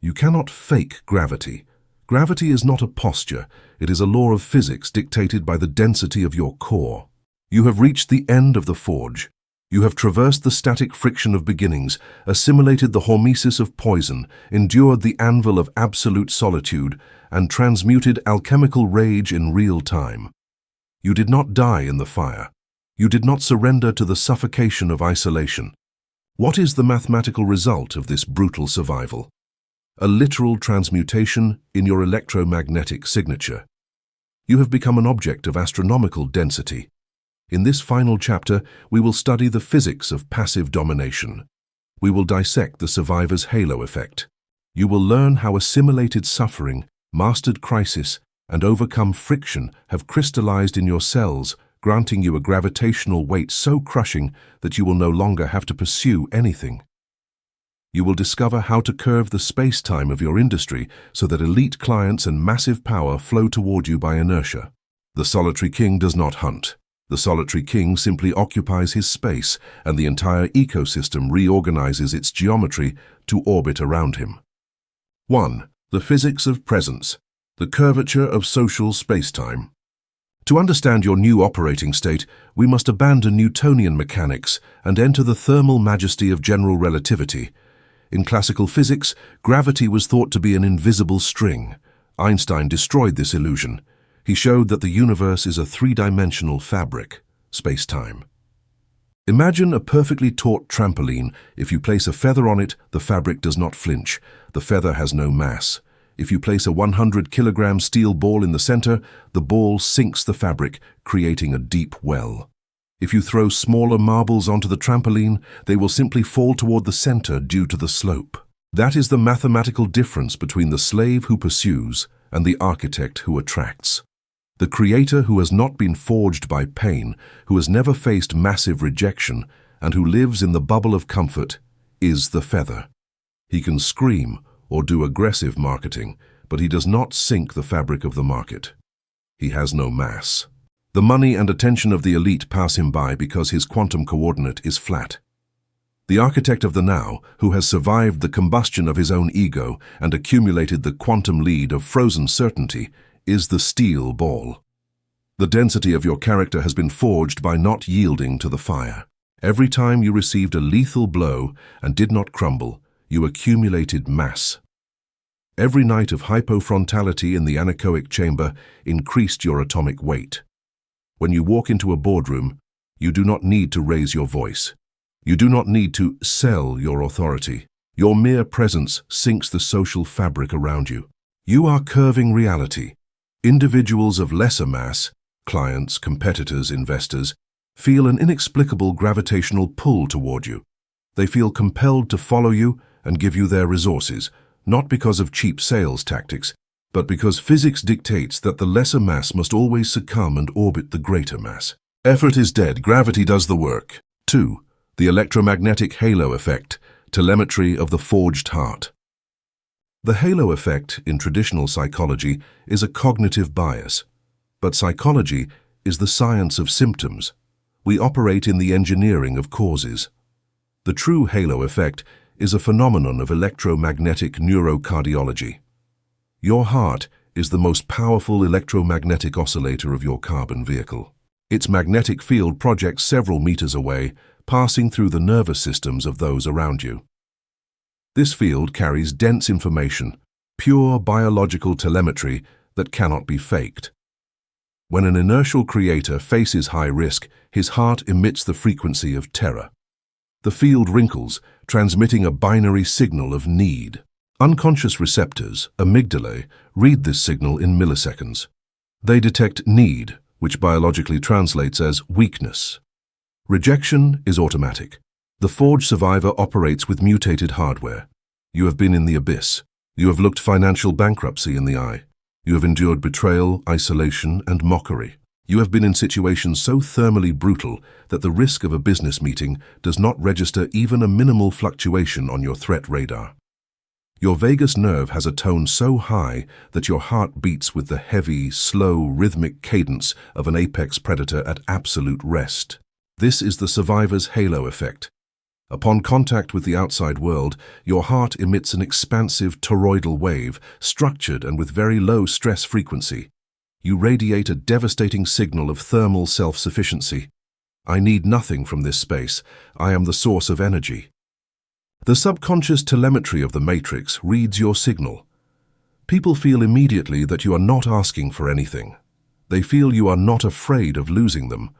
You cannot fake gravity. Gravity is not a posture, it is a law of physics dictated by the density of your core. You have reached the end of the forge. You have traversed the static friction of beginnings, assimilated the hormesis of poison, endured the anvil of absolute solitude, and transmuted alchemical rage in real time. You did not die in the fire. You did not surrender to the suffocation of isolation. What is the mathematical result of this brutal survival? A literal transmutation in your electromagnetic signature. You have become an object of astronomical density. In this final chapter, we will study the physics of passive domination. We will dissect the survivor's halo effect. You will learn how assimilated suffering, mastered crisis, and overcome friction have crystallized in your cells, granting you a gravitational weight so crushing that you will no longer have to pursue anything. You will discover how to curve the space-time of your industry so that elite clients and massive power flow toward you by inertia. The solitary king does not hunt. The solitary king simply occupies his space, and the entire ecosystem reorganizes its geometry to orbit around him. 1. The physics of presence, the curvature of social space-time. To understand your new operating state, we must abandon Newtonian mechanics and enter the thermal majesty of general relativity. In classical physics, gravity was thought to be an invisible string. Einstein destroyed this illusion. He showed that the universe is a three-dimensional fabric, space-time. Imagine a perfectly taut trampoline. If you place a feather on it, the fabric does not flinch. The feather has no mass. If you place a 100-kilogram steel ball in the center, the ball sinks the fabric, creating a deep well. If you throw smaller marbles onto the trampoline, they will simply fall toward the center due to the slope. That is the mathematical difference between the slave who pursues and the architect who attracts. The creator who has not been forged by pain, who has never faced massive rejection, and who lives in the bubble of comfort, is the feather. He can scream or do aggressive marketing, but he does not sink the fabric of the market. He has no mass. The money and attention of the elite pass him by because his quantum coordinate is flat. The architect of the now, who has survived the combustion of his own ego and accumulated the quantum lead of frozen certainty, is the steel ball. The density of your character has been forged by not yielding to the fire. Every time you received a lethal blow and did not crumble, you accumulated mass. Every night of hypofrontality in the anechoic chamber increased your atomic weight. When you walk into a boardroom, you do not need to raise your voice. You do not need to sell your authority. Your mere presence sinks the social fabric around you. You are curving reality. Individuals of lesser mass, clients, competitors, investors, feel an inexplicable gravitational pull toward you. They feel compelled to follow you and give you their resources, not because of cheap sales tactics, but because physics dictates that the lesser mass must always succumb and orbit the greater mass. Effort is dead, gravity does the work. 2. The electromagnetic halo effect, telemetry of the forged heart. The halo effect, in traditional psychology, is a cognitive bias. But psychology is the science of symptoms. We operate in the engineering of causes. The true halo effect is a phenomenon of electromagnetic neurocardiology. Your heart is the most powerful electromagnetic oscillator of your carbon vehicle. Its magnetic field projects several meters away, passing through the nervous systems of those around you. This field carries dense information, pure biological telemetry that cannot be faked. When an inertial creator faces high risk, his heart emits the frequency of terror. The field wrinkles, transmitting a binary signal of need. Unconscious receptors, amygdalae, read this signal in milliseconds. They detect need, which biologically translates as weakness. Rejection is automatic. The forged survivor operates with mutated hardware. You have been in the abyss. You have looked financial bankruptcy in the eye. You have endured betrayal, isolation, and mockery. You have been in situations so thermally brutal that the risk of a business meeting does not register even a minimal fluctuation on your threat radar. Your vagus nerve has a tone so high that your heart beats with the heavy, slow, rhythmic cadence of an apex predator at absolute rest. This is the survivor's halo effect. Upon contact with the outside world, your heart emits an expansive toroidal wave, structured and with very low stress frequency. You radiate a devastating signal of thermal self-sufficiency. I need nothing from this space. I am the source of energy. The subconscious telemetry of the matrix reads your signal. People feel immediately that you are not asking for anything. They feel you are not afraid of losing them.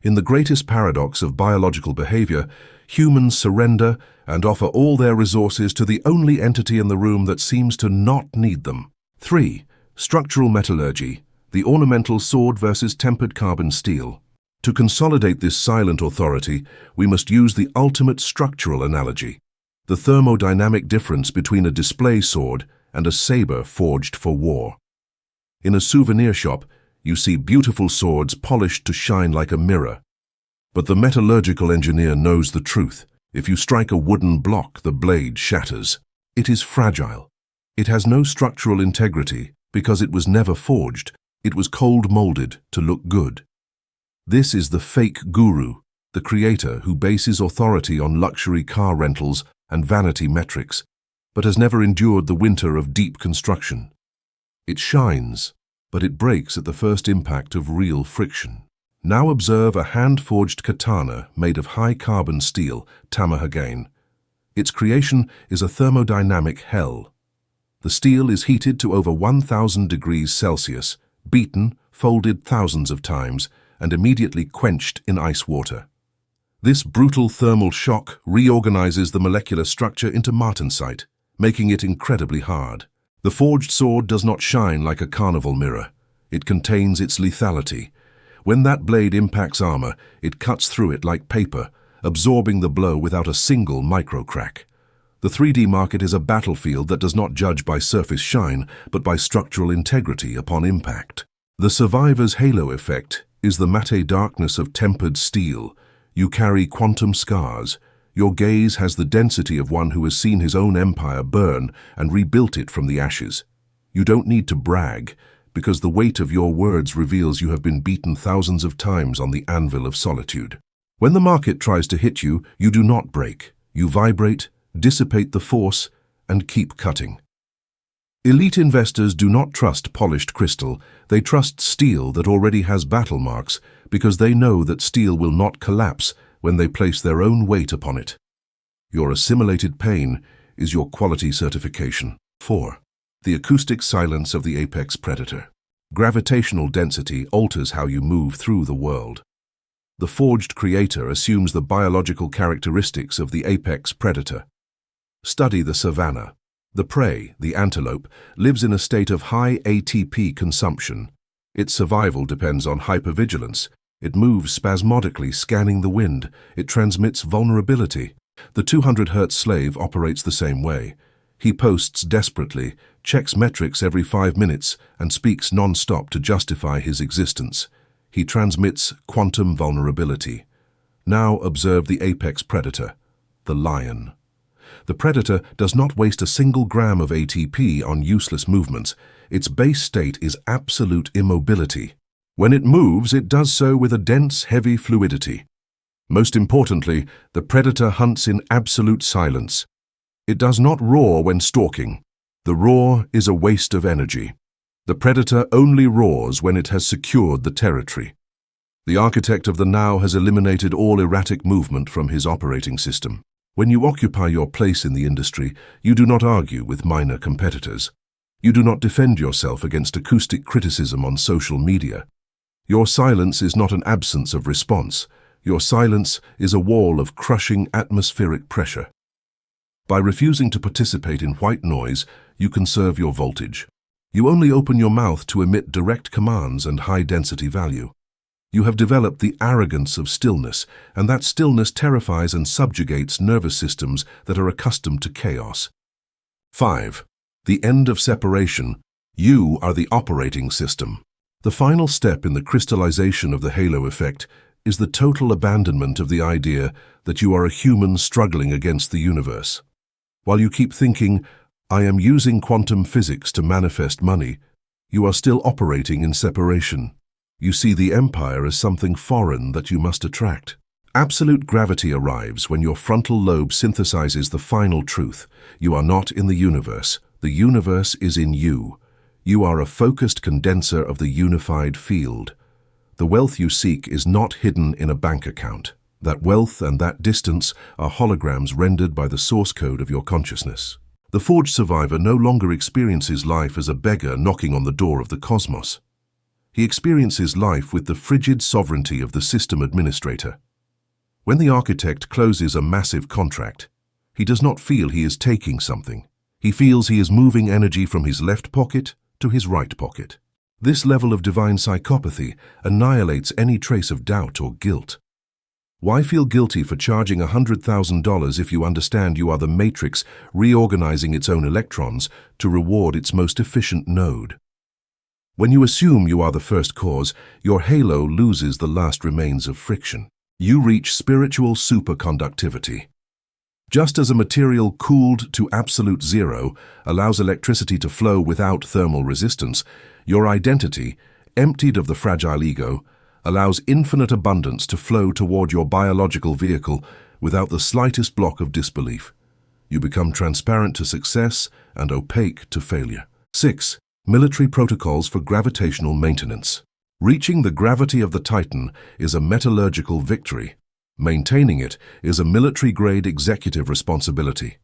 In the greatest paradox of biological behavior, humans surrender and offer all their resources to the only entity in the room that seems to not need them. 3. Structural metallurgy, the ornamental sword versus tempered carbon steel. To consolidate this silent authority, we must use the ultimate structural analogy, the thermodynamic difference between a display sword and a saber forged for war. In a souvenir shop, you see beautiful swords polished to shine like a mirror. But the metallurgical engineer knows the truth. If you strike a wooden block, the blade shatters. It is fragile. It has no structural integrity because it was never forged. It was cold-molded to look good. This is the fake guru, the creator who bases authority on luxury car rentals and vanity metrics, but has never endured the winter of deep construction. It shines, but it breaks at the first impact of real friction. Now observe a hand-forged katana made of high-carbon steel, tamahagane. Its creation is a thermodynamic hell. The steel is heated to over 1,000 degrees Celsius, beaten, folded thousands of times, and immediately quenched in ice water. This brutal thermal shock reorganizes the molecular structure into martensite, making it incredibly hard. The forged sword does not shine like a carnival mirror. It contains its lethality. When that blade impacts armor, it cuts through it like paper, absorbing the blow without a single micro-crack. The 3D market is a battlefield that does not judge by surface shine, but by structural integrity upon impact. The survivor's halo effect is the matte darkness of tempered steel. You carry quantum scars. Your gaze has the density of one who has seen his own empire burn and rebuilt it from the ashes. You don't need to brag, because the weight of your words reveals you have been beaten thousands of times on the anvil of solitude. When the market tries to hit you, you do not break. You vibrate, dissipate the force, and keep cutting. Elite investors do not trust polished crystal. They trust steel that already has battle marks, because they know that steel will not collapse when they place their own weight upon it. Your assimilated pain is your quality certification. 4. The acoustic silence of the apex predator. Gravitational density alters how you move through the world. The forged creator assumes the biological characteristics of the apex predator. Study the savanna. The prey, the antelope, lives in a state of high ATP consumption. Its survival depends on hypervigilance. It moves spasmodically, scanning the wind. It transmits vulnerability. The 200 Hz slave operates the same way. He posts desperately, checks metrics every 5 minutes, and speaks non-stop to justify his existence. He transmits quantum vulnerability. Now observe the apex predator, the lion. The predator does not waste a single gram of ATP on useless movements. Its base state is absolute immobility. When it moves, it does so with a dense, heavy fluidity. Most importantly, the predator hunts in absolute silence. It does not roar when stalking. The roar is a waste of energy. The predator only roars when it has secured the territory. The architect of the now has eliminated all erratic movement from his operating system. When you occupy your place in the industry, you do not argue with minor competitors. You do not defend yourself against acoustic criticism on social media. Your silence is not an absence of response. Your silence is a wall of crushing atmospheric pressure. By refusing to participate in white noise, you conserve your voltage. You only open your mouth to emit direct commands and high-density value. You have developed the arrogance of stillness, and that stillness terrifies and subjugates nervous systems that are accustomed to chaos. 5. The end of separation. You are the operating system. The final step in the crystallization of the halo effect is the total abandonment of the idea that you are a human struggling against the universe. While you keep thinking, "I am using quantum physics to manifest money," you are still operating in separation. You see the empire as something foreign that you must attract. Absolute gravity arrives when your frontal lobe synthesizes the final truth. You are not in the universe. The universe is in you. You are a focused condenser of the unified field. The wealth you seek is not hidden in a bank account. That wealth and that distance are holograms rendered by the source code of your consciousness. The forged survivor no longer experiences life as a beggar knocking on the door of the cosmos. He experiences life with the frigid sovereignty of the system administrator. When the architect closes a massive contract, he does not feel he is taking something. He feels he is moving energy from his left pocket to his right pocket. This level of divine psychopathy annihilates any trace of doubt or guilt. Why feel guilty for charging $100,000 if you understand you are the matrix reorganizing its own electrons to reward its most efficient node? When you assume you are the first cause, your halo loses the last remains of friction. You reach spiritual superconductivity. Just as a material cooled to absolute zero allows electricity to flow without thermal resistance, your identity, emptied of the fragile ego, allows infinite abundance to flow toward your biological vehicle without the slightest block of disbelief. You become transparent to success and opaque to failure. 6. Military protocols for gravitational maintenance. Reaching the gravity of the Titan is a metallurgical victory. Maintaining it is a military-grade executive responsibility.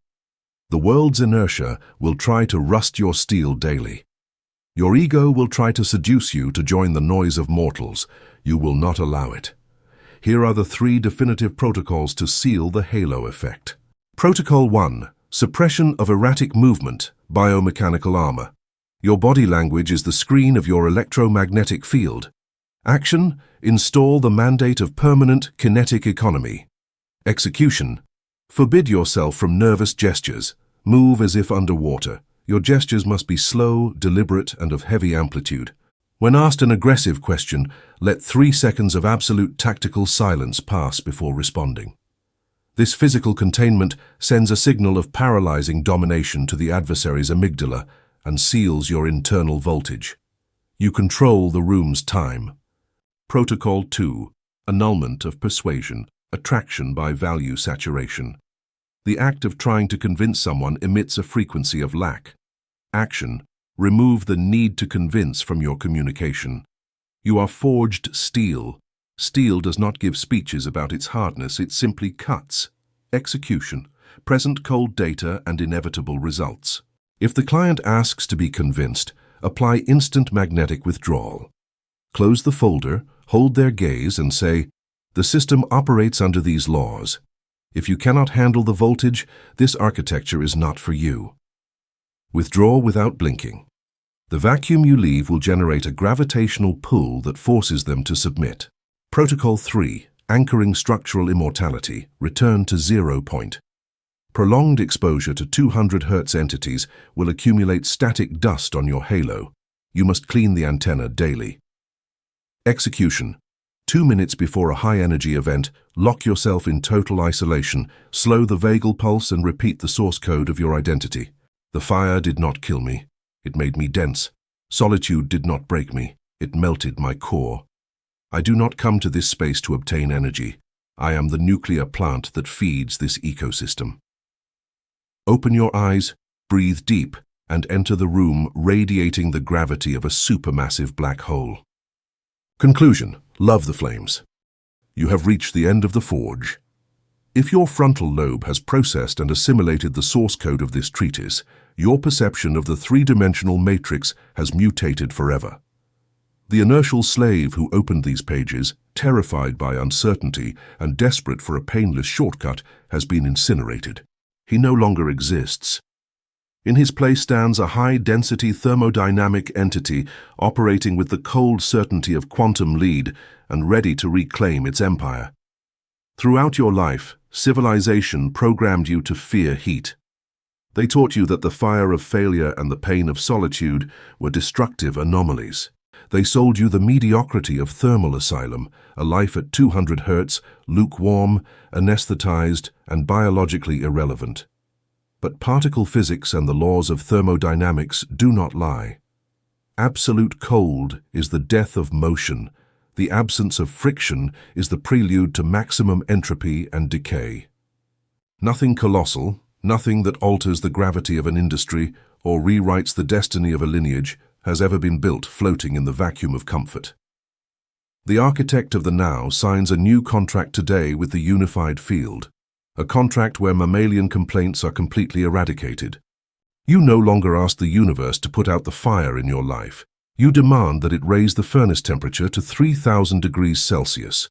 The world's inertia will try to rust your steel daily. Your ego will try to seduce you to join the noise of mortals. You will not allow it. Here are the 3 definitive protocols to seal the halo effect. Protocol 1. Suppression of erratic movement, biomechanical armor. Your body language is the screen of your electromagnetic field. Action: install the mandate of permanent kinetic economy. Execution: forbid yourself from nervous gestures. Move as if underwater. Your gestures must be slow, deliberate, and of heavy amplitude. When asked an aggressive question, let 3 seconds of absolute tactical silence pass before responding. This physical containment sends a signal of paralyzing domination to the adversary's amygdala and seals your internal voltage. You control the room's time. Protocol 2. Annulment of persuasion, attraction by value saturation. The act of trying to convince someone emits a frequency of lack. Action: remove the need to convince from your communication. You are forged steel. Steel does not give speeches about its hardness, it simply cuts. Execution: present cold data and inevitable results. If the client asks to be convinced, apply instant magnetic withdrawal. Close the folder, hold their gaze and say, "The system operates under these laws. If you cannot handle the voltage, this architecture is not for you." Withdraw without blinking. The vacuum you leave will generate a gravitational pull that forces them to submit. Protocol 3. Anchoring structural immortality. Return to 0 point. Prolonged exposure to 200 Hz entities will accumulate static dust on your halo. You must clean the antenna daily. Execution: 2 minutes before a high-energy event, lock yourself in total isolation, slow the vagal pulse and repeat the source code of your identity. The fire did not kill me. It made me dense. Solitude did not break me. It melted my core. I do not come to this space to obtain energy. I am the nuclear plant that feeds this ecosystem. Open your eyes, breathe deep, and enter the room radiating the gravity of a supermassive black hole. Conclusion: love the flames. You have reached the end of the forge. If your frontal lobe has processed and assimilated the source code of this treatise, your perception of the three-dimensional matrix has mutated forever. The inertial slave who opened these pages, terrified by uncertainty and desperate for a painless shortcut, has been incinerated. He no longer exists. In his place stands a high-density thermodynamic entity operating with the cold certainty of quantum lead and ready to reclaim its empire. Throughout your life, civilization programmed you to fear heat. They taught you that the fire of failure and the pain of solitude were destructive anomalies. They sold you the mediocrity of thermal asylum, a life at 200 Hz, lukewarm, anesthetized, and biologically irrelevant. But particle physics and the laws of thermodynamics do not lie. Absolute cold is the death of motion. The absence of friction is the prelude to maximum entropy and decay. Nothing colossal, nothing that alters the gravity of an industry or rewrites the destiny of a lineage has ever been built floating in the vacuum of comfort. The architect of the now signs a new contract today with the unified field, a contract where mammalian complaints are completely eradicated. You no longer ask the universe to put out the fire in your life. You demand that it raise the furnace temperature to 3,000 degrees Celsius.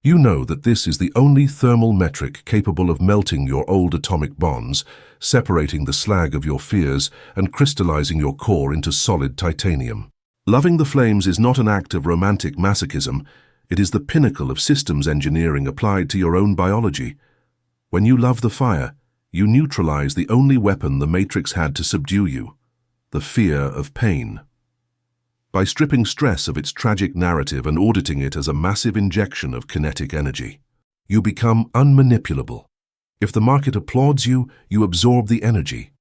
You know that this is the only thermal metric capable of melting your old atomic bonds, separating the slag of your fears, and crystallizing your core into solid titanium. Loving the flames is not an act of romantic masochism. It is the pinnacle of systems engineering applied to your own biology. When you love the fire, you neutralize the only weapon the Matrix had to subdue you, the fear of pain. By stripping stress of its tragic narrative and auditing it as a massive injection of kinetic energy, you become unmanipulable. If the market applauds you, you absorb the energy.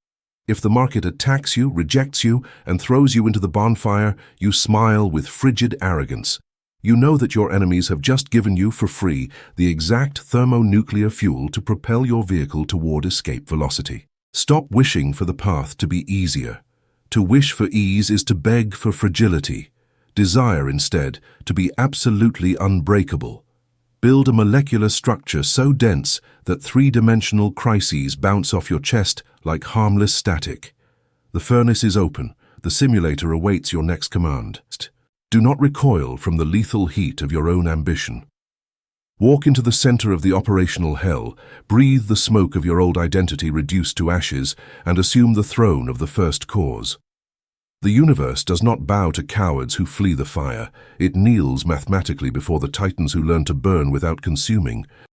If the market attacks you, rejects you, and throws you into the bonfire, you smile with frigid arrogance. You know that your enemies have just given you for free the exact thermonuclear fuel to propel your vehicle toward escape velocity. Stop wishing for the path to be easier. To wish for ease is to beg for fragility. Desire instead to be absolutely unbreakable. Build a molecular structure so dense that three-dimensional crises bounce off your chest like harmless static. The furnace is open. The simulator awaits your next command. Do not recoil from the lethal heat of your own ambition. Walk into the center of the operational hell, breathe the smoke of your old identity reduced to ashes, and assume the throne of the first cause. The universe does not bow to cowards who flee the fire. It kneels mathematically before the titans who learn to burn without consuming.